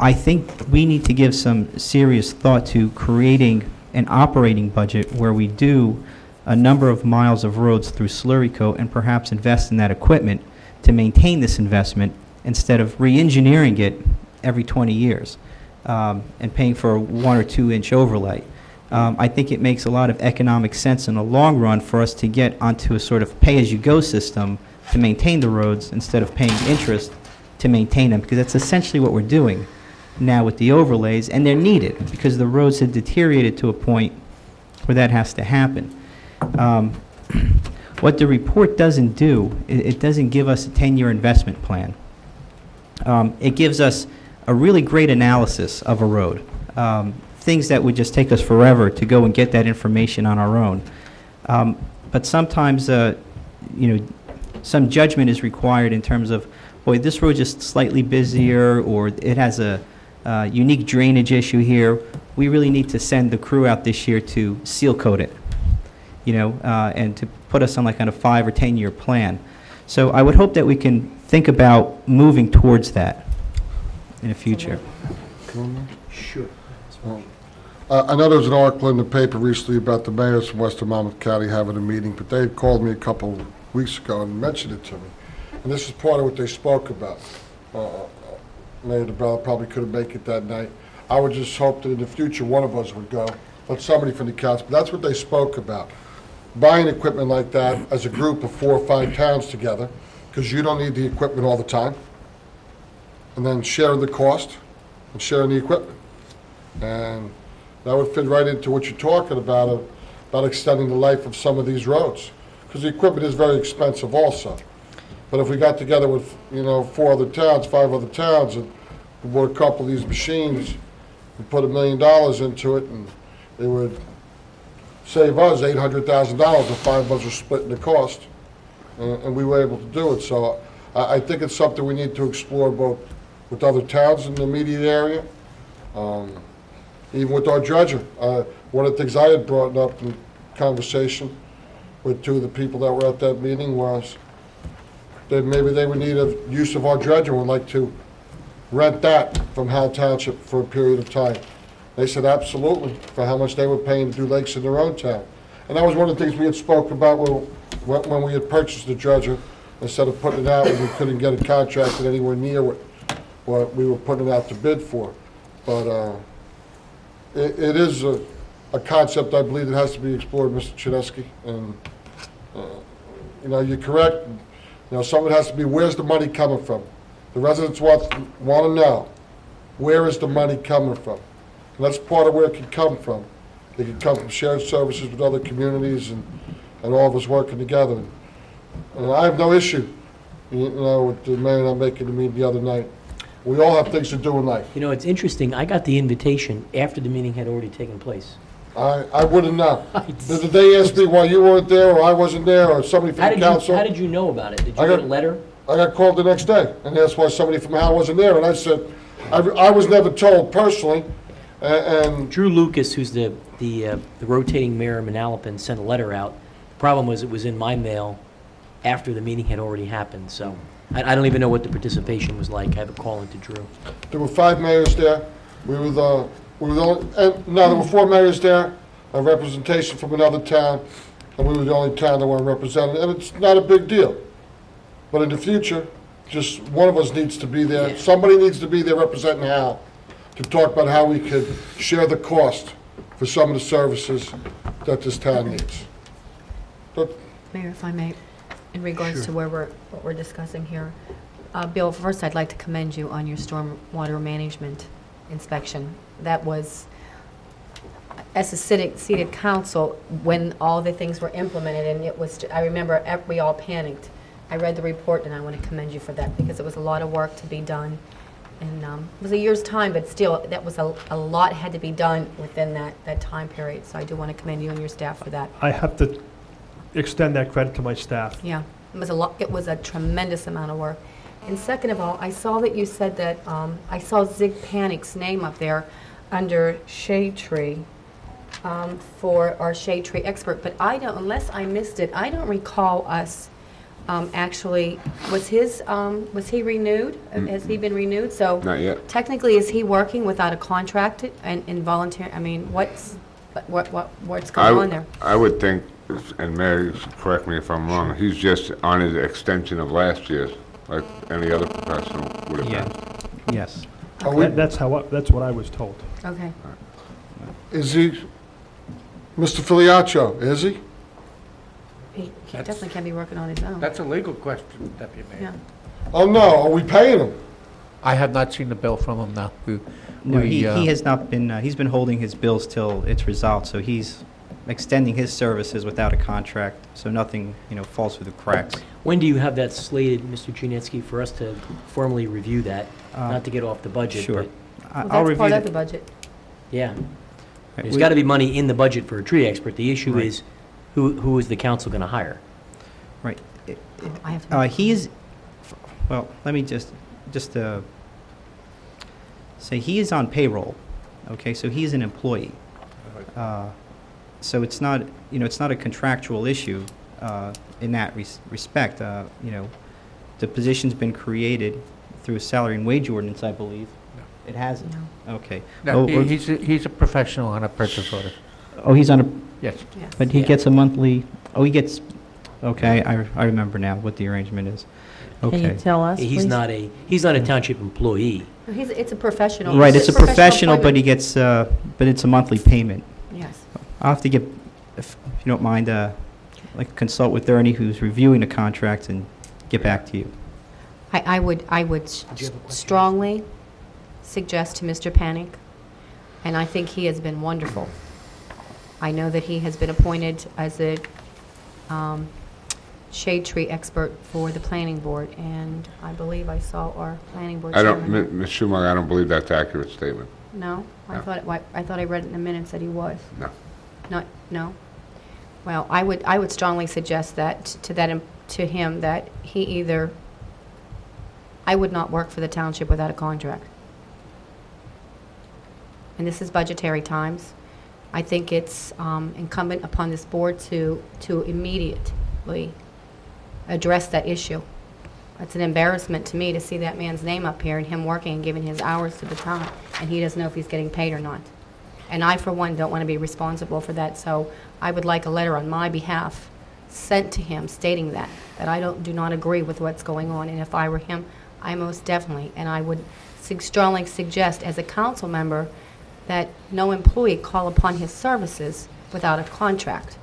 I think we need to give some serious thought to creating an operating budget where we do a number of miles of roads through slurry coat and perhaps invest in that equipment to maintain this investment instead of re-engineering it every 20 years and paying for a 1 or 2 inch overlay. I think it makes a lot of economic sense in the long run for us to get onto a sort of pay-as-you-go system to maintain the roads instead of paying interest to maintain them, because that's essentially what we're doing now with the overlays, and they're needed because the roads have deteriorated to a point where that has to happen. What the report doesn't do, it doesn't give us a 10-year investment plan. It gives us a really great analysis of a road. Things that would just take us forever to go and get that information on our own. But sometimes, some judgment is required in terms of, boy, this road just slightly busier, or it has a unique drainage issue here. We really need to send the crew out this year to seal coat it, and to put us on like on a 5 or 10 year plan. So I would hope that we can think about moving towards that in the future. Sure. I know there was an article in the paper recently about the mayors from Western Monmouth County having a meeting, but they had called me a couple weeks ago and mentioned it to me. And this is part of what they spoke about. Mayor DeBella probably couldn't make it that night. I would just hope that in the future, one of us would go, but somebody from the council. But that's what they spoke about. Buying equipment like that as a group of 4 or 5 towns together, because you don't need the equipment all the time, and then sharing the cost and sharing the equipment. And that would fit right into what you're talking about extending the life of some of these roads, because the equipment is very expensive also. But if we got together with, 4 other towns, 5 other towns, and we bought a couple of these machines, we put $1 million into it, and it would save us $800,000 if 5 of us were splitting the cost, and we were able to do it. So I think it's something we need to explore both with other towns in the immediate area, even with our dredger. One of the things I had brought up in conversation with 2 of the people that were at that meeting was that maybe they would need a use of our dredger and would like to rent that from Howell Township for a period of time. They said absolutely, for how much they were paying to do lakes in their own town. And that was one of the things we had spoke about when we had purchased the dredger, instead of putting it out when we couldn't get it contracted anywhere near what we were putting it out to bid for. But it is a concept, I believe, that has to be explored, Mr. Chinesky. And, you're correct. Some of it has to be, where's the money coming from? The residents want to know, where is the money coming from? And that's part of where it can come from. It can come from shared services with other communities and all of us working together. And I have no issue, with the mayor and I making the meeting the other night. We all have things to do in life. It's interesting. I got the invitation after the meeting had already taken place. I wouldn't know. Did they ask me why you weren't there, or I wasn't there, or somebody from the council? How did you know about it? Did you get a letter? I got called the next day, and asked why somebody from Howell wasn't there, and I said, I was never told personally, and... Drew Lucas, who's the rotating mayor of Manalapan, sent a letter out. The problem was it was in my mail after the meeting had already happened, so I don't even know what the participation was like. I have a call into Drew. There were 5 mayors there. We were the only, there were 4 mayors there, a representation from another town, and we were the only town that weren't represented, and it's not a big deal. But in the future, just one of us needs to be there. Yeah. Somebody needs to be there representing Howell to talk about how we could share the cost for some of the services that this town needs. But, Mayor, if I may, in regards to what we're discussing here, Bill, first I'd like to commend you on your stormwater management inspection. That was, as a seated council, when all the things were implemented, and it was, I remember we all panicked. I read the report, and I want to commend you for that, because it was a lot of work to be done. And it was a year's time, but still, that was a lot had to be done within that time period. So I do want to commend you and your staff for that. I have to extend that credit to my staff. Yeah, it was a lot. It was a tremendous amount of work. And second of all, I saw that you said that I saw Zig Panic's name up there under Shade Tree for our Shade Tree expert, but I don't. Unless I missed it, I don't recall us actually. Was he renewed? Has he been renewed? So Not yet. technically, is he working without a contract and involuntary? I mean, what's going on there? I would think, and Mary, correct me if I'm wrong, he's just on his extension of last year's, like any other professional would have been. Yes. That's what I was told. Okay. is he, Mr. Filiaccio, is he? He definitely can be working on his own. That's a legal question, Deputy Mayor. Yeah. Oh, no, are we paying him? I have not seen the bill from him now. No, he has not been, he's been holding his bills till it's resolved, so he's extending his services without a contract, so nothing, falls through the cracks. When do you have that slated, Mr. Chinesky, for us to formally review that? Not to get off the budget. Sure. But Well, I'll that's review part of the budget. yeah. Right, There's got to be money in the budget for a tree expert. The issue Right. is, who is the council going to hire? Oh, I have to. He's, well, let me just say he is on payroll, okay, so he's an employee. So it's not, it's not a contractual issue in that respect, the position's been created through a salary and wage ordinance, I believe. It hasn't? Okay. No, Oh, he's a professional on a purchase order. Oh, he's on a, Yes. Yes. but he gets a monthly, oh, he gets, okay, I remember now what the arrangement is. Can you Okay. tell us, He's please? not a township employee. No, it's a professional. Right, it's a professional, but appointment. he gets, but it's a monthly payment. Yes. I'll have to get, if you don't mind, like consult with Ernie, who's reviewing the contract, and get back to you. I would Did you have a question? strongly suggest to Mr. Panic, and I think he has been wonderful. I know that he has been appointed as a shade tree expert for the planning board, and I believe I saw our planning board I don't, chairman. Ms. Schumacher, I don't believe that's an accurate statement. No? I No. thought I read it in the minutes that he was. No. Not, no? Well, I would strongly suggest that to him that he either, I would not work for the township without a contract. And this is budgetary times. I think it's incumbent upon this board to immediately address that issue. It's an embarrassment to me to see that man's name up here and him working and giving his hours to the town, and he doesn't know if he's getting paid or not. And I, for one, don't want to be responsible for that, so I would like a letter on my behalf sent to him stating that I do not agree with what's going on, and if I were him, I most definitely, and I would strongly suggest as a council member that no employee call upon his services without a contract.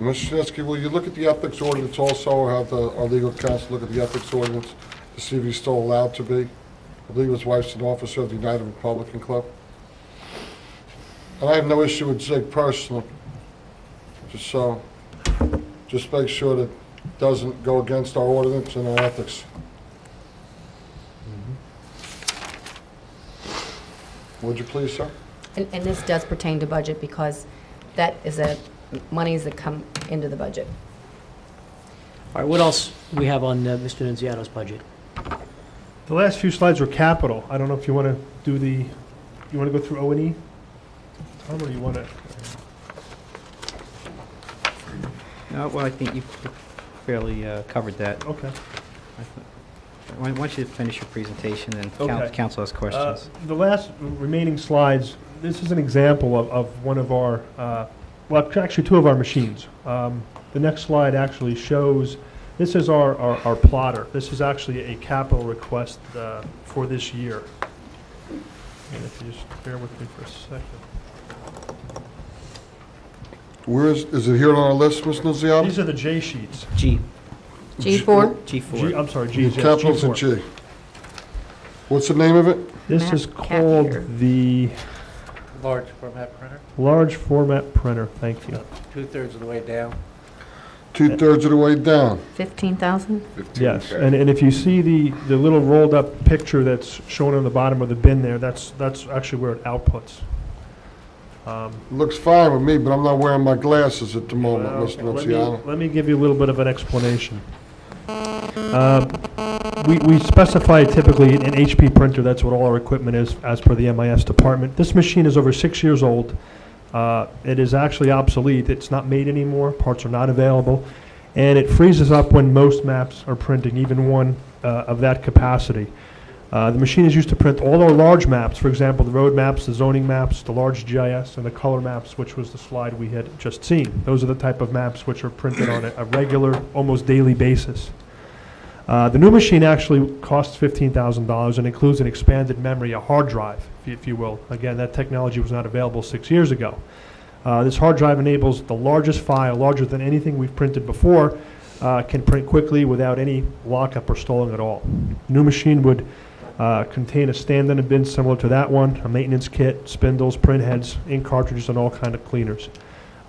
Mr. Shinsky, will you look at the ethics ordinance also, or have our legal counsel look at the ethics ordinance to see if he's still allowed to be? I believe his wife's an officer of the United Republican Club. And I have no issue with Zig personally, just make sure that it doesn't go against our ordinance and our ethics. Would you please, sir? And this does pertain to budget because that is monies that come into the budget. All right, what else we have on Mr. Nunziato's budget? The last few slides are capital. I don't know if you want to do you want to go through O&E? Tom, or do you want to? No, well, I think you fairly covered that. Okay. Why don't you finish your presentation, and Okay. council has questions. The last remaining slides, this is an example of one of our, well, actually two of our machines. The next slide actually shows, this is our plotter. This is actually a capital request for this year. And if you just bear with me for a second. Where is it here on our list, Ms. Nunziata? These are the J sheets. G. G4? G4. I'm sorry, G. The capitals in G4. G. What's the name of it? This Map is copier. called the Large format printer, large format printer. Thank you. 2/3 of the way down. 2/3 of the way down. 15,000? 15, Yes, okay. and if you see the little rolled up picture that's shown on the bottom of the bin there, that's actually where it outputs. Looks fine with me, but I'm not wearing my glasses at the moment, Well, Mr. Nunziata. let me give you a little bit of an explanation. We specify typically an HP printer. That's what all our equipment is, as per the MIS department. This machine is over 6 years old. It is actually obsolete. It's not made anymore. Parts are not available. And it freezes up when most maps are printing, even one of that capacity. The machine is used to print all our large maps, for example, the road maps, the zoning maps, the large GIS, and the color maps, which was the slide we had just seen. Those are the type of maps which are printed on a regular, almost daily basis. The new machine actually costs $15,000 and includes an expanded memory, a hard drive, if you will. Again, that technology was not available 6 years ago. This hard drive enables the largest file, larger than anything we've printed before, can print quickly without any lockup or stalling at all. The new machine would contain a stand and a bin similar to that one, a maintenance kit, spindles, print heads, ink cartridges, and all kind of cleaners.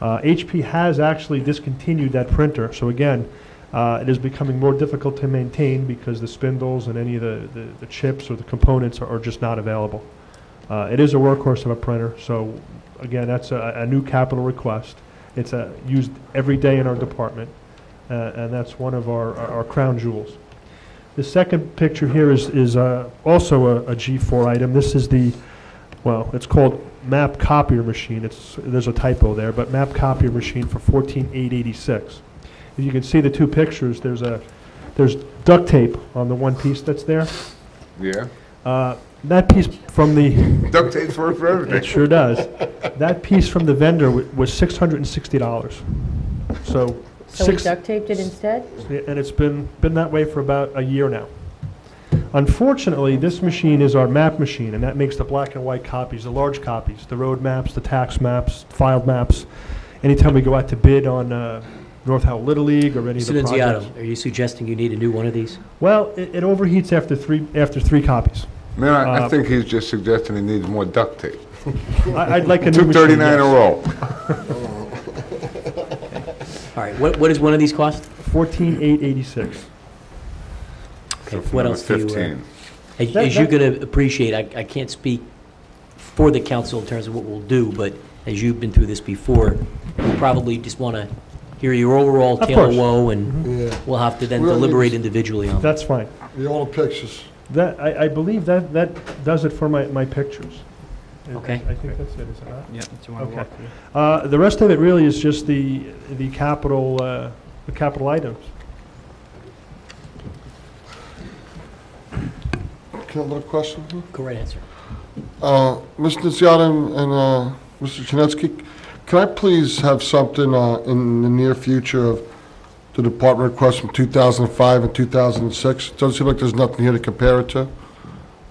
HP has actually discontinued that printer, so again, it is becoming more difficult to maintain because the spindles and any of the chips or the components are just not available. It is a workhorse of a printer, so again, that's a new capital request. It's used every day in our department, and that's one of our crown jewels. The second picture here is also a G4 item. This is it's called map copier machine. There's a typo there, but map copier machine for $14,886. you can see the two pictures, there's duct tape on the one piece that's there. Yeah. That piece from the, Duct tape's work for everything. it sure does. That piece from the vendor was $660. So So we duct taped it instead? and it's been that way for about a year now. Unfortunately, this machine is our map machine, and that makes the black and white copies, the large copies, the road maps, the tax maps, filed maps. Anytime we go out to bid on North Howell Little League or any of Mr. the projects. Nunziato, are you suggesting you need a new one of these? Well, it overheats after three copies. Man, I think he's just suggesting he needs more duct tape. I'd like a new machine. 239 a yes. roll. All right, what does one of these cost? $14,886. Okay, So for what another else do you, 15. as you're going to appreciate, I can't speak for the council in terms of what we'll do, but as you've been through this before, we'll probably just want to hear your overall Of tale of course. woe, and Yeah. we'll have to then We'll need deliberate to- individually on that. That's fine. All the pictures. I believe that does it for my pictures. Okay. I think that's it, is it not? Yeah, do you want to Okay. walk through? The rest of it really is just the capital items. Can I have another question? Go right answer. Mr. Nunziato and Mr. Chinesky, can I please have something in the near future of the department requests from 2005 and 2006? It doesn't seem like there's nothing here to compare it to,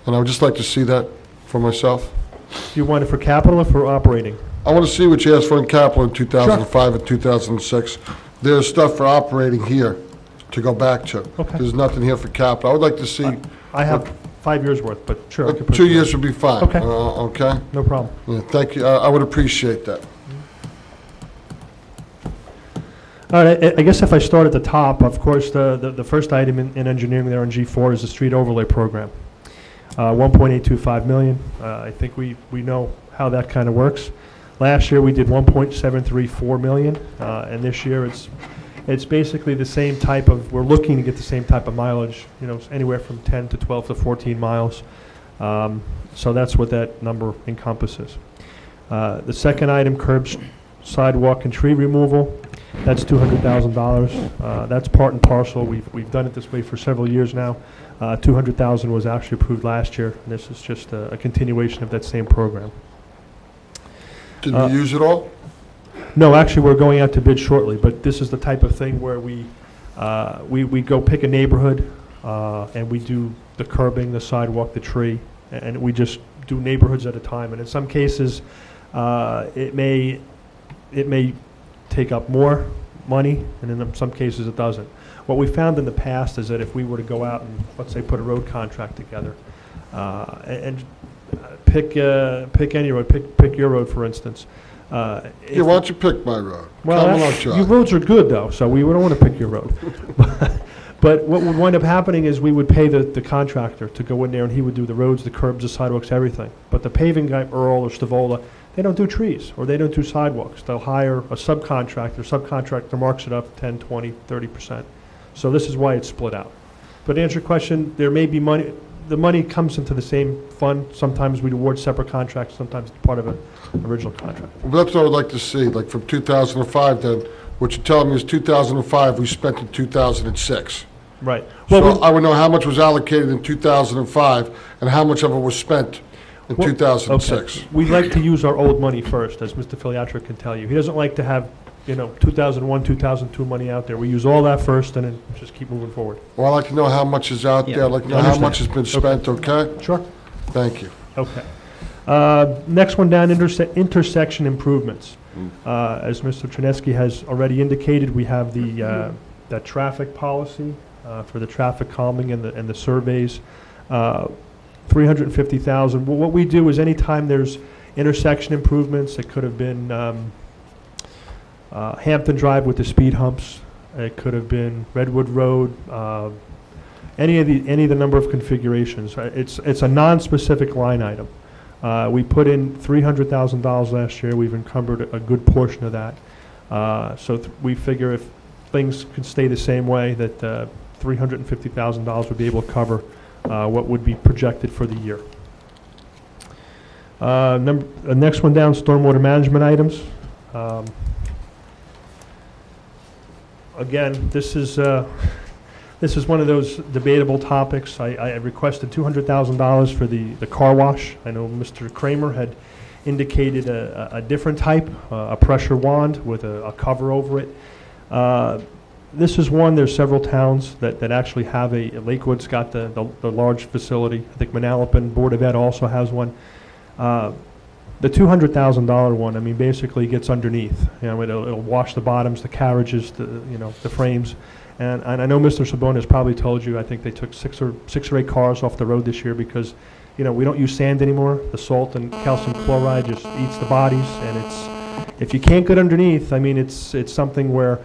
and I would just like to see that for myself. Do you want it for capital or for operating? I want to see what you asked for in capital in 2005 and 2006. There's stuff for operating here to go back to. Okay. There's nothing here for capital. I would like to see, I have 5 years worth, but sure. I could put 2 it years through. would be fine. Okay. Okay? No problem. Yeah, thank you. I would appreciate that. All right, I guess if I start at the top, of course, the first item in engineering there on G4 is the street overlay program. 1.825 million. I think we know how that kind of works. Last year, we did 1.734 million, and this year it's basically the same type of, we're looking to get the same type of mileage, anywhere from 10 to 12 to 14 miles. So that's what that number encompasses. The second item, curbs, sidewalk, and tree removal. That's $200,000. That's part and parcel. We've done it this way for several years now. $200,000 was actually approved last year. And this is just a continuation of that same program. Did we use it all? No, actually, we're going out to bid shortly. But this is the type of thing where we go pick a neighborhood and we do the curbing, the sidewalk, the tree, and we just do neighborhoods at a time. And in some cases, it may take up more money, and in some cases it doesn't. What we found in the past is that if we were to go out and, let's say, put a road contract together, and pick any road, pick your road, for instance. Yeah, why don't you pick my road? Well, Camelot Drive. your roads are good, though, so we don't want to pick your road. But what would wind up happening is we would pay the contractor to go in there, and he would do the roads, the curbs, the sidewalks, everything. But the paving guy, Earl or Stavola, they don't do trees, or they don't do sidewalks. They'll hire a subcontractor. Subcontractor marks it up 10, 20, 30%. So this is why it's split out. But to answer your question, there may be money. The money comes into the same fund. Sometimes we award separate contracts. Sometimes it's part of an original contract. Well, that's what I'd like to see, like from 2005 then. What you're telling me is 2005, we spent in 2006. Right. So Well, I would know how much was allocated in 2005 and how much of it was spent in Well, 2006. okay. We like to use our old money first, as Mr. Filiatro can tell you. He doesn't like to have, 2001, 2002 money out there. We use all that first and then just keep moving forward. Well, I'd like to know how much is out Yeah, there, I'd like to know how understand. much has been spent, okay? Sure. Thank you. Okay. Next one down, intersection improvements. As Mr. Trineski has already indicated, we have that traffic policy for the traffic calming and the surveys. $350,000. Well, what we do is anytime there's intersection improvements, it could have been Hampton Drive with the speed humps. It could have been Redwood Road. Any of the number of configurations. It's a non-specific line item. We put in $300,000 last year. We've encumbered a good portion of that. So we figure if things could stay the same way, that $350,000 would be able to cover what would be projected for the year. Next one down, stormwater management items. again, this is one of those debatable topics. I requested $200,000 for the car wash. I know Mr. Kramer had indicated a different type, a pressure wand with a cover over it. This is one, there's several towns that actually have Lakewood's got the large facility. I think Manalapan Board of Ed also has one. The $200,000 one, I mean, basically gets underneath. You know, it'll wash the bottoms, the carriages, the frames. And I know Mr. Sabonis probably told you, I think they took six or 8 cars off the road this year because, you know, we don't use sand anymore. The salt and calcium chloride just eats the bodies, and if you can't get underneath, I mean, it's something where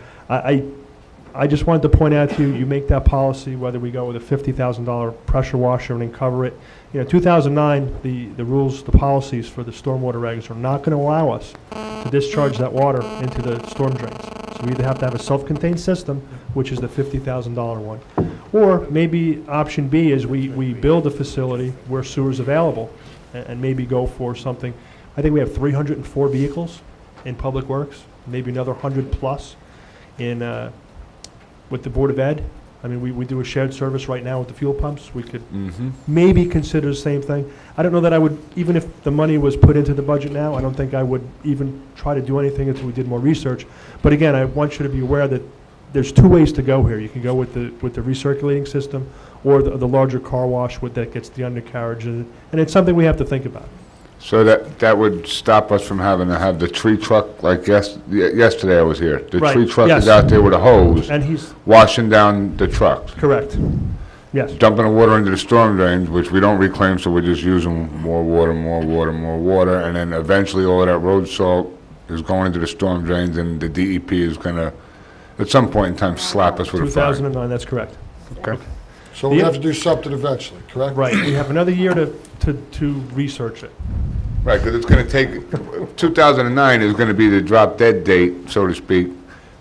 I just wanted to point out to you, you make that policy, whether we go with a $50,000 pressure washer and then cover it. You know, 2009, the rules, the policies for the stormwater regs are not going to allow us to discharge that water into the storm drains. So we either have to have a self-contained system, which is the $50,000 one, or maybe option B is we build a facility where sewer is available and maybe go for something. I think we have 304 vehicles in Public Works, maybe another 100 plus in with the Board of Ed. I mean, we do a shared service right now with the fuel pumps. We could maybe consider the same thing. I don't know that I would, even if the money was put into the budget now, I don't think I would even try to do anything until we did more research. But again, I want you to be aware that there's 2 ways to go here. You can go with the recirculating system or the larger car wash that gets the undercarriage. And it's something we have to think about. So that would stop us from having to have the tree truck, like yesterday I was here. The Right, tree truck yes. is out there with a hose, And he's washing down the trucks, correct. Yes. dumping the water into the storm drains, which we don't reclaim, so we're just using more water, and then eventually all of that road salt is going into the storm drains, and the DEP is going to, at some point in time, slap us with a fine. 2009, that's correct. Okay. So we have to do something eventually, correct? Right. We have another year to research it. Right, because it's going to take, 2009 is going to be the drop dead date, so to speak.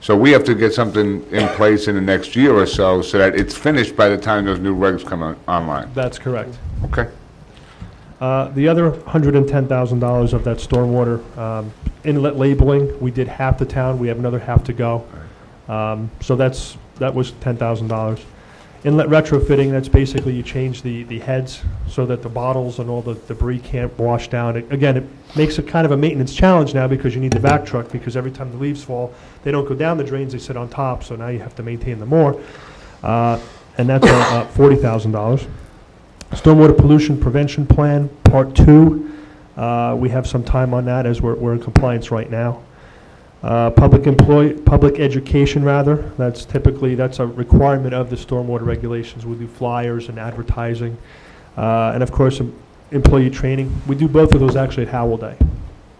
So we have to get something in place in the next year or so that it's finished by the time those new regs come online. That's correct. Okay. The other $110,000 of that stormwater inlet labeling, we did half the town. We have another half to go. So that was $10,000. Inlet retrofitting, that's basically you change the heads so that the bottles and all the debris can't wash down. Again, it makes it kind of a maintenance challenge now because you need the vac truck, because every time the leaves fall, they don't go down the drains, they sit on top, so now you have to maintain them more. And that's $40,000. Stormwater Pollution Prevention Plan, Part 2. We have some time on that as we're in compliance right now. Public education, rather. That's a requirement of the stormwater regulations. We do flyers and advertising, and of course, employee training. We do both of those actually at Howell Day,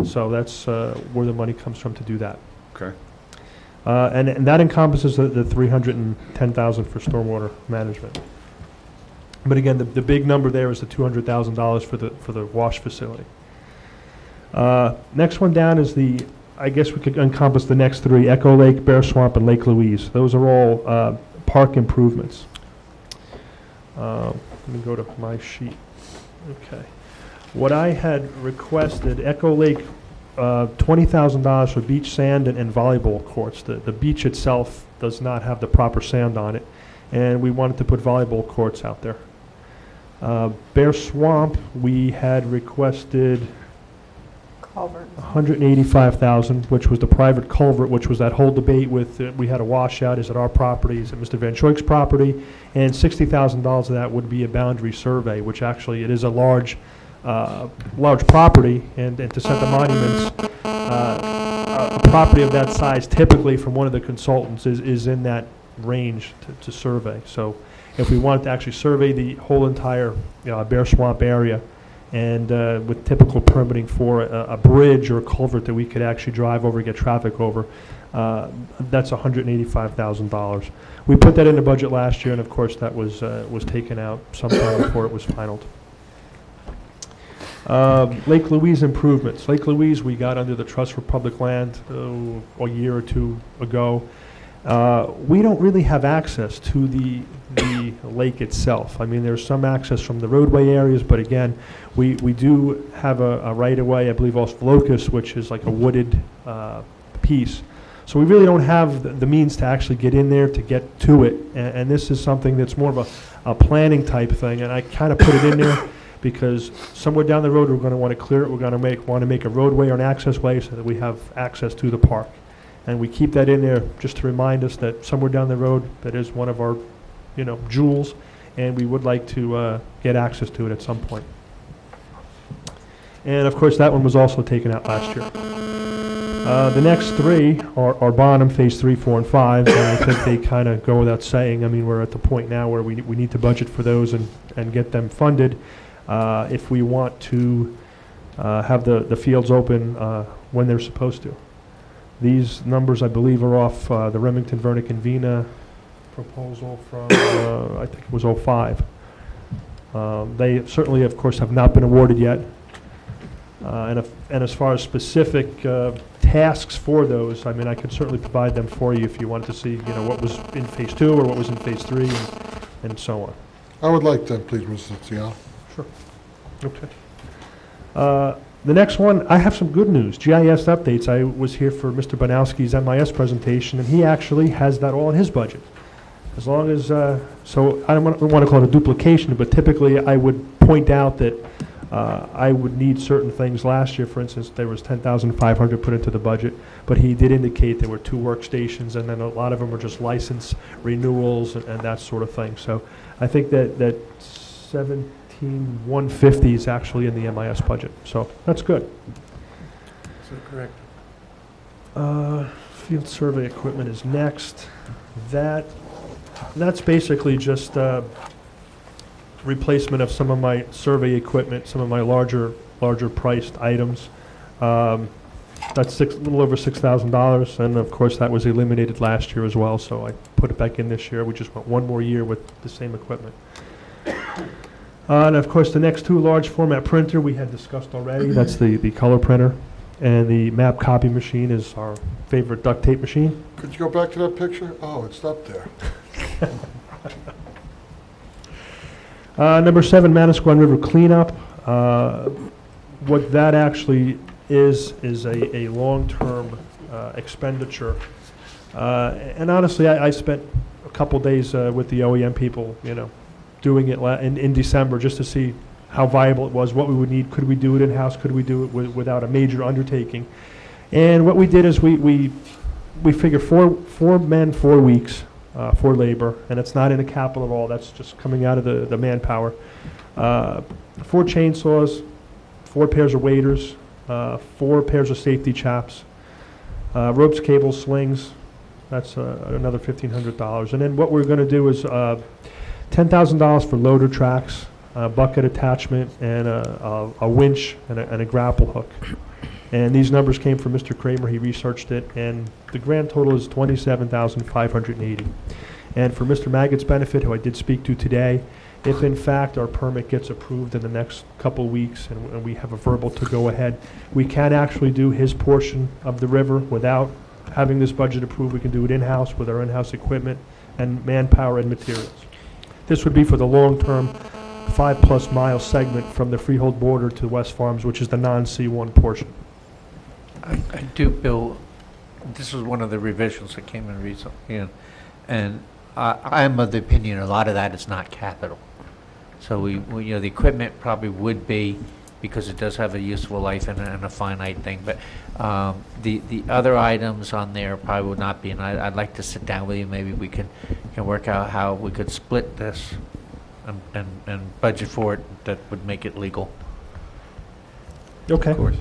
so that's where the money comes from to do that. Okay. And that encompasses the $310,000 for stormwater management. But again, the big number there is the $200,000 for the wash facility. Next one down is I guess we could encompass the next 3, Echo Lake, Bear Swamp, and Lake Louise. Those are all park improvements. Let me go to my sheet. Okay. What I had requested, Echo Lake, $20,000 for beach sand and volleyball courts. The beach itself does not have the proper sand on it, and we wanted to put volleyball courts out there. Bear Swamp, we had requested $185,000, which was the private culvert, which was that whole debate with, we had a washout, is it our property, is it Mr. Van Schoik's property, and $60,000 of that would be a boundary survey, which actually, it is a large property, and to set the monuments, a property of that size, typically from one of the consultants, is in that range to survey. So if we wanted to actually survey the whole entire Bear Swamp area, and with typical permitting for a bridge or a culvert that we could actually drive over, get traffic over, that's $185,000. We put that in the budget last year, and of course that was taken out sometime before it was finalized. Lake Louise improvements. Lake Louise, we got under the Trust for Public Land a year or 2 ago. We don't really have access to the lake itself. I mean, there's some access from the roadway areas, but again, we do have a right-of-way, I believe, off Locust, which is like a wooded piece. So we really don't have the means to actually get in there to get to it. And this is something that's more of a planning type thing. And I kind of put it in there because somewhere down the road, we're going to want to clear it. We're going to want to make a roadway or an access way so that we have access to the park. And we keep that in there just to remind us that somewhere down the road, that is one of our, jewels, and we would like to get access to it at some point. And of course, that one was also taken out last year. The next three are Bonham, Phase 3, 4, and 5, and I think they kind of go without saying. I mean, we're at the point now where we need to budget for those and get them funded if we want to have the fields open when they're supposed to. These numbers, I believe, are off the Remington, Vernick, and Vina proposal from, I think it was 05. They certainly, of course, have not been awarded yet. And as far as specific tasks for those, I mean, I could certainly provide them for you if you wanted to see, what was in Phase 2 or what was in Phase 3 and so on. I would like that, please, Mr. Ciano. Sure. Okay. The next one, I have some good news. GIS updates. I was here for Mr. Banowski's MIS presentation, and he actually has that all in his budget. As long as, so I don't want to call it a duplication, but typically I would point out that I would need certain things last year. For instance, there was $10,500 put into the budget, but he did indicate there were 2 workstations, and then a lot of them were just license renewals and that sort of thing. So I think that 17,150 is actually in the MIS budget. So that's good. So correct. Field survey equipment is next. That's basically just replacement of some of my survey equipment, some of my larger priced items. That's a little over $6,000, and of course that was eliminated last year as well, so I put it back in this year. We just went one more year with the same equipment. And of course the next 2 large format printer we had discussed already. That's the color printer, and the map copy machine is our favorite duct tape machine. Could you go back to that picture? Oh, it's up there. Number 7, Manasquan River cleanup. What that actually is a long-term expenditure. And honestly, I spent a couple days with the OEM people, doing it in December just to see how viable it was, what we would need, could we do it in-house, could we do it without a major undertaking. And what we did is we figured 4 men, 4 weeks. For labor, and it's not in a capital at all. That's just coming out of the manpower. 4 chainsaws, 4 pairs of waders, 4 pairs of safety chaps, ropes, cables, slings. That's another $1,500. And then what we're going to do is $10,000 for loader tracks, a bucket attachment, and a winch and a grapple hook. And these numbers came from Mr. Kramer. He researched it, and the grand total is $27,580. And for Mr. Maggott's benefit, who I did speak to today, if in fact our permit gets approved in the next couple weeks and we have a verbal to go ahead, we can actually do his portion of the river without having this budget approved. We can do it in-house with our in-house equipment and manpower and materials. This would be for the long-term 5+ mile segment from the Freehold border to West Farms, which is the non-C1 portion. I do, Bill, this was one of the revisions that came in recently, and I'm of the opinion a lot of that is not capital. So we the equipment probably would be, because it does have a useful life and a finite thing, but the other items on there probably would not be, and I'd like to sit down with you, maybe we can work out how we could split this and budget for it that would make it legal. Okay. Of course.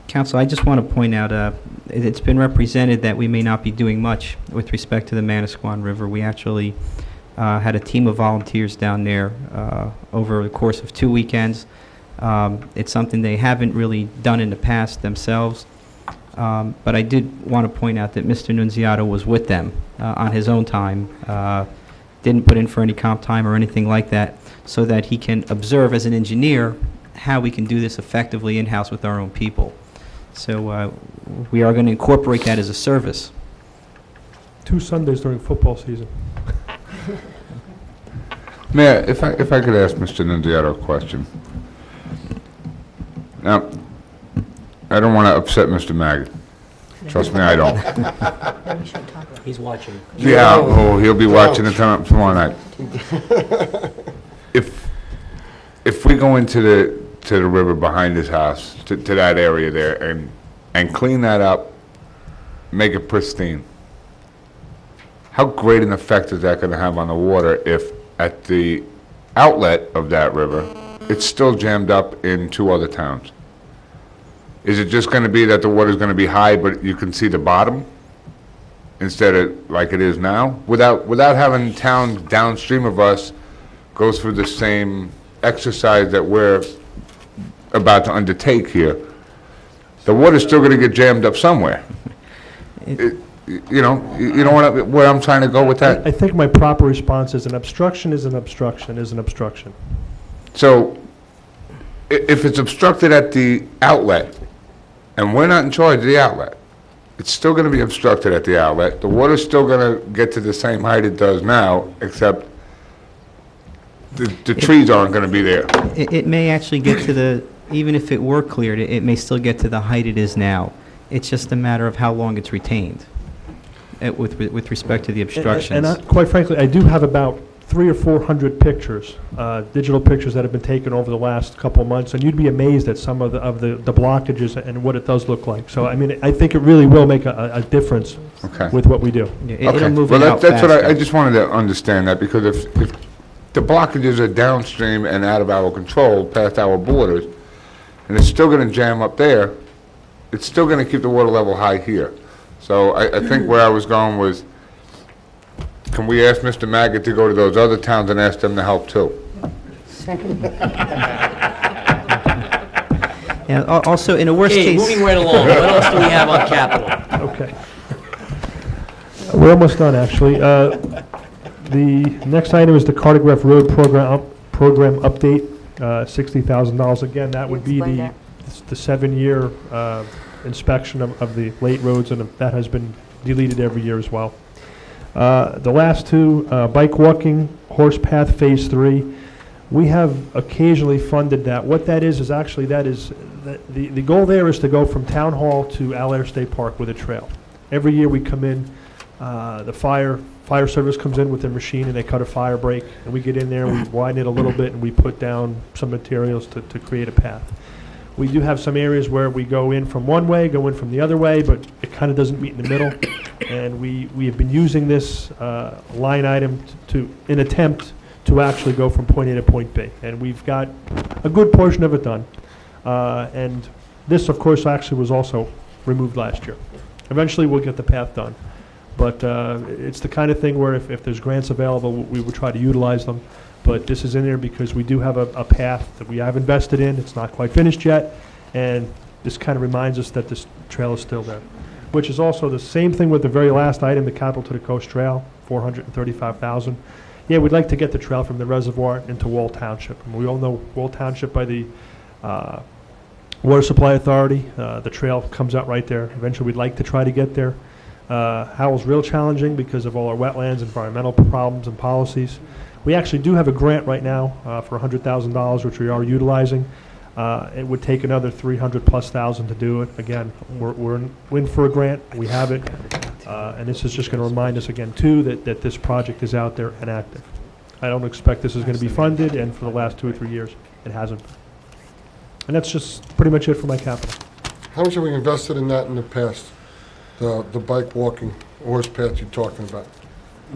Council, I just want to point out, it's been represented that we may not be doing much with respect to the Manasquan River. We actually had a team of volunteers down there over the course of 2 weekends. It's something they haven't really done in the past themselves. But I did want to point out that Mr. Nunziato was with them on his own time, didn't put in for any comp time or anything like that, so that he can observe as an engineer how we can do this effectively in-house with our own people. So we are going to incorporate that as a service. 2 Sundays during football season. Mayor, if I could ask Mr. Nunziato a question. Now, I don't want to upset Mr. Maggot, Trust me, I don't. Then we shouldn't talk about it. He's watching. Yeah, oh, he'll be watching it tomorrow night. If we go into the river behind his house, to that area there, and clean that up, make it pristine, how great an effect is that going to have on the water if at the outlet of that river, it's still jammed up in 2 other towns? Is it just going to be that the water's going to be high, but you can see the bottom instead of like it is now? Without having towns downstream of us go through the same exercise that we're about to undertake here, the water's still going to get jammed up somewhere. You know where I'm trying to go with that? I think my proper response is an obstruction is an obstruction is an obstruction. So, if it's obstructed at the outlet, and we're not in charge of the outlet, it's still going to be obstructed at the outlet. The water's still going to get to the same height it does now, except the trees aren't going to be there. It may actually get to the, even if it were cleared, it may still get to the height it is now. It's just a matter of how long it's retained with respect to the obstructions. And quite frankly, I do have about 300 or 400 pictures, digital pictures that have been taken over the last couple of months, and you'd be amazed at some of the blockages and what it does look like. So, I mean, I think it really will make a difference with what we do. Yeah, it'll move well, it out that's what faster. I just wanted to understand that, because if the blockages are downstream and out of our control, past our borders, and it's still going to jam up there, it's still going to keep the water level high here. So I think where I was going was, can we ask Mr. Maggot to go to those other towns and ask them to help too? Yeah, also, in a worst Okay, case... moving right along. What else do we have on capital? Okay. We're almost done, actually. The next item is the Cartograph Road program update, $60,000. Again, that would be the 7-year inspection of the late roads, and that has been deleted every year as well. The last two, bike walking, horse path phase 3, we have occasionally funded that. What that is actually, the goal there is to go from Town Hall to Alair State Park with a trail. Every year we come in, the fire service comes in with their machine and they cut a fire break, and we get in there, we widen it a little bit, and we put down some materials to create a path. We do have some areas where we go in from one way, go in from the other way, but it kind of doesn't meet in the middle. And we have been using this line item in attempt to actually go from point A to point B. And we've got a good portion of it done. And this, of course, actually was also removed last year. Eventually, we'll get the path done. But it's the kind of thing where if there's grants available, we would try to utilize them. But this is in there because we do have a path that we have invested in. It's not quite finished yet. And this kind of reminds us that this trail is still there, which is also the same thing with the very last item, the Capital to the Coast Trail, $435,000. Yeah, we'd like to get the trail from the reservoir into Wall Township. And we all know Wall Township by the Water Supply Authority. The trail comes out right there. Eventually, we'd like to try to get there. Howell's real challenging because of all our wetlands, environmental problems, and policies. We actually do have a grant right now for $100,000, which we are utilizing. It would take another $300,000+ to do it. Again, we're in for a grant. We have it. And this is just going to remind us again, too, that this project is out there and active. I don't expect this is going to be funded, and for the last 2 or 3 years, it hasn't. And that's just pretty much it for my capital. How much have we invested in that in the past? The bike walking horse path you're talking about?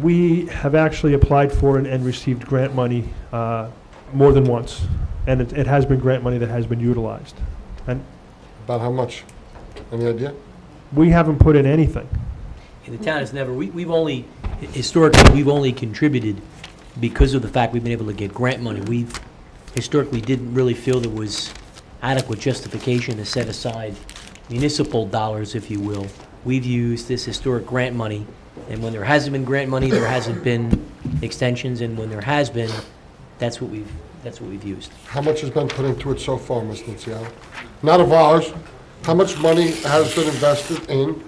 We have actually applied for and received grant money more than once. And it has been grant money that has been utilized. And about how much? Any idea? We haven't put in anything. And the town has never, we've only, historically, we've only contributed because of the fact we've been able to get grant money. We've historically didn't really feel there was adequate justification to set aside municipal dollars, if you will. We've used this historic grant money, and when there hasn't been grant money, there hasn't been extensions, and when there has been, that's what we've used. How much has been put into it so far, Ms. Nunziata? Not of ours. How much money has been invested in?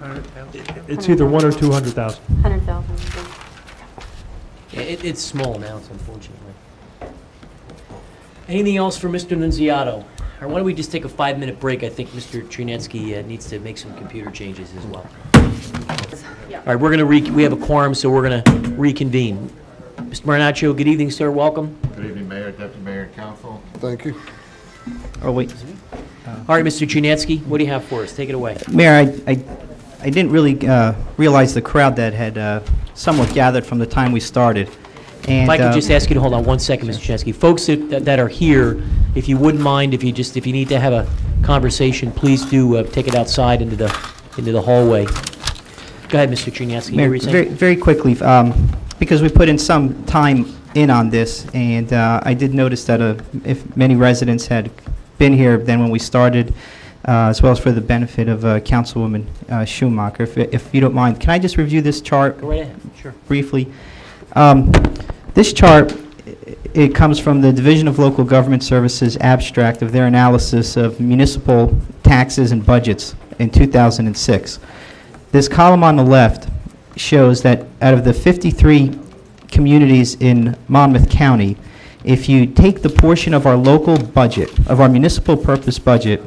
It's either 100 or 200,000. 100,000. It's small amounts, unfortunately. Anything else for Mr. Nunziato? Or why don't we just take a 5-minute break? I think Mr. Trinetsky needs to make some computer changes as well. All right, we have a quorum, so we're going to reconvene. Mr. Marinaccio, good evening, sir. Welcome. Good evening, Mayor, Deputy Mayor, and Council. Thank you. Oh, wait. All right, Mr. Trinetsky, what do you have for us? Take it away. Mayor, I didn't really realize the crowd that had somewhat gathered from the time we started. And, If I could just ask you to hold on one second, Mr. Trinetsky. Folks that are here, if you wouldn't mind, if you need to have a conversation, please do take it outside into the hallway. Go ahead, Mr. Trinetsky. Mayor, very quickly, because we put in some time in on this, and I did notice that if many residents had been here then when we started, as well as for the benefit of Councilwoman Schumacher, if you don't mind, can I just review this chart? Go right ahead, sure. Briefly. This chart, it comes from the Division of Local Government Services abstract of their analysis of municipal taxes and budgets in 2006. This column on the left shows that out of the 53 communities in Monmouth County, if you take the portion of our local budget, of our municipal purpose budget,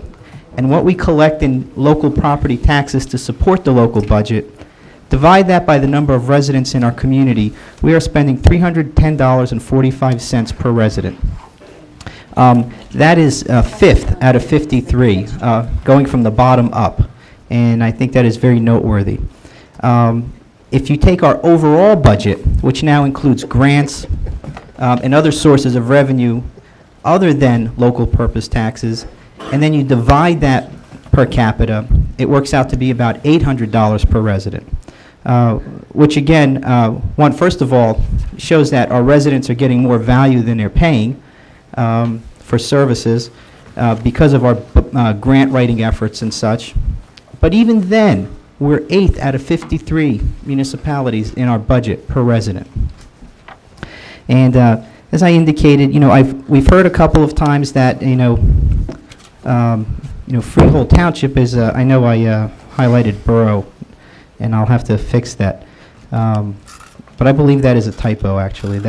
and what we collect in local property taxes to support the local budget, divide that by the number of residents in our community, we are spending $310.45 per resident. That is fifth out of 53, going from the bottom up, and I think that is very noteworthy. If you take our overall budget, which now includes grants and other sources of revenue other than local purpose taxes, and then you divide that per capita, it works out to be about $800 per resident. Which again, first of all, shows that our residents are getting more value than they're paying for services because of our grant writing efforts and such. But even then, we're 8th out of 53 municipalities in our budget per resident. And as I indicated, we've heard a couple of times that Freehold Township is. I know I highlighted borough, and I'll have to fix that. But I believe that is a typo, actually.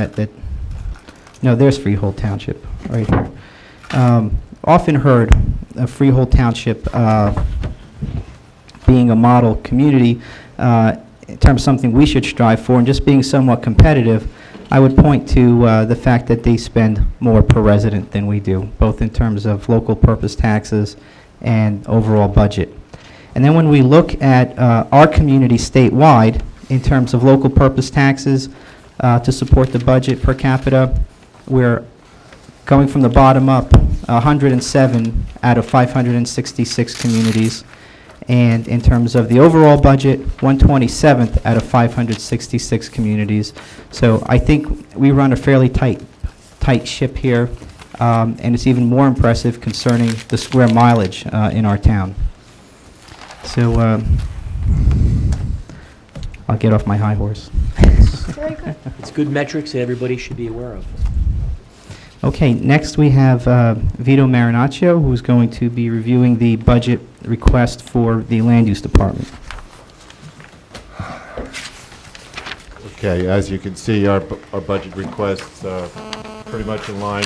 No, there's Freehold Township right here. Often heard of Freehold Township being a model community in terms of something we should strive for, and just being somewhat competitive. I would point to the fact that they spend more per resident than we do, both in terms of local purpose taxes and overall budget. And then when we look at our community statewide, in terms of local purpose taxes to support the budget per capita, we're going from the bottom up, 107 out of 566 communities. And in terms of the overall budget, 127th out of 566 communities. So I think we run a fairly tight ship here, and it's even more impressive concerning the square mileage in our town. So I'll get off my high horse. Very good. It's good metrics that everybody should be aware of. Okay, next we have Vito Marinaccio, who's going to be reviewing the budget request for the Land Use Department. Okay, as you can see, our budget requests pretty much in line.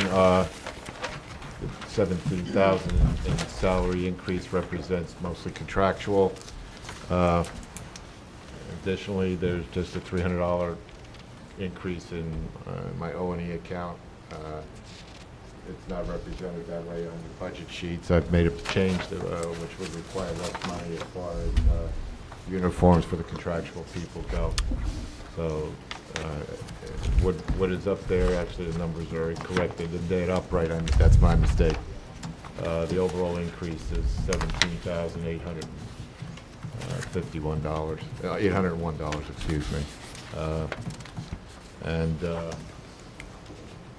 $17,000 in salary increase represents mostly contractual. Additionally, there's just a $300 increase in my O&E account. It's not represented that way on your budget sheets. I've made a change which would require less money as far as uniforms for the contractual people go. So what is up there, actually the numbers are incorrect. They didn't add up right. That's my mistake. The overall increase is $17,851. $801, excuse me.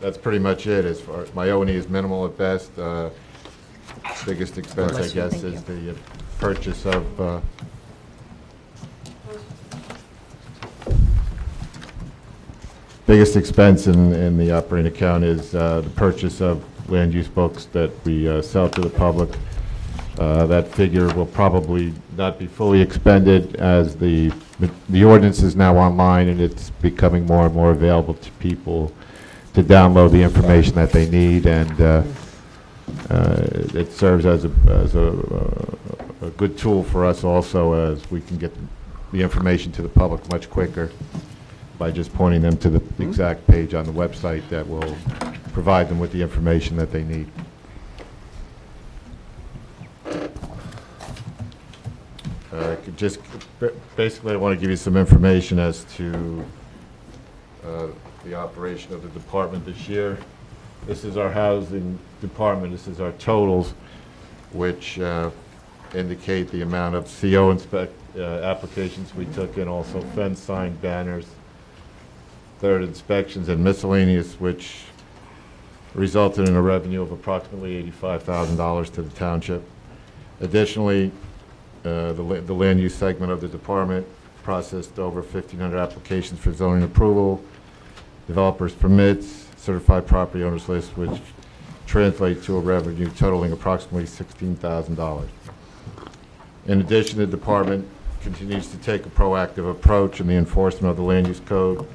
That's pretty much it. As far my O&E is minimal at best. Biggest expense, I guess, is the purchase of biggest expense in the operating account is the purchase of land use books that we sell to the public. That figure will probably not be fully expended as the ordinance is now online and it's becoming more and more available to people to download the information that they need, and It serves as a good tool for us also, as we can get the information to the public much quicker by just pointing them to the exact page on the website that will provide them with the information that they need. Basically, I want to give you some information as to the operation of the department this year. This is our housing department. This is our totals, which indicate the amount of CO applications we took in, also fence, sign, banners, third inspections, and miscellaneous, which resulted in a revenue of approximately $85,000 to the township. Additionally, the land use segment of the department processed over 1,500 applications for zoning approval, developers permits, certified property owners list, which translate to a revenue totaling approximately $16,000. In addition, the department continues to take a proactive approach in the enforcement of the land use code,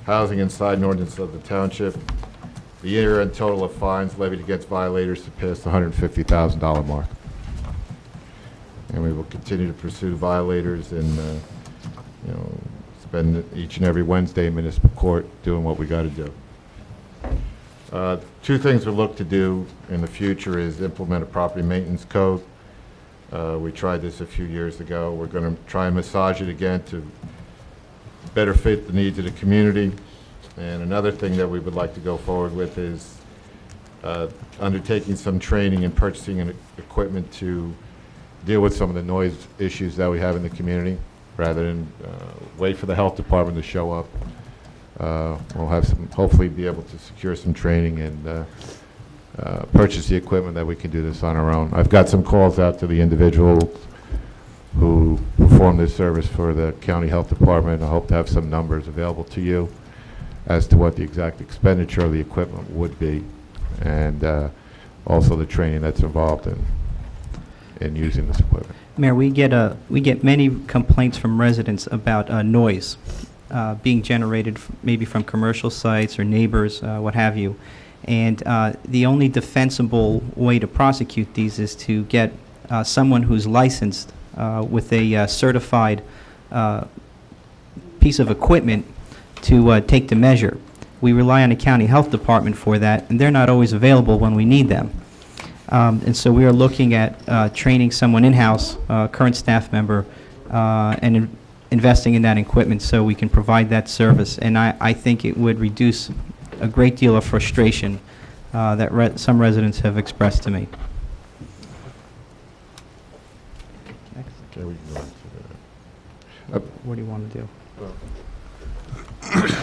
housing and sign ordinance of the township. The year-end total of fines levied against violators surpassed the $150,000 mark. And we will continue to pursue violators and spend each and every Wednesday in municipal court doing what we got to do. Two things we look to do in the future is implement a property maintenance code. We tried this a few years ago. We're going to try and massage it again to better fit the needs of the community. And another thing that we would like to go forward with is undertaking some training and purchasing equipment to deal with some of the noise issues that we have in the community, rather than wait for the health department to show up. We'll have hopefully be able to secure some training and purchase the equipment that we can do this on our own. I've got some calls out to the individuals who perform this service for the county health department. I hope to have some numbers available to you as to what the exact expenditure of the equipment would be, and also the training that's involved in using this equipment. Mayor, we get many complaints from residents about noise being generated maybe from commercial sites or neighbors, what have you. And the only defensible way to prosecute these is to get someone who's licensed with a certified piece of equipment to take the measure. We rely on the county health department for that, and they're not always available when we need them. And so we are looking at training someone in-house, current staff member, and investing in that equipment so we can provide that service. And I think it would reduce a great deal of frustration that some residents have expressed to me. Okay, we can go on to the, What do you want to do?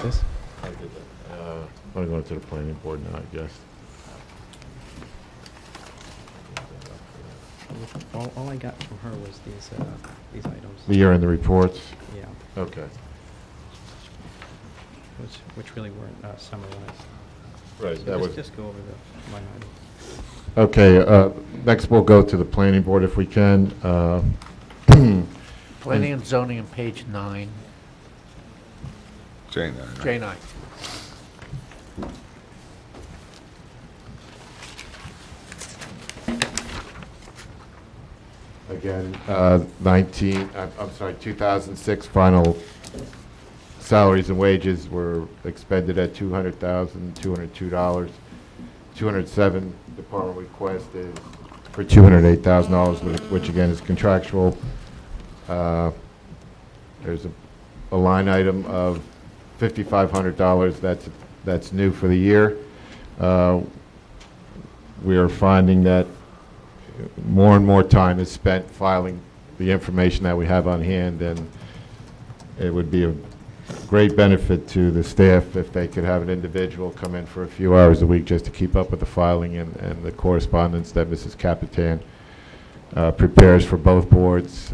this? I did that. I want to go into the planning board now, I guess. All I got from her was these items. The year in the reports? Yeah. Okay. Which really weren't summarized. Right, So that was... just go over the line item. Okay, next we'll go to the planning board if we can. Planning and zoning on page 9. J9. J9. Again, 2006 final salaries and wages were expended at $200,202. 207 department request is for $208,000, which again is contractual. There's a line item of $5,500 that's new for the year. We are finding that more and more time is spent filing the information that we have on hand, and it would be a great benefit to the staff if they could have an individual come in for a few hours a week just to keep up with the filing and the correspondence that Mrs. Capitan prepares for both boards.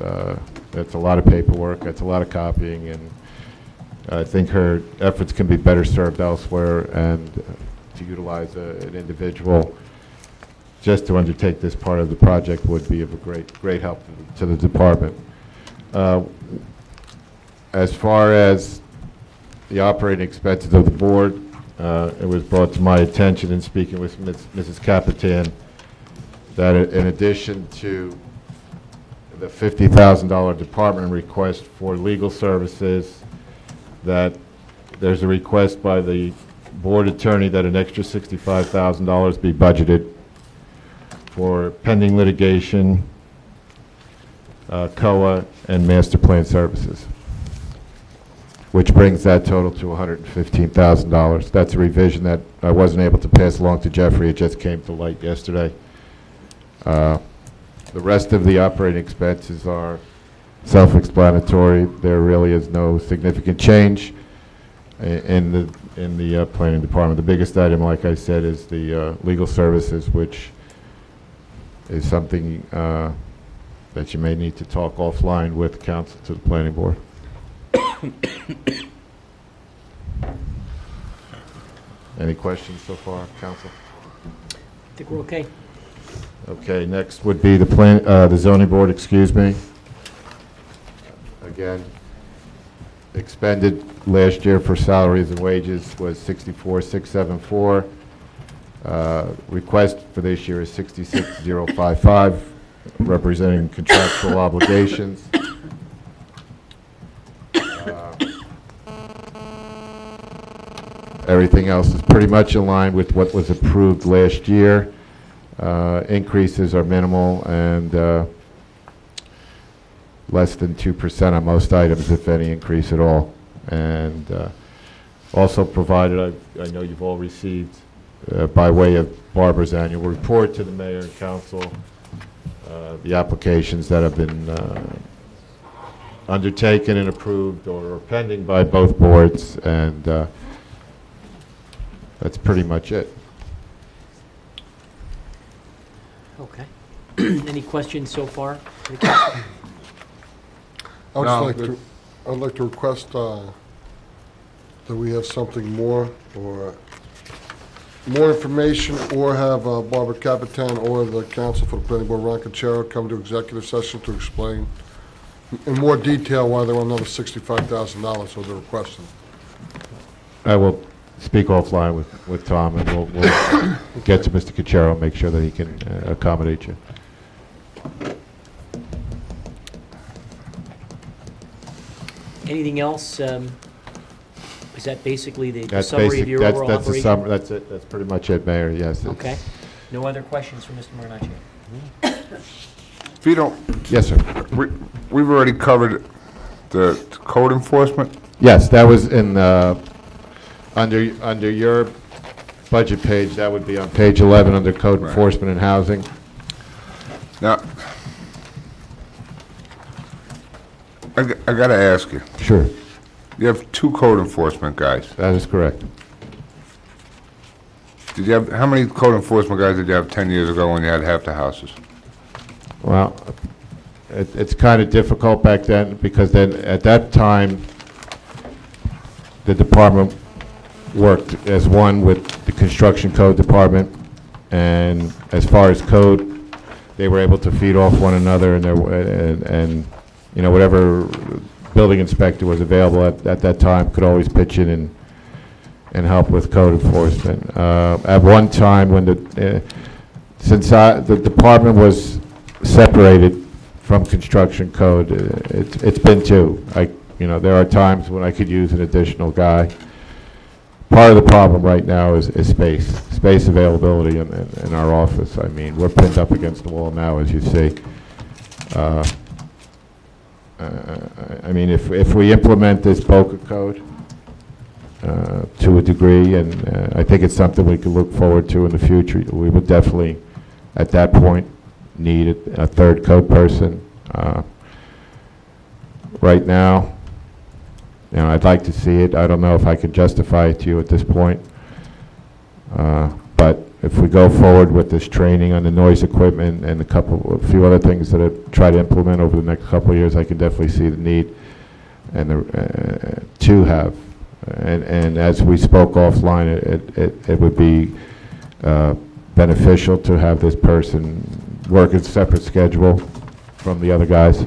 That's a lot of paperwork, that's a lot of copying, and I think her efforts can be better served elsewhere, and to utilize an individual just to undertake this part of the project would be of a great help to the department. As far as the operating expenses of the board, it was brought to my attention in speaking with Mrs. Capitan that in addition to the $50,000 department request for legal services, that there's a request by the board attorney that an extra $65,000 be budgeted for pending litigation, COA, and master plan services, which brings that total to $115,000. That's a revision that I wasn't able to pass along to Jeffrey. It just came to light yesterday. The rest of the operating expenses are self-explanatory. There really is no significant change in the planning department. The biggest item, like I said, is the legal services, which is something that you may need to talk offline with counsel to the planning board. Any questions so far, counsel? I think we're okay. Okay, next would be the zoning board, excuse me. Again, expended last year for salaries and wages was $64,674. Request for this year is $66,055, representing contractual obligations. Everything else is pretty much in line with what was approved last year. Increases are minimal and less than 2% on most items, if any increase at all. And also provided, I know you've all received by way of Barbara's annual report to the mayor and council, the applications that have been undertaken and approved or pending by both boards, and that's pretty much it. Okay. Any questions so far? I'd like to request that we have something more, or more information, or have Barbara Capitan or the counsel for the planning board, Ron Cachero, come to executive session to explain in more detail why they want another $65,000, so they're requesting. I will speak offline with Tom, and we'll get to Mr. Cachero and make sure that he can accommodate you. Anything else? Is that basically the summary of your overall that's operation? That's it. That's pretty much it, Mayor. Yes. Okay. No other questions for Mr. Marinacci? If you don't, Yes, sir. we've already covered the code enforcement. Yes, that was in under your budget page. That would be on page 11 under code enforcement and housing. Now, I got to ask you. Sure. You have two code enforcement guys. That is correct. Did you have, how many code enforcement guys did you have 10 years ago when you had half the houses? Well, it's kind of difficult back then, because then at that time the department worked as one with the construction code department, and as far as code, they were able to feed off one another, and you know, whatever building inspector was available at that time could always pitch in and help with code enforcement. At one time, when since the department was separated from construction code, it's been two. You know, there are times when I could use an additional guy. Part of the problem right now is space availability in our office. I mean, we're pinned up against the wall now, as you see. I mean, if we implement this BOCA code to a degree, and I think it's something we could look forward to in the future, we would definitely, at that point, need a third code person. Right now, you know, I'd like to see it. I don't know if I could justify it to you at this point. But if we go forward with this training on the noise equipment and a few other things that I've tried to implement over the next couple of years, I can definitely see the need and to have. And as we spoke offline, it would be beneficial to have this person work a separate schedule from the other guys,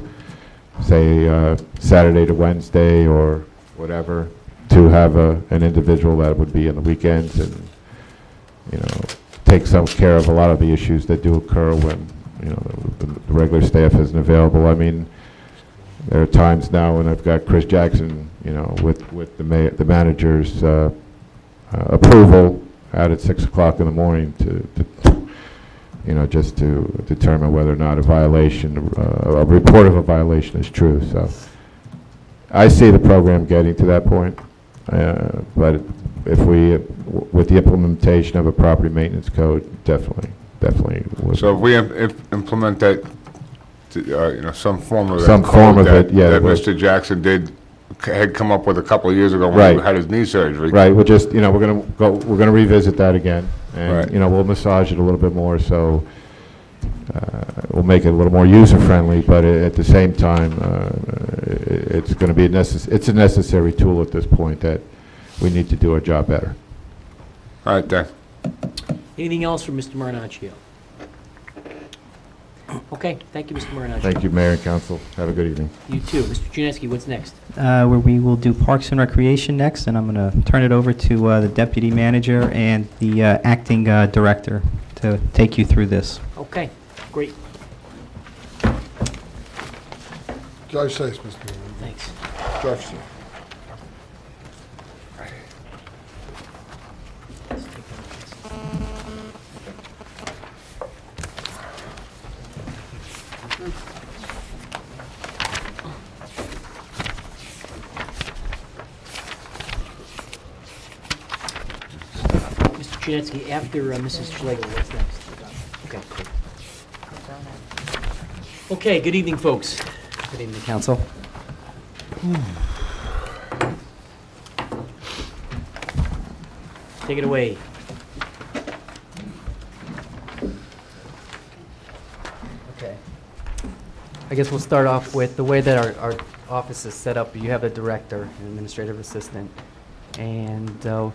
say Saturday to Wednesday or whatever, to have an individual that would be in the weekends and, you know, takes some care of a lot of the issues that do occur when, you know, the regular staff isn't available. I mean, there are times now when I've got Chris Jackson, you know, with the manager's approval out at 6 o'clock in the morning to you know, just to determine whether or not a violation, a report of a violation is true. So I see the program getting to that point, but if we, with the implementation of a property maintenance code, definitely would. So if we implement that, you know, some form of Some that form code of it, yeah, that well- Mr. Jackson had come up with a couple of years ago when Right. he had his knee surgery. Right, we're just, you know, we're gonna revisit that again, and, Right. you know, we'll massage it a little bit more, so we'll make it a little more user-friendly, but at the same time, it's gonna be it's a necessary tool at this point that we need to do our job better. All right, thanks. Anything else from Mr. Marinaccio? Okay, thank you, Mr. Marinaccio. Thank you, Mayor and Council. Have a good evening. You too. Mr. Janeski, what's next? Where we will do Parks and Recreation next, and I'm going to turn it over to the Deputy Manager and the Acting Director to take you through this. Okay, great. Drive safe, Mr. Mayor. Thanks. Drive safe. Mr. Janeski, after Mrs. Schlegel, what's next? Okay, great. Okay, good evening, folks. Good evening, Council. Take it away. Okay. I guess we'll start off with the way that our office is set up. You have a director, an administrative assistant, and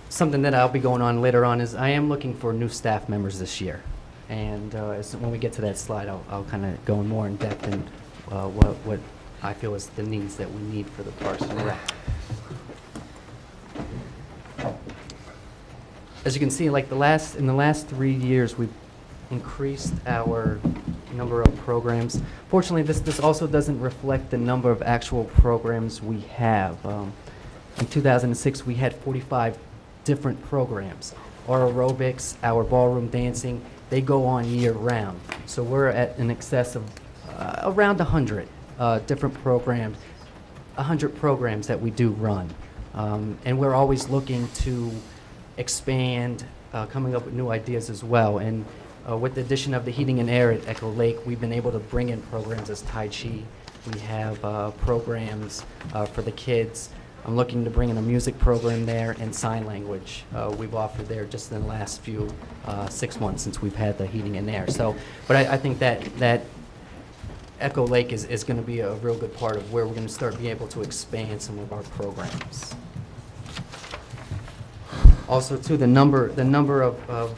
something that I'll be going on later on is I am looking for new staff members this year. And when we get to that slide, I'll kind of go more in depth in what I feel is the needs that we need for the Parks and Rec. As you can see, like in the last 3 years, we've increased our number of programs. Fortunately, this also doesn't reflect the number of actual programs we have. In 2006, we had 45 different programs. Our aerobics, our ballroom dancing, they go on year-round. So we're at an excess of around 100 different programs, 100 programs that we do run. And we're always looking to expand, coming up with new ideas as well. And with the addition of the heating and air at Echo Lake, we've been able to bring in programs as Tai Chi. We have programs for the kids. I'm looking to bring in a music program there and sign language we've offered there just in the last few 6 months since we've had the heating and air. So, but I think that Echo Lake is going to be a real good part of where we're going to start being able to expand some of our programs. Also, too, the number of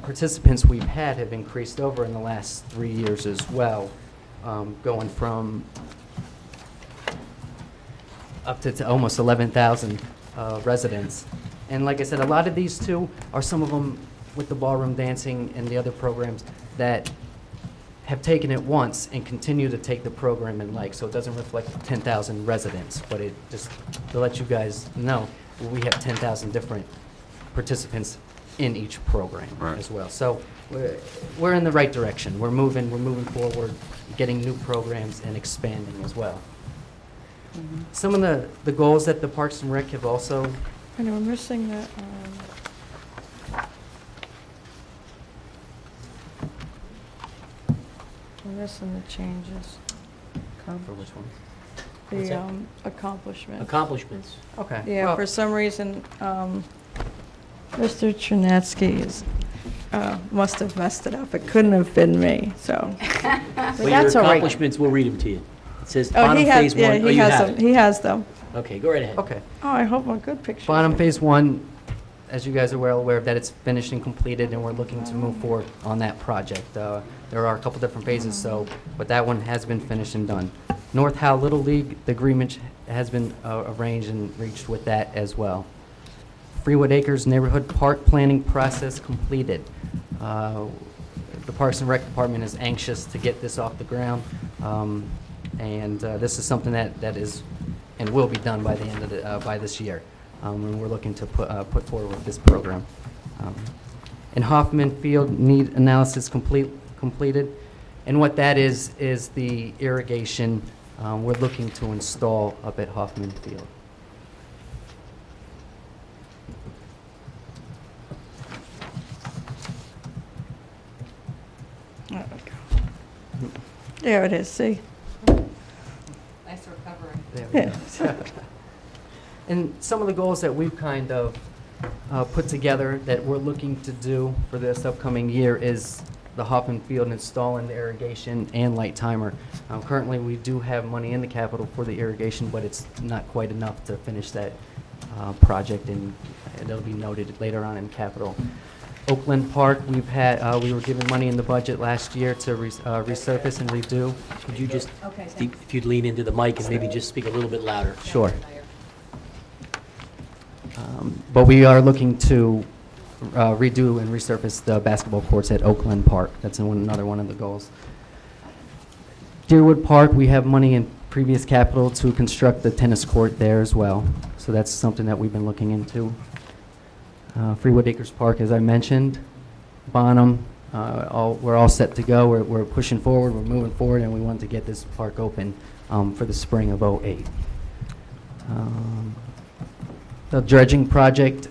participants we've had have increased over in the last 3 years as well, going from up to almost 11,000 residents. And like I said, a lot of these too are some of them with the ballroom dancing and the other programs that have taken it once and continue to take the program in like, so it doesn't reflect 10,000 residents, but it just to let you guys know, we have 10,000 different participants in each program as well. So we're in the right direction. We're moving forward, getting new programs and expanding as well. Some of the goals that the Parks and Rec have also. I know, we're missing that. We're missing the changes. For which ones? The accomplishments. Accomplishments. Okay. Yeah, Well, for some reason, Mr. Chernatsky must have messed it up. It couldn't have been me, so. But Well, that's your all right. accomplishments, we'll read them to you. It says Oh, bottom he phase has, yeah, one. Oh, he you has have them. it. He has them. Okay, go right ahead. Okay. Oh, I hope a good picture. Bottom phase one, as you guys are well aware of that, it's finished and completed, and we're looking to move forward on that project. There are a couple different phases, but that one has been finished and done. North Howell Little League, the agreement has been arranged and reached with that as well. Freewood Acres Neighborhood Park Planning Process completed. The Parks and Rec Department is anxious to get this off the ground, and this is something that is and will be done by the end of by this year. And we're looking to put forward with this program. In Hoffman Field, need analysis completed, and what that is the irrigation we're looking to install up at Hoffman Field. There it is, see? Nice recovery. There we go. And some of the goals that we've kind of put together that we're looking to do for this upcoming year is the Hoffman Field installing the irrigation and light timer. Currently, we do have money in the capital for the irrigation, but it's not quite enough to finish that project, and it'll be noted later on in capital. Oakland Park, we were given money in the budget last year to resurface and redo. Could you just, if you'd lean into the mic and maybe just speak a little bit louder? Sure. But we are looking to redo and resurface the basketball courts at Oakland Park. That's another one of the goals. Deerwood Park, we have money in previous capital to construct the tennis court there as well. So that's something that we've been looking into. Freewood Acres Park, as I mentioned. Bonham, we're all set to go. We're pushing forward, we're moving forward, and we want to get this park open for the spring of '08. The dredging project,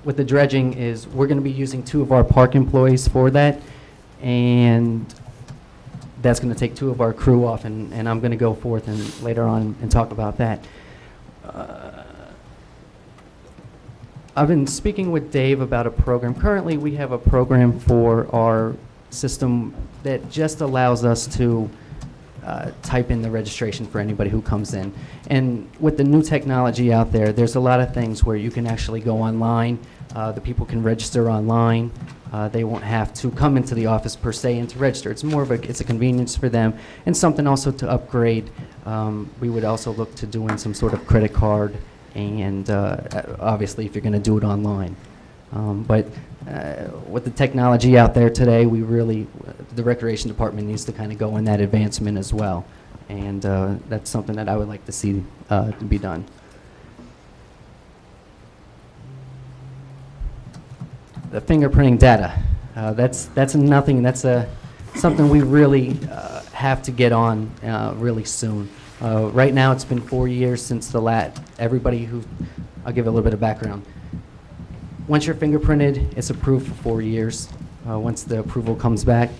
with the dredging is we're going to be using 2 of our park employees for that, and that's going to take 2 of our crew off, and I'm going to go forth and later on and talk about that. I've been speaking with Dave about a program. Currently, we have a program for our system that just allows us to type in the registration for anybody who comes in. And with the new technology out there, there's a lot of things where you can actually go online. The people can register online. They won't have to come into the office per se and to register. It's more of it's a convenience for them, and something also to upgrade. We would also look to doing some sort of credit card, and obviously if you're going to do it online. But with the technology out there today, the Recreation Department needs to kind of go in that advancement as well. And that's something that I would like to see to be done. The fingerprinting data, that's something we really have to get on really soon. Right now, it's been 4 years since I'll give a little bit of background. Once you're fingerprinted, it's approved for 4 years. Once the approval comes back,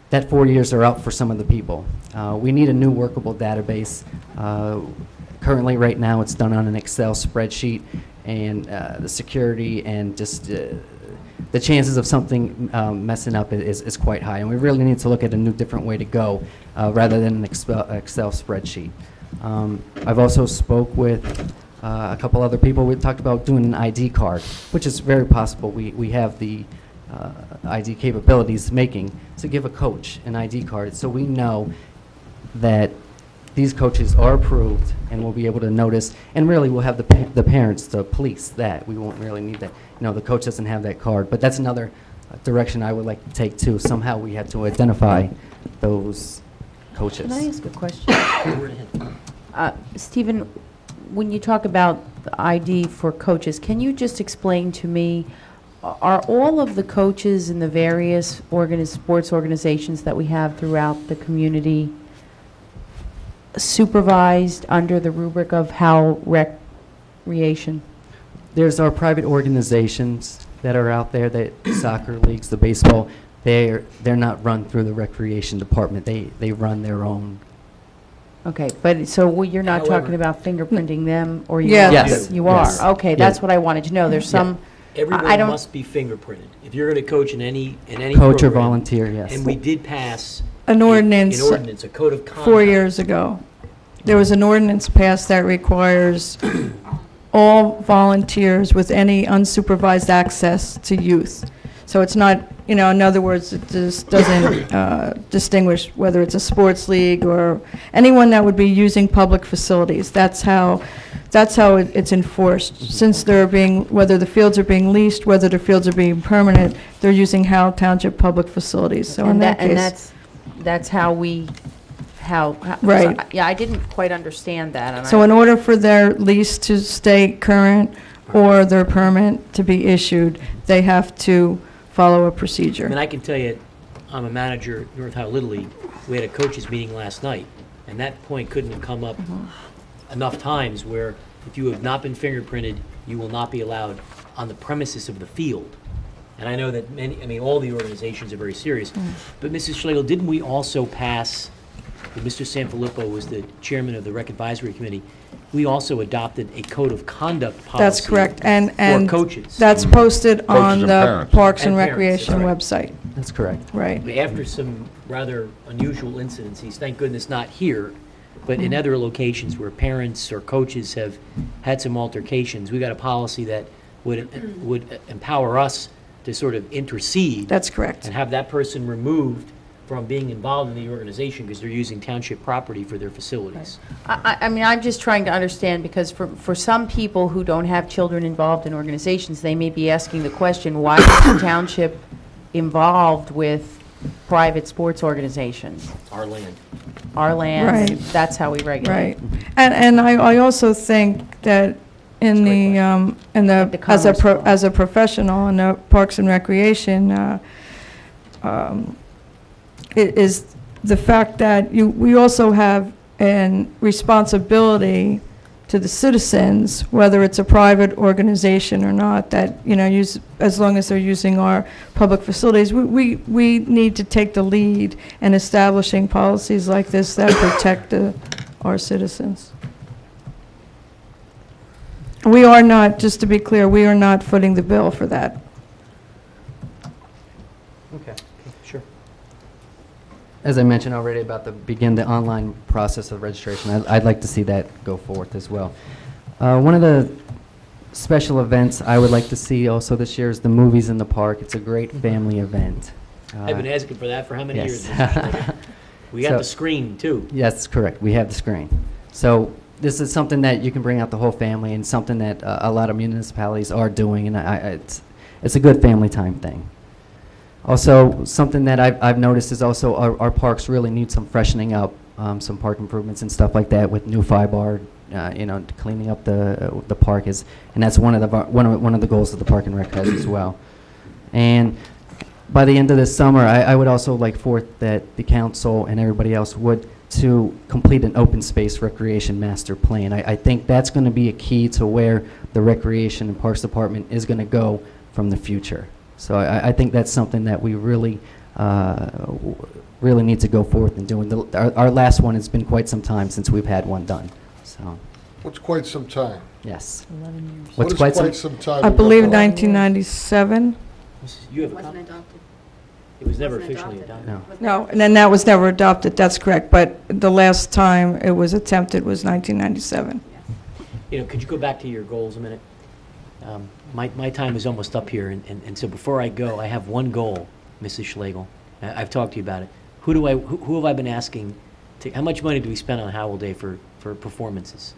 that 4 years are up for some of the people. We need a new workable database. Currently, right now, it's done on an Excel spreadsheet, and the security and just the chances of something messing up is quite high. And we really need to look at a new, different way to go rather than an Excel spreadsheet. I've also spoke with a couple other people. We talked about doing an ID card, which is very possible. We have the ID capabilities to give a coach an ID card, so we know that these coaches are approved, and we'll be able to notice, and really we'll have the parents to police that. We won't really need that. The coach doesn't have that card, but that's another direction I would like to take too. Somehow we have to identify those coaches. Can I ask a question? Stephen, when you talk about the ID for coaches, can you just explain to me, are all of the coaches in the various sports organizations that we have throughout the community supervised under the rubric of Howell Recreation? There's our private organizations that are out there, the soccer leagues, the baseball. They're not run through the recreation department. They run their own. Okay, but so you're not However, talking about fingerprinting them, or you Yes. you are? Yes. Okay, that's what I wanted to know. There's some. Everyone must be fingerprinted. If you're going to coach in any Coach or program, volunteer, yes. And we did pass An ordinance. an ordinance, a code of conduct. 4 years ago. There was an ordinance passed that requires all volunteers with any unsupervised access to youth So it's not, in other words, it just doesn't distinguish whether it's a sports league or anyone that would be using public facilities. That's how it's enforced. Since whether the fields are being leased, whether the fields are being permanent, they're using Howell Township public facilities. So in that case. That's how we, Right. yeah, I didn't quite understand that. And So in order for their lease to stay current or their permit to be issued, they have to follow a procedure. I mean, I can tell you, I'm a manager at North Howell Little League. We had a coaches meeting last night, and that point couldn't have come up enough times where if you have not been fingerprinted, you will not be allowed on the premises of the field. And I know that all the organizations are very serious. But Mrs. Schlegel, didn't we also pass, Mr. Sanfilippo was the chairman of the Rec Advisory Committee, we also adopted a code of conduct policy. That's correct. And for coaches. That's posted on and the parents. Parks and And parents, Recreation right. website. That's correct. Right. After some rather unusual incidences, thank goodness not here, but in other locations where parents or coaches have had some altercations, we got a policy that would empower us to sort of intercede. That's correct. And have that person removed from being involved in the organization because they're using township property for their facilities. I mean, I'm just trying to understand, because for some people who don't have children involved in organizations, they may be asking the question, why is the township involved with private sports organizations? Our land. Our land, Right. that's how we regulate. Right. And I also think that in the Commerce Clause. as a professional in the Parks and Recreation, it is the fact that we also have a responsibility to the citizens, whether it's a private organization or not, that, as long as they're using our public facilities, we need to take the lead in establishing policies like this that protect our citizens. We are not, just to be clear, we are not footing the bill for that. Okay, sure. As I mentioned already about begin the online process of registration, I'd like to see that go forth as well. One of the special events I would like to see also this year is the Movies in the Park. It's a great family event. I've been asking for that for how many yes. years? We got So- the screen, too. Yes, correct. We have the screen. So this is something that you can bring out the whole family, and something that a lot of municipalities are doing, and it's a good family time thing. Also, something that I've noticed is also our parks really need some freshening up, some park improvements and stuff like that with new FIBAR, cleaning up the park is, and that's one of the goals of the Park and Rec has as well. And by the end of this summer, I would also like forth that the council and everybody else would to complete an open space recreation master plan. I think that's going to be a key to where the Recreation and Parks Department is going to go from the future. So I think that's something that we really need to go forth and do. Our last one has been quite some time since we've had one done. So. What's quite some time? Yes. 11 years. What What's is quite quite some? some time? I believe 1997. You have a Wasn't copy? adopted. It was never Wasn't officially adopted. adopted. No. No, and then that was never adopted, that's correct. But the last time it was attempted was 1997. Could you go back to your goals a minute? My time is almost up here, and so before I go, I have one goal, Mrs. Schlegel. I've talked to you about it. Who have I been asking how much money do we spend on Howell Day for performances?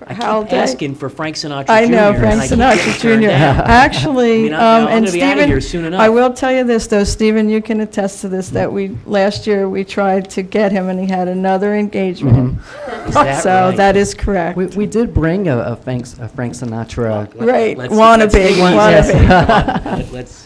I Howell keep Day? asking for Frank Sinatra Jr. I know, and Frank I keep getting Sinatra turned Jr. down. Actually, I'm and gonna be outta here soon Stephen, enough. I will tell you this, though, Stephen, you can attest to this, that last year, we tried to get him, and he had another engagement. Is that So right? that is correct. We did bring a Frank Sinatra. Right, Let's wannabe, dig into wannabe. this. Come on, let's.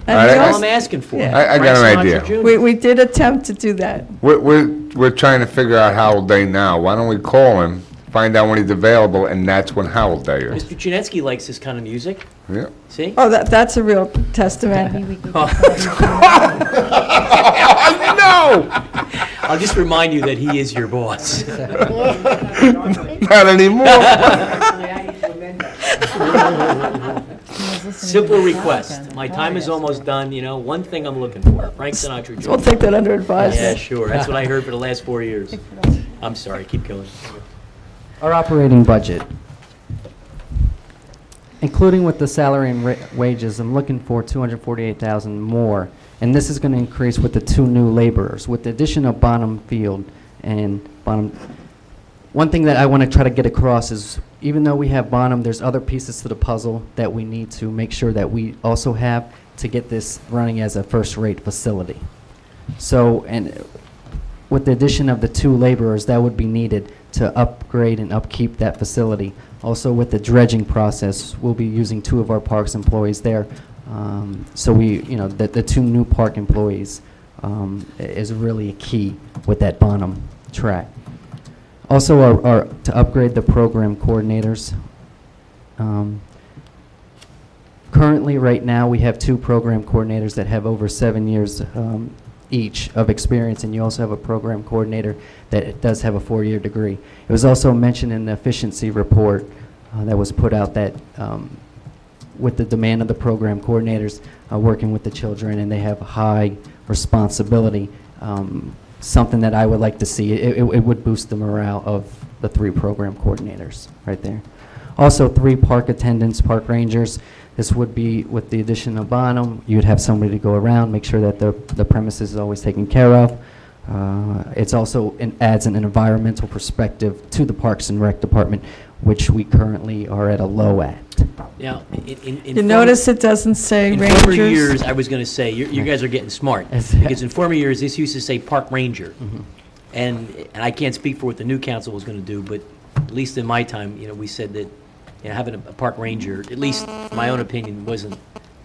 And All right, we That's all also- I'm asking for. Yeah. I got Frank an Sinatra idea. Jr. We did attempt to do that. We're trying to figure out Howell Day now. Why don't we call him, find out when he's available, and that's when Howell Day is. Mr. Chinesky likes this kind of music. Yeah. See? Oh, that's a real testament. No! I'll just remind you that he is your boss. Not anymore. Simple request. My time is almost done. One thing I'm looking for. Frank Sinatra Jr. We'll take that under Yeah, advisement. sure. That's what I heard for the last 4 years. I'm sorry. Keep going. Our operating budget. including with the salary and wages, I'm looking for 248,000 more, and this is going to increase with the 2 new laborers, with the addition of Bonham Field and Bonham. One thing that I want to try to get across is, even though we have Bonham, there's other pieces to the puzzle that we need to make sure that we also have to get this running as a first-rate facility. So, and with the addition of the 2 laborers, that would be needed to upgrade and upkeep that facility. Also, with the dredging process, we'll be using 2 of our parks employees there. So we, the 2 new park employees is really a key with that Bonham track. Also, to upgrade the program coordinators. Currently, right now, we have 2 program coordinators that have over 7 years each of experience, and you also have a program coordinator that does have a 4-year degree. It was also mentioned in the efficiency report that was put out that with the demand of the program coordinators working with the children, and they have high responsibility, something that I would like to see. It would boost the morale of the 3 program coordinators right there. Also, 3 park attendants, park rangers. This would be with the addition of Bonham. You'd have somebody to go around, make sure that the premises is always taken care of. It's also adds an environmental perspective to the Parks and Rec Department, which we currently are at a low at. Now, You notice it doesn't say in rangers? former years, I was going to say, you guys are getting smart, because in former years, this used to say park ranger. And I can't speak for what the new council was going to do, but at least in my time, we said that having a park ranger, at least my own opinion, wasn't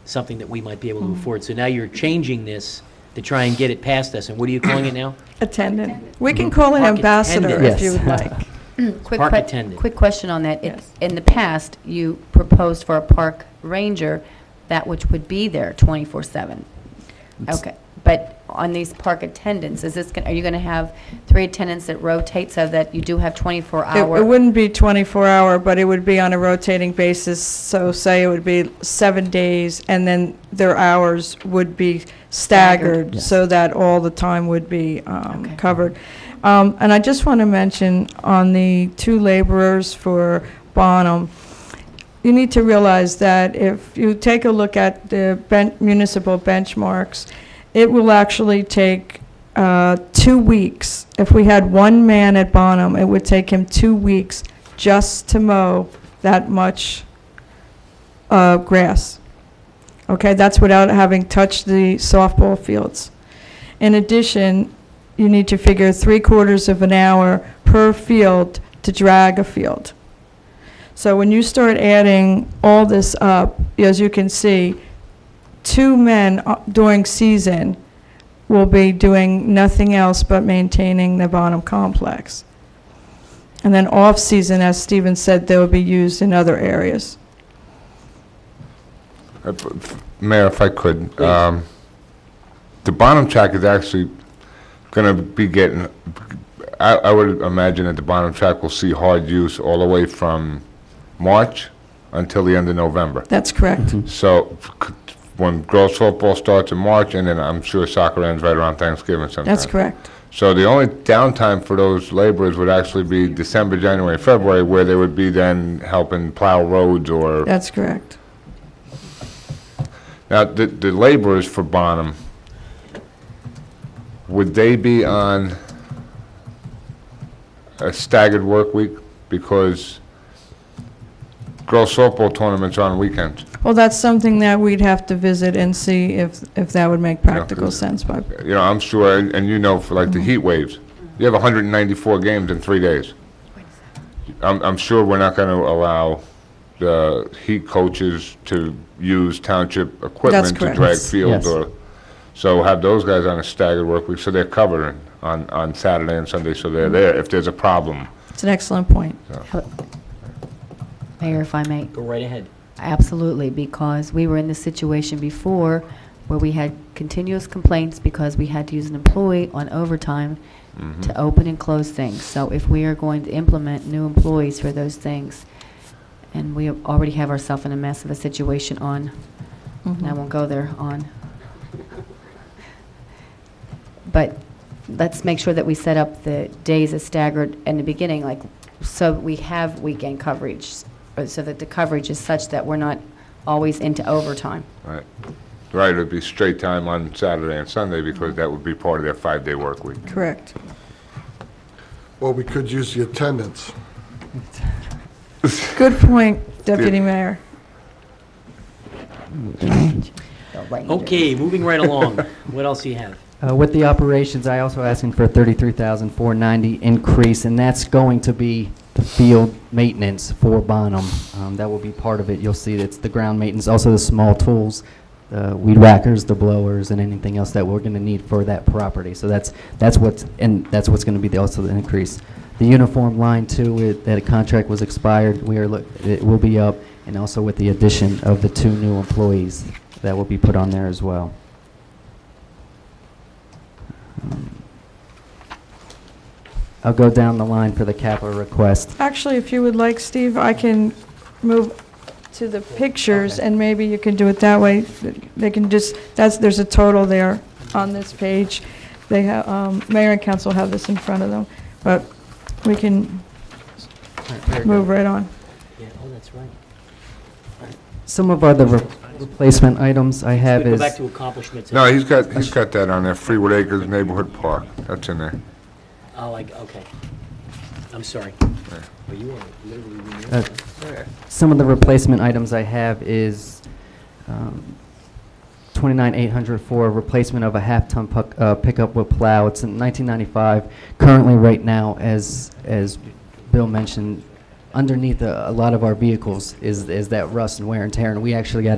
something that we might be able to afford. So now you're changing this to try and get it past us, and what are you calling it now? Attendant. We can call it Park ambassador attendant. if you would like. Park attendant. Quick question on that. Yes. In the past, you proposed for a park ranger, that which would be there 24/7. Okay, but on these park attendants, are you going to have 3 attendants that rotate so that you do have 24-hour? It wouldn't be 24-hour, but it would be on a rotating basis. So say it would be 7 days, and then their hours would be staggered Yes. so that all the time would be covered. And I just want to mention on the 2 laborers for Bonham, you need to realize that if you take a look at the municipal benchmarks, it will actually take 2 weeks. If we had 1 man at Bonham, it would take him 2 weeks just to mow that much grass. Okay, that's without having touched the softball fields. In addition, you need to figure 3/4 of an hour per field to drag a field. So when you start adding all this up, as you can see, 2 men during season will be doing nothing else but maintaining the Bonham complex. And then off-season, as Stephen said, they'll be used in other areas. Mayor, if I could, the Bonham track is actually going to be getting, I would imagine that the Bonham track will see hard use all the way from March until the end of November. That's correct. So when girls softball starts in March, and then I'm sure soccer ends right around Thanksgiving sometime. That's correct. So the only downtime for those laborers would actually be December, January, February, where they would be then helping plow roads or... That's correct. Now, the laborers for Bonham, would they be on a staggered work week? Because girls softball tournaments are on weekends. Well, that's something that we'd have to visit and see if that would make practical sense. But I'm sure, and for like the heat waves, you have 194 games in 3 days. I'm sure we're not going to allow the heat coaches to use township equipment to drag fields, Yes. so have those guys on a staggered work week, so they're covered on Saturday and Sunday, so they're there if there's a problem. it's an excellent point. Mayor, if I may. Go right ahead. Absolutely, because we were in this situation before where we had continuous complaints because we had to use an employee on overtime to open and close things. So if we are going to implement new employees for those things, and we already have ourselves in a mess of a situation and I won't go there but let's make sure that we set up the days as staggered in the beginning, so we have weekend coverage so that the coverage is such that we're not always into overtime. Right. Right, it'd be straight time on Saturday and Sunday because that would be part of their 5-day work week. Correct. Well, we could use the attendance. Good point, Deputy Mayor. Okay, moving right along. What else do you have? With the operations, I also asking for a $33,490 increase, and that's going to be the field maintenance for Bonham. That will be part of it. You'll see it's the ground maintenance, also the small tools, the weed whackers, the blowers, and anything else that we're going to need for that property. So that's what's going to be also the increase. The uniform line too, that a contract was expired. It will be up, and also with the addition of the 2 new employees that will be put on there as well. I'll go down the line for the capital request. Actually, if you would like, Steve, I can move to the pictures, and maybe you can do it that way. They can just, there's a total there on this page. They have, Mayor and Council have this in front of them, but we can move right on. Yeah, oh, that's right. Some of the replacement items I have Go is... back to accomplishments. No, he's got that on there, Freewood Acres Neighborhood Park. That's in there. Oh, okay. I'm sorry. Oh, you are literally reading it. Some of the replacement items I have is $29,800 for replacement of a half-ton pickup with plow. It's in 1995. Currently, right now, as Bill mentioned, underneath a lot of our vehicles is that rust and wear and tear. And we actually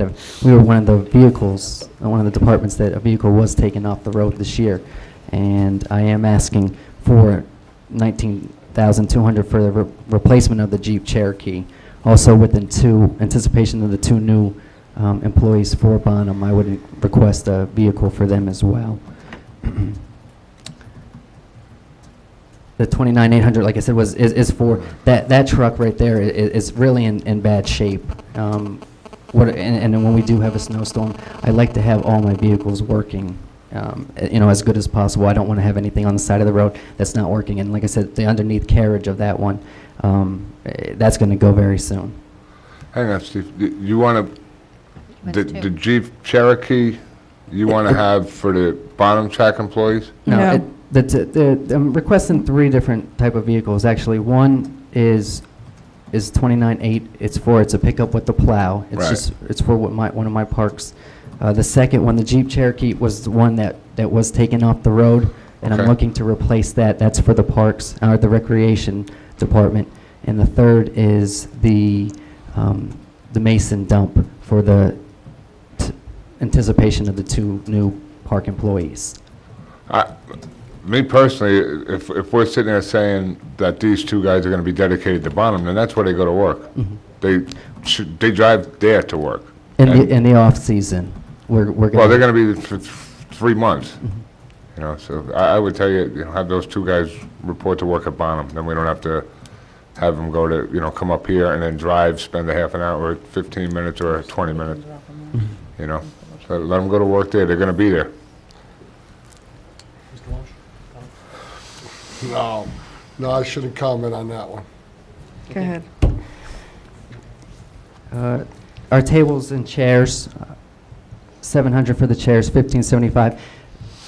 we were one of the vehicles, one of the departments that a vehicle was taken off the road this year. And I am asking for $19,200 for the replacement of the Jeep Cherokee. Also, within anticipation of the 2 new employees for Bonham, I would request a vehicle for them as well. The $29,800, like I said, is for that truck right there. Is really in bad shape. And when we do have a snowstorm, I like to have all my vehicles working. As good as possible. I don't want to have anything on the side of the road that's not working. And like I said, the underneath carriage of that one, that's going to go very soon. Hang on, Steve. You want the Jeep Cherokee you want to have for the bottom track employees? No. I'm requesting 3 different type of vehicles. Actually, one is $29,800. It's a pickup with the plow. It's for one of my parks. The second one, the Jeep Cherokee, was the one that was taken off the road, and I'm looking to replace that. That's for the parks, or the recreation department. And the third is the Mason dump for the anticipation of the 2 new park employees. Me personally, if we're sitting there saying that these 2 guys are going to be dedicated to Bonham, then that's where they go to work. Mm-hmm. They drive there to work. In the off season. We're well, they're going to be for 3 months. Mm-hmm. So I would tell you, have those 2 guys report to work at Bonham. Then we don't have to have them go to, come up here and then drive, spend a half an hour, or 15 minutes, or 20 minutes. Mm-hmm. So let them go to work there. They're going to be there. Mr. Walsh? No, I shouldn't comment on that one. Go ahead. Our tables and chairs, $700 for the chairs, $1,575.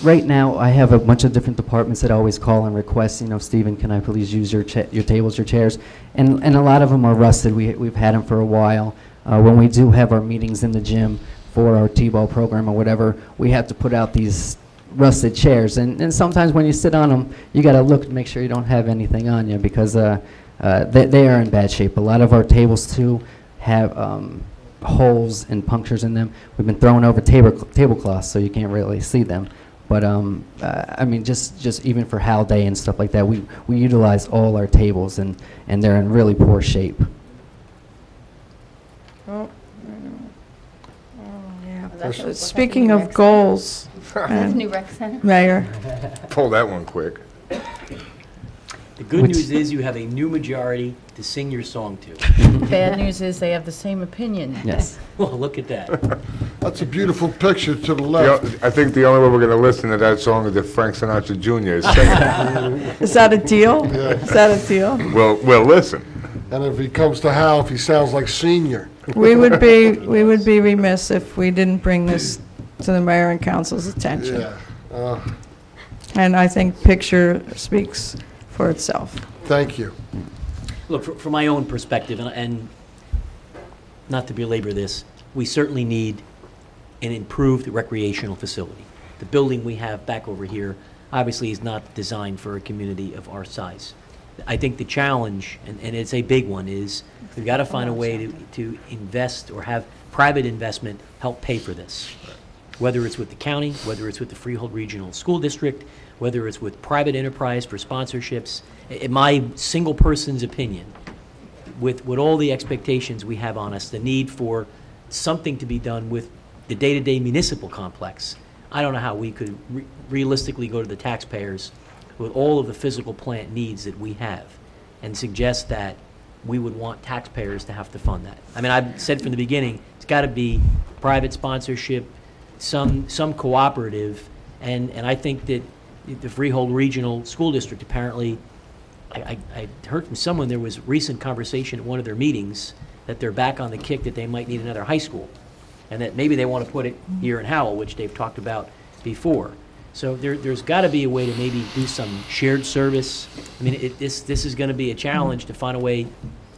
Right now, I have a bunch of different departments that always call and request, Stephen, can I please use your tables, your chairs? And a lot of them are rusted. We've had them for a while. When we do have our meetings in the gym for our T-ball program or whatever, we have to put out these rusted chairs. And sometimes when you sit on them, you got to look to make sure you don't have anything on you, because they are in bad shape. A lot of our tables, too, have holes and punctures in them. We've been throwing over tablecloths, so you can't really see them. But just even for Howell Day and stuff like that, we utilize all our tables, and they're in really poor shape. Oh, yeah. Speaking of goals, New rec center? Mayor. Pull that one quick. The good news is you have a new majority to sing your song to. Bad news is they have the same opinion. Yes. Well, look at that. That's a beautiful picture to the left. I think the only way we're going to listen to that song is if Frank Sinatra Jr. is singing. Is that a deal? Yeah. Is that a deal? We'll listen. And if he comes to Howell, if he sounds like senior. We would be remiss if we didn't bring this to the mayor and council's attention. Yeah. And I think picture speaks for itself. Thank you. Look, from my own perspective, and not to belabor this, we certainly need an improved recreational facility. The building we have back over here obviously is not designed for a community of our size. I think the challenge, and it's a big one, is we've got to find a way to invest or have private investment help pay for this. Whether it's with the county, whether it's with the Freehold Regional School District, whether it's with private enterprise for sponsorships. In my single person's opinion, with all the expectations we have on us, the need for something to be done with the day-to-day municipal complex, I don't know how we could realistically go to the taxpayers with all of the physical plant needs that we have and suggest that we would want taxpayers to have to fund that. I mean, I've said from the beginning, it's got to be private sponsorship, some cooperative, and I think that the Freehold Regional School District apparently, I heard from someone there was recent conversation at one of their meetings that they're back on the kick that they might need another high school, and that maybe they want to put it here in Howell, which they've talked about before. So there's got to be a way to maybe do some shared service. I mean, this is going to be a challenge to find a way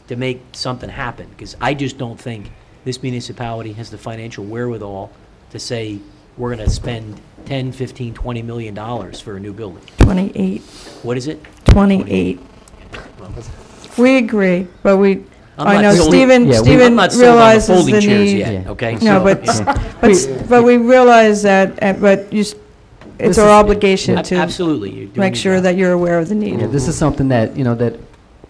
to make something happen, because I just don't think this municipality has the financial wherewithal to say we're going to spend 10, 15, $20 million for a new building. 28. What is it? 28. We agree, but I know sold- Stephen I'm not sold on the realizes folding the chairs need. yet, okay? No, but we realize that, but it's our obligation to Absolutely. You're doing make your sure job. that you're aware of the need. Yeah, this is something that, that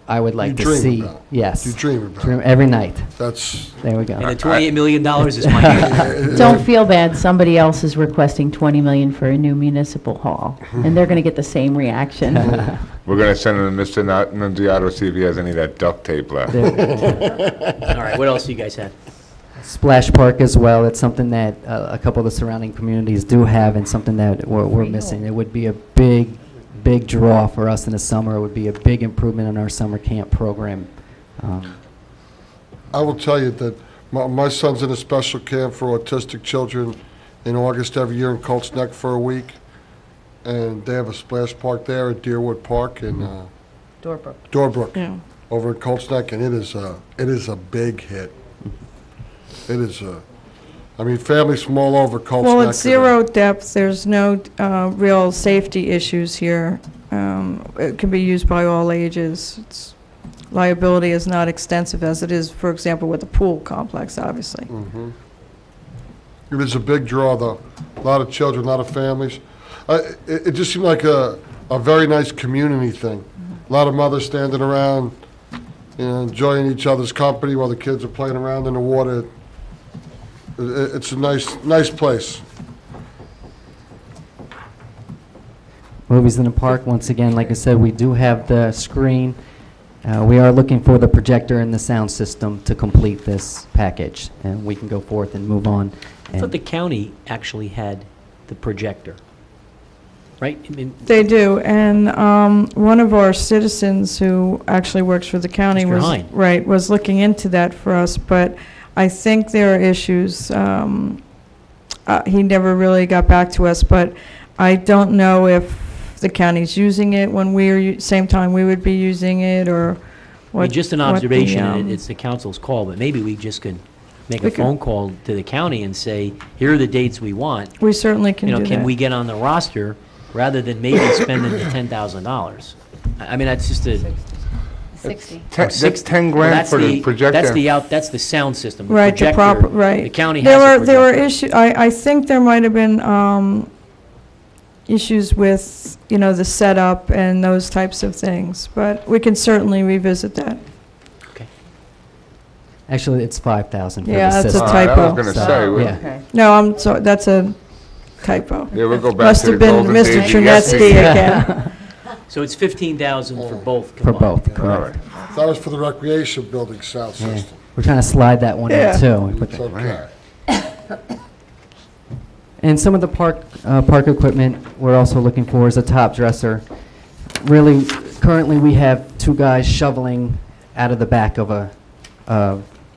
I would like You to dream see. about. Yes. You dream about. Dream every night. That's. There we go. And the $28 million is my Don't feel bad, somebody else is requesting 20 million for a new municipal hall, and they're going to get the same reaction. We're going to send him to Mr. Nunziato, see if he has any of that duct tape left. All right, what else do you guys have? Splash Park as well. It's something that a couple of the surrounding communities do have, and something that we're missing. It would be a big draw for us in the summer. It would be a big improvement in our summer camp program. I will tell you that my son's in a special camp for autistic children in August every year in Colts Neck for a week. And they have a splash park there at Deerwood Park in Doorbrook. Yeah. Over at Colts Neck, and it is a big hit. It is I mean, families from all over Colts Neck. Well, it's zero depth, there's no real safety issues here. It can be used by all ages. Liability is not extensive as it is, for example, with the pool complex, obviously. Mhm. It is a big draw, though. A lot of children, a lot of families. It just seemed like a very nice community thing. A lot of mothers standing around, enjoying each other's company while the kids are playing around in the water. It's a nice place. Movies in the Park, once again, like I said, we do have the screen. We are looking for the projector and the sound system to complete this package, and we can go forth and move on. I thought the county actually had the projector, right? I mean, They do, and one of our citizens who actually works for the county Mr. Hine. was looking into that for us, but I think there are issues. He never really got back to us, but I don't know if the county's using it when same time we would be using it, or I mean, what. just an what the, observation, and it's the council's call, but maybe we just could make a phone call to the county and say, here are the dates we want. We certainly can do that. Can we get on the roster rather than maybe spending the $10,000? I mean, that's just a... 60. That's 10 grand for the projector. That's the sound system. The Right, the projector, proper, right. The county There has a were projector. issues, I think there might have been issues with, the setup and those types of things, but we can certainly revisit that. Actually, it's 5,000 for Yeah, the that's a system. typo. I was going to say. Yeah. Okay. No, I'm sorry, that's a typo. Yeah, we'll go back Must to have the been golden Mr. days of Chernetsky yesterday. again. So it's 15,000 for both For combined. both, All correct. right. That was for the recreation building sound Yeah. system. We're trying to slide that one Yeah. in, too. We put It's that- okay. And some of the park equipment we're also looking for is a top dresser. Really, currently we have two guys shoveling out of the back of a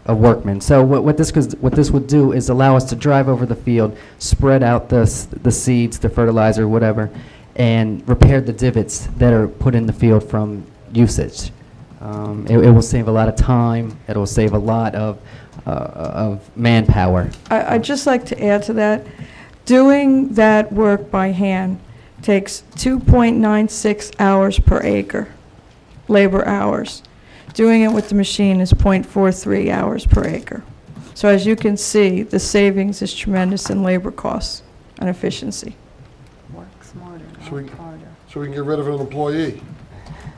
workman. So what this would do is allow us to drive over the field, spread out the seeds, the fertilizer, whatever, and repair the divots that are put in the field from usage. It will save a lot of time. It will save a lot of manpower. I'd just like to add to that. Doing that work by hand takes 2.96 hours per acre, labor hours. Doing it with the machine is 0.43 hours per acre. So as you can see, the savings is tremendous in labor costs and efficiency. Work smarter, So we- not harder. So we can get rid of an employee.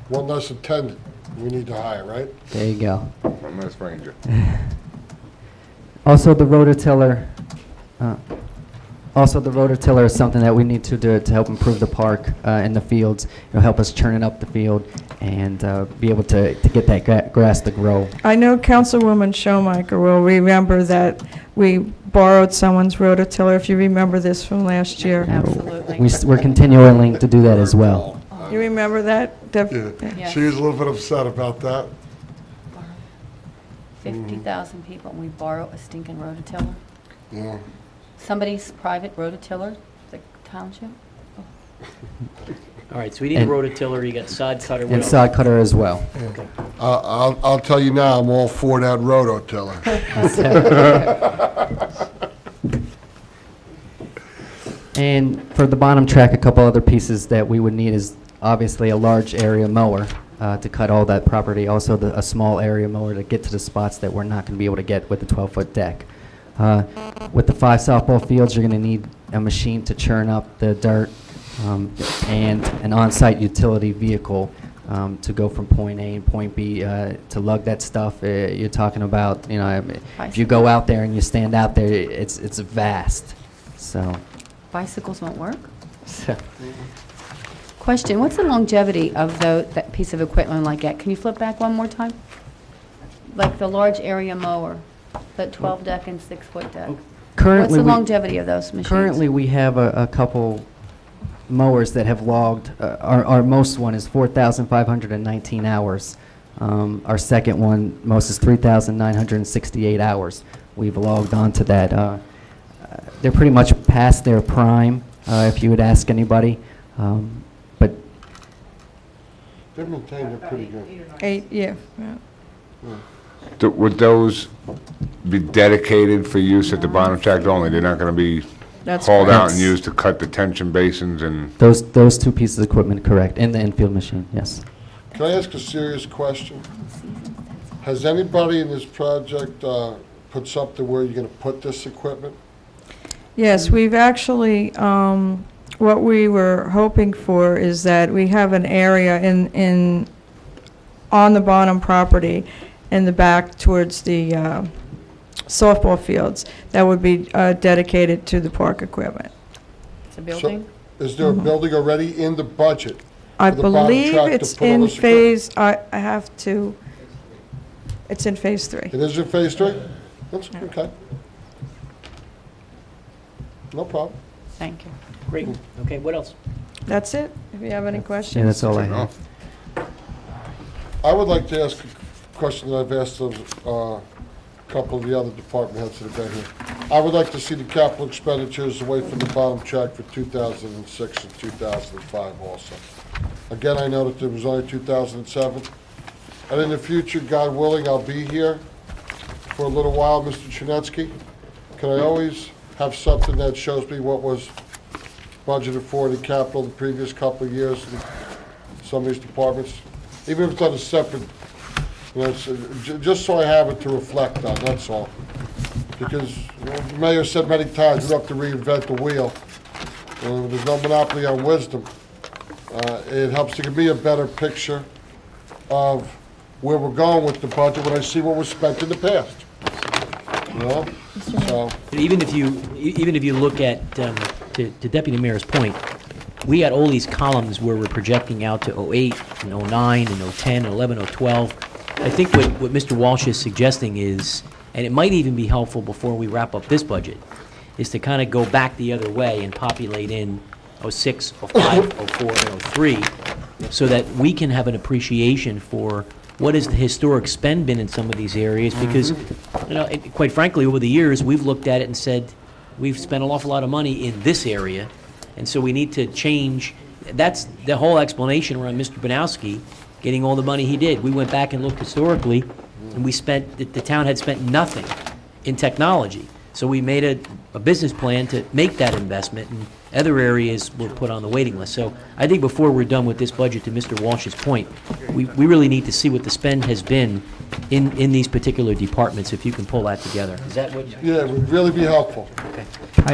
One less attendant we need to hire, right? There you go. One less ranger. Also, the rototiller. Also, the rototiller is something that we need to do to help improve the park and the fields. It'll help us churning up the field and be able to get that grass to grow. I know Councilwoman Schomaker will remember that we borrowed someone's rototiller, if you remember this from last year. Absolutely. We're continuing to do that as well. You remember that? Deb? Yeah. She was a little bit upset about that. 50,000 people, and we borrow a stinking rototiller? Yeah. Somebody's private rototiller, the township? All right, so we need a And- rototiller, you got sod cutter, what And else? sod cutter as well. Okay. I'll tell you now, I'm all for that rototiller. And for the bottom track, a couple other pieces that we would need is obviously a large area mower to cut all that property. Also, a small area mower to get to the spots that we're not going to be able to get with the 12-foot deck. With the 5 softball fields, you're going to need a machine to churn up the dirt and an on-site utility vehicle to go from point A and point B to lug that stuff. You're talking about, you know, if you go out there and you stand out there, it's vast. So. Bicycles won't work? Question, what's the longevity of that piece of equipment like that? Can you flip back one more time? Like the large area mower, that 12-deck and 6-foot deck? What's the longevity of those machines? Currently, we have a couple mowers that have logged, our most one is 4,519 hours. Our second one, most is 3,968 hours. We've logged onto that. They're pretty much past their prime, if you would ask anybody. But They're maintained, they're pretty good. 8, yeah. Would those be dedicated for use at the bottom track only? They're not going to be That's hauled out correct. and used to cut the tension basins and... those 2 pieces of equipment, correct, and the infield machine, yes. Can I ask a serious question? Has anybody in this project put something where you're going to put this equipment? Yes, we've actually, what we were hoping for is that we have an area on the bottom property in the back towards the softball fields that would be dedicated to the park equipment. It's a building? Is there a building already in the budget? I for the bottom believe track to it's put all in this equipment? phase, I have to, it's in phase 3. It is in phase 3? That's okay. No problem. Thank you. Great, okay, what else? That's it, if you have any questions. Yeah, that's all I have. I would like to ask a question that I've asked of a couple of the other department heads that have been here. I would like to see the capital expenditures away from the bottom track for 2006 and 2005 also. Again, I know that there was only 2007. And in the future, God willing, I'll be here for a little while, Mr. Chernetsky. Can I always have something that shows me what was budgeted for the capital the previous couple of years in some of these departments? Even if it's on a separate, you know, just so I have it to reflect on, that's all. Because, you know, the mayor said many times, we don't have to reinvent the wheel. There's no monopoly on wisdom. It helps to give me a better picture of where we're going with the budget when I see what was spent in the past. You know? So, Even if you look at, to Deputy Mayor's point, we got all these columns where we're projecting out to 08 and 09 and 010 and 11, 012. I think what Mr. Walsh is suggesting is, and it might even be helpful before we wrap up this budget, is to kind of go back the other way and populate in 06, 05, 04, and 03, so that we can have an appreciation for what has the historic spend been in some of these areas? Because, quite frankly, over the years, we've looked at it and said, we've spent an awful lot of money in this area, and so we need to change. That's the whole explanation around Mr. Banowski getting all the money he did. We went back and looked historically, and the town had spent nothing in technology. So we made a business plan to make that investment, and other areas were put on the waiting list. So I think before we're done with this budget, to Mr. Walsh's point, we really need to see what the spend has been in these particular departments, if you can pull that together. Is that what? Yeah, it would really be helpful. Okay.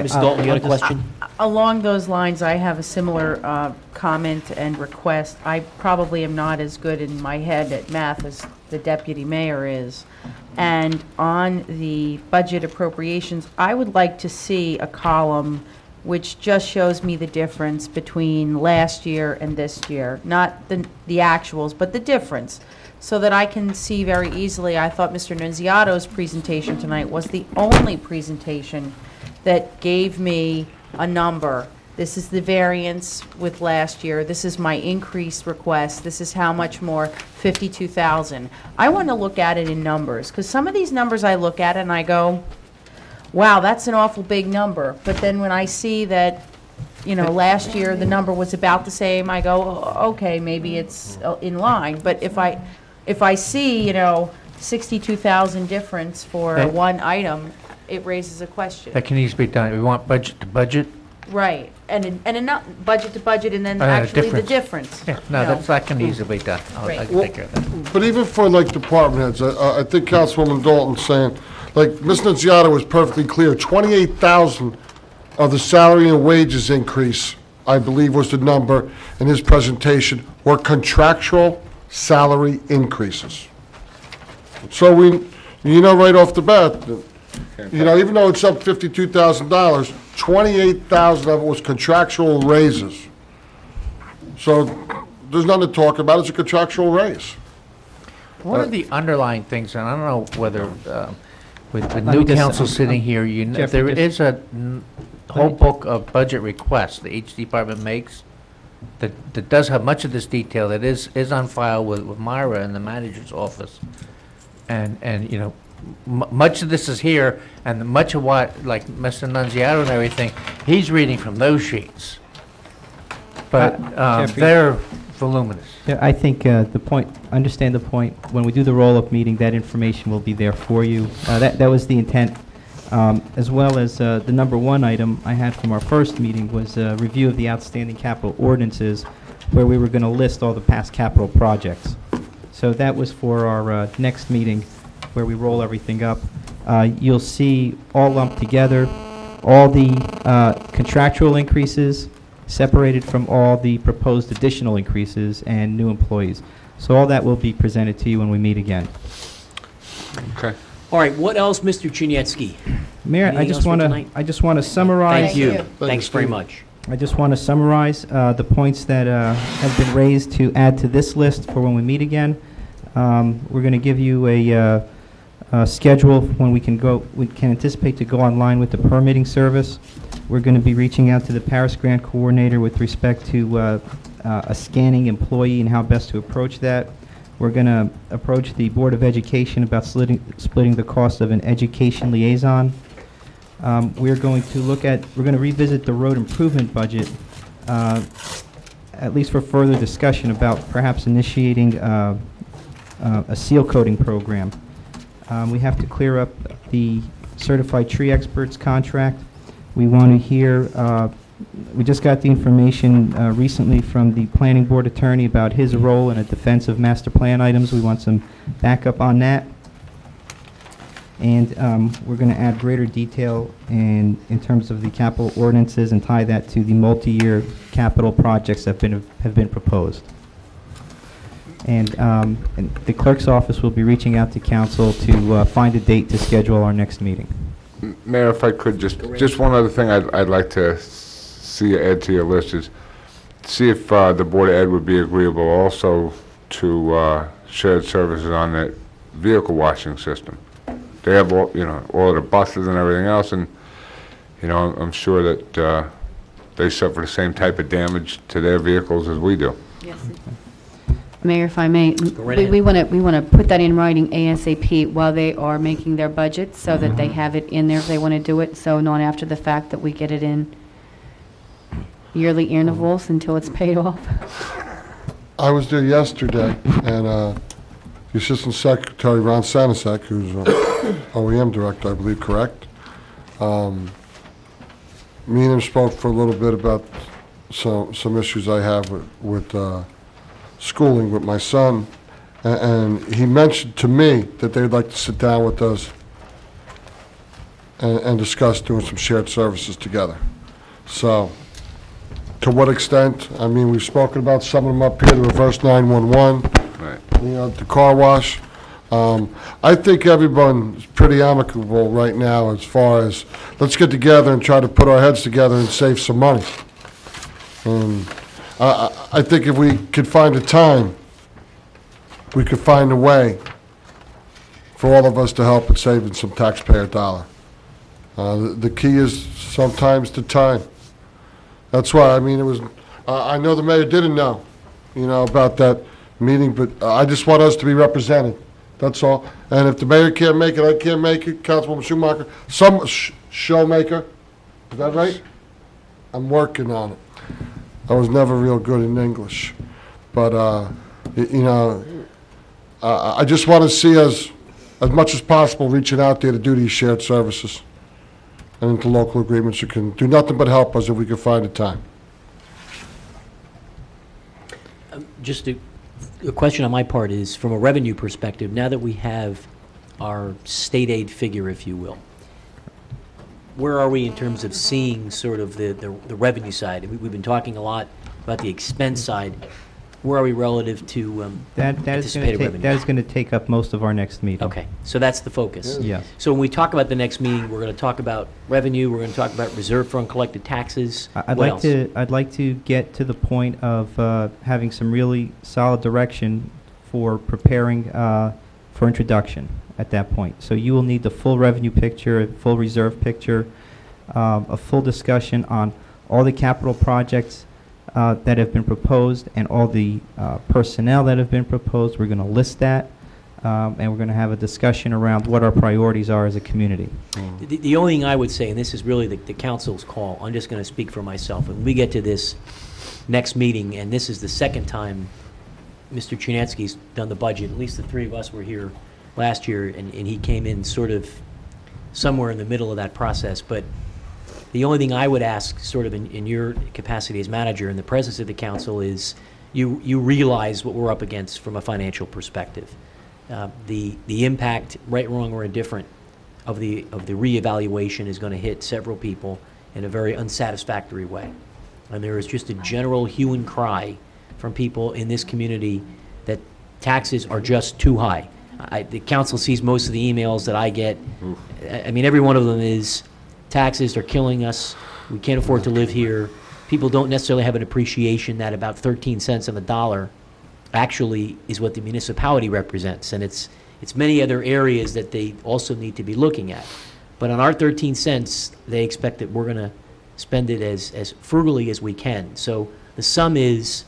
Ms. Dalton, you got a question? Along those lines, I have a similar comment and request. I probably am not as good in my head at math as the deputy mayor is. And on the budget appropriations, I would like to see a column which just shows me the difference between last year and this year. Not the actuals, but the difference, so that I can see very easily. I thought Mr. Nunziato's presentation tonight was the only presentation that gave me a number. This is the variance with last year. This is my increased request. This is how much more, 52,000. I want to look at it in numbers, because some of these numbers I look at and I go, wow, that's an awful big number. But then when I see that, last year the number was about the same, I go, okay, maybe it's in line. But if I see, 62,000 difference for one item, it raises a question. That can easily be done. We want budget to budget. Right, and not budget to budget, and then actually the difference. Yeah, no, that can easily be done. I can take care of that. But even for department heads, I think Councilwoman Dalton's saying, Ms. Nunziata was perfectly clear, 28,000 of the salary and wages increase, I believe was the number in his presentation, were contractual salary increases. So right off the bat, even though it's up $52,000, 28,000 of it was contractual raises. So there's nothing to talk about. It's a contractual raise. One of the underlying things, and I don't know whether with the new council sitting here, there is a whole book of budget requests that each department makes that does have much of this detail that is on file with Myra in the manager's office. And much of this is here, and much of what, like Mr. Nunziato and everything, he's reading from those sheets. But they're voluminous. Yeah, I think understand the point. When we do the roll-up meeting, that information will be there for you. That was the intent, as well as the number one item I had from our first meeting was a review of the outstanding capital ordinances, where we were going to list all the past capital projects. So that was for our next meeting, where we roll everything up. You'll see all lumped together, all the contractual increases separated from all the proposed additional increases and new employees. So all that will be presented to you when we meet again. Okay. All right, what else, Mr. Chinietsky? Mayor, I just want to summarize. Thank you. Thanks very much. I just want to summarize the points that have been raised to add to this list for when we meet again. We're going to give you a schedule when we can anticipate to go online with the permitting service. We're going to be reaching out to the Paris Grant Coordinator with respect to a scanning employee and how best to approach that. We're going to approach the Board of Education about splitting the cost of an education liaison. We're going to revisit the road improvement budget, at least for further discussion about perhaps initiating a seal coating program. We have to clear up the certified tree experts contract. We want to hear, we just got the information recently from the planning board attorney about his role in a defense of master plan items. We want some backup on that. And we're going to add greater detail in terms of the capital ordinances and tie that to the multi-year capital projects that have been proposed. And the clerk's office will be reaching out to council to find a date to schedule our next meeting. Mayor, if I could, just one other thing I'd like to see you add to your list is see if the Board of Ed would be agreeable also to shared services on the vehicle washing system. They have all of the buses and everything else, and I'm sure that they suffer the same type of damage to their vehicles as we do. Yes. Mayor, if I may, right ahead. we want to put that in writing ASAP while they are making their budget, so that they have it in there if they want to do it, so not after the fact that we get it in yearly intervals until it's paid off. I was there yesterday, and the Assistant Secretary, Ron Sanasek, who's OEM Director, I believe, correct? Me and him spoke for a little bit about some issues I have with schooling with my son, and he mentioned to me that they'd like to sit down with us and discuss doing some shared services together. So, to what extent? I mean, we've spoken about some of them up here, the reverse 911, Right. you know, the car wash. I think everyone's pretty amicable right now as far as, let's get together and try to put our heads together and save some money. And I think if we could find a time, we could find a way for all of us to help in saving some taxpayer dollar. The key is sometimes the time. That's why, I mean, it was, I know the mayor didn't know, you know, about that meeting, but I just want us to be represented. That's all. And if the mayor can't make it, I can't make it, Councilwoman Schumacher, some showmaker, is that right? I'm working on it. I was never real good in English. But, you know, I just want to see us, as much as possible, reaching out there to do these shared services and into local agreements that can do nothing but help us if we can find the time. Just a question on my part is, from a revenue perspective, now that we have our state aid figure, if you will, where are we in terms of seeing sort of the revenue side? We've been talking a lot about the expense side. Where are we relative to anticipated revenue? That is going to take up most of our next meeting. Okay, so that's the focus. Yes. So when we talk about the next meeting, we're going to talk about revenue, we're going to talk about reserve for uncollected taxes. I'd like to get to the point of having some really solid direction for preparing for introduction at that point. So you will need the full revenue picture, a full reserve picture, a full discussion on all the capital projects that have been proposed and all the personnel that have been proposed. We're going to list that, and we're going to have a discussion around what our priorities are as a community. The only thing I would say, and this is really the council's call, I'm just going to speak for myself, when we get to this next meeting, and this is the second time Mr. Chinatsky's done the budget, at least the three of us were here last year, and he came in sort of somewhere in the middle of that process. But the only thing I would ask, sort of in your capacity as manager in the presence of the council, is you realize what we're up against from a financial perspective. The impact, right, wrong, or indifferent, of the reevaluation is going to hit several people in a very unsatisfactory way. And there is just a general hue and cry from people in this community that taxes are just too high. The council sees most of the emails that I get. I mean, every one of them is, taxes are killing us, we can't afford to live here. People don't necessarily have an appreciation that about 13 cents on the dollar actually is what the municipality represents, and it's many other areas that they also need to be looking at. But on our 13 cents, they expect that we're going to spend it as frugally as we can. So the sum is,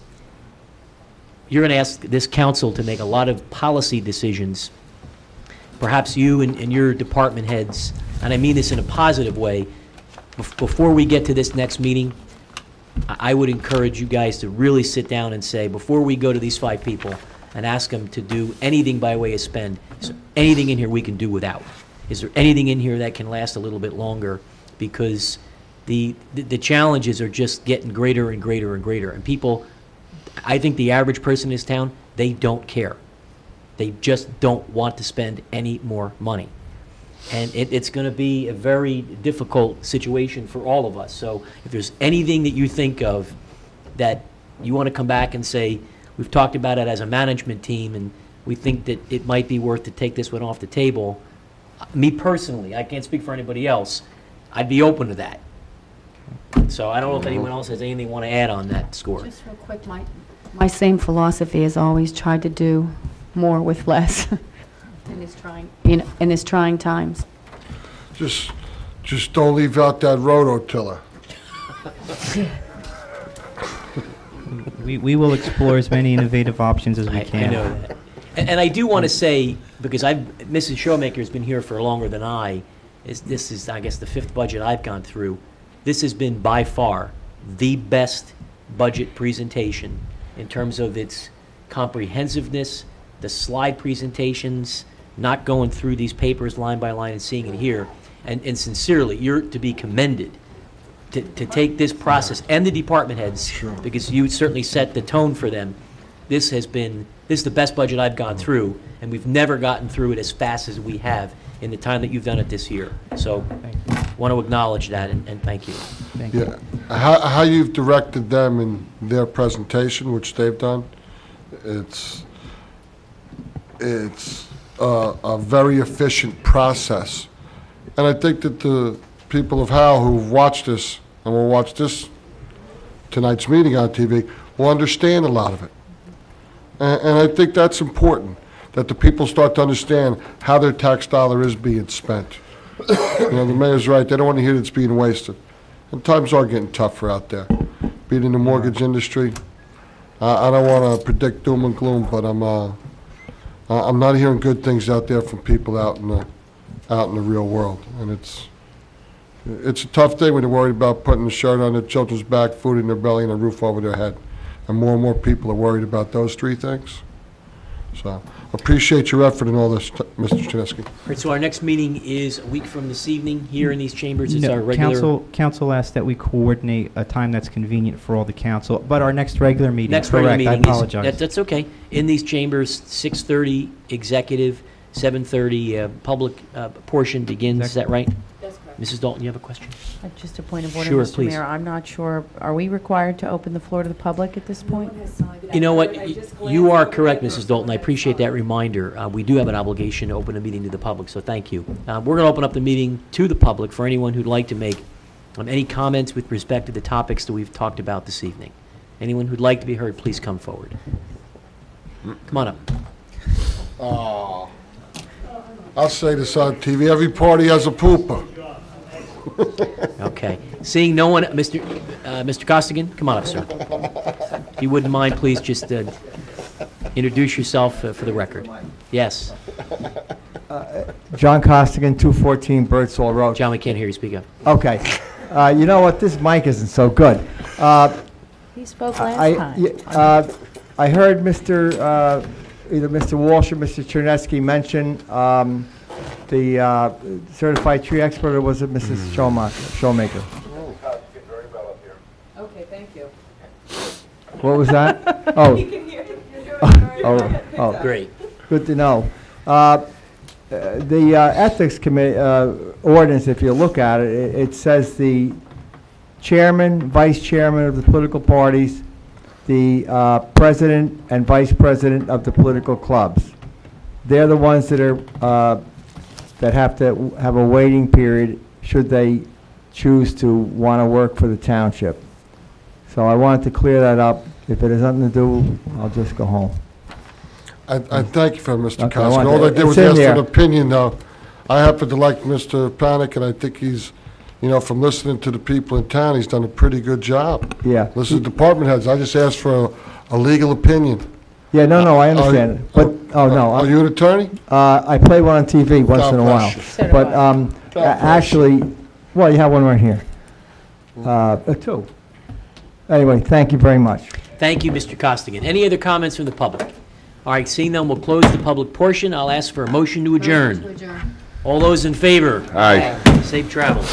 you're going to ask this council to make a lot of policy decisions. Perhaps you and your department heads, and I mean this in a positive way, before we get to this next meeting, I would encourage you guys to really sit down and say, before we go to these 5 people and ask them to do anything by way of spend, is there anything in here we can do without? Is there anything in here that can last a little bit longer? Because the challenges are just getting greater and greater and greater. And people, I think the average person in this town, they don't care. They just don't want to spend any more money. And it's going to be a very difficult situation for all of us. So if there's anything that you think of that you want to come back and say, we've talked about it as a management team and we think that it might be worth to take this one off the table, me personally, I can't speak for anybody else, I'd be open to that. So I don't know if anyone else has anything they want to add on that score. Just real quick, my same philosophy has always tried to do more with less in this trying times. Just don't leave out that rototiller. We will explore as many innovative options as we can. I know that. And I do want to say, because Mrs. Showmaker has been here for longer than this is, I guess, the 5th budget I've gone through. This has been by far the best budget presentation in terms of its comprehensiveness, the slide presentations, not going through these papers line by line and seeing it here. And sincerely, you're to be commended to take this process, and the department heads, because you certainly set the tone for them. This is the best budget I've gone through, and we've never gotten through it as fast as we have in the time that you've done it this year. So want to acknowledge that, and thank you. Thank you. How you've directed them in their presentation, which they've done, it's a very efficient process. And I think that the people of Howell who've watched this and will watch tonight's meeting on TV will understand a lot of it. And I think that's important, that the people start to understand how their tax dollar is being spent. The mayor's right. They don't want to hear that it's being wasted. And times are getting tougher out there. Being in the mortgage industry, I don't want to predict doom and gloom, but I'm not hearing good things out there from people out in the real world. And it's a tough thing when you're worried about putting a shirt on their children's back, food in their belly, and a roof over their head. And more people are worried about those 3 things. So appreciate your effort in all this, Mr. Chinesky. All right, so our next meeting is a week from this evening here in these chambers. It's our regular... Council asked that we coordinate a time that's convenient for all the council, but our next regular meeting, Regular meeting I apologize. that's okay. In these chambers, 6:30 executive, 7:30 public portion begins. Is that right? That's correct. Mrs. Dalton, you have a question? Just a point of order, Sure, Mr. please. Mayor. I'm not sure, are we required to open the floor to the public at this point? You know what? You are correct, Mrs. Dalton. I appreciate that reminder. We do have an obligation to open a meeting to the public, so thank you. We're going to open up the meeting to the public for anyone who'd like to make any comments with respect to the topics that we've talked about this evening. Anyone who'd like to be heard, please come forward. Come on up. Oh, I'll say this on TV. Every party has a pooper. Okay. Seeing no one, Mr. Costigan, come on up, sir. If you wouldn't mind, please just introduce yourself for the record. Yes. John Costigan, 214 Birdsall Road. John, we can't hear you. Speak up. Okay. You know what? This mic isn't so good. He spoke last time. I heard either Mr. Walsh or Mr. Chernesky mention the certified tree expert, or was it Mrs. Showmaker? Okay, thank you. What was that? Oh. Oh, great. Good to know. The Ethics Committee ordinance, if you look at it, it says the chairman, vice chairman of the political parties, the president and vice president of the political clubs. They're the ones that are that have to have a waiting period should they choose to want to work for the township. So I wanted to clear that up. If it has nothing to do, I'll just go home. I thank you for Mr. Okay, Costigan. All I did was it's in ask for an there. opinion, though. I happen to like Mr. Panic, and I think he's, from listening to the people in town, he's done a pretty good job. Yeah. Listen to department heads. I just asked for a legal opinion. Yeah, no, I understand it. But, Are you an attorney? I play one on TV once God in a while. bless you. So do But I. actually, well, you have one right here. 2. Anyway, thank you very much. Thank you, Mr. Costigan. Any other comments from the public? All right, seeing none, we'll close the public portion. I'll ask for a motion to adjourn. All those in favor? Aye. Safe travels.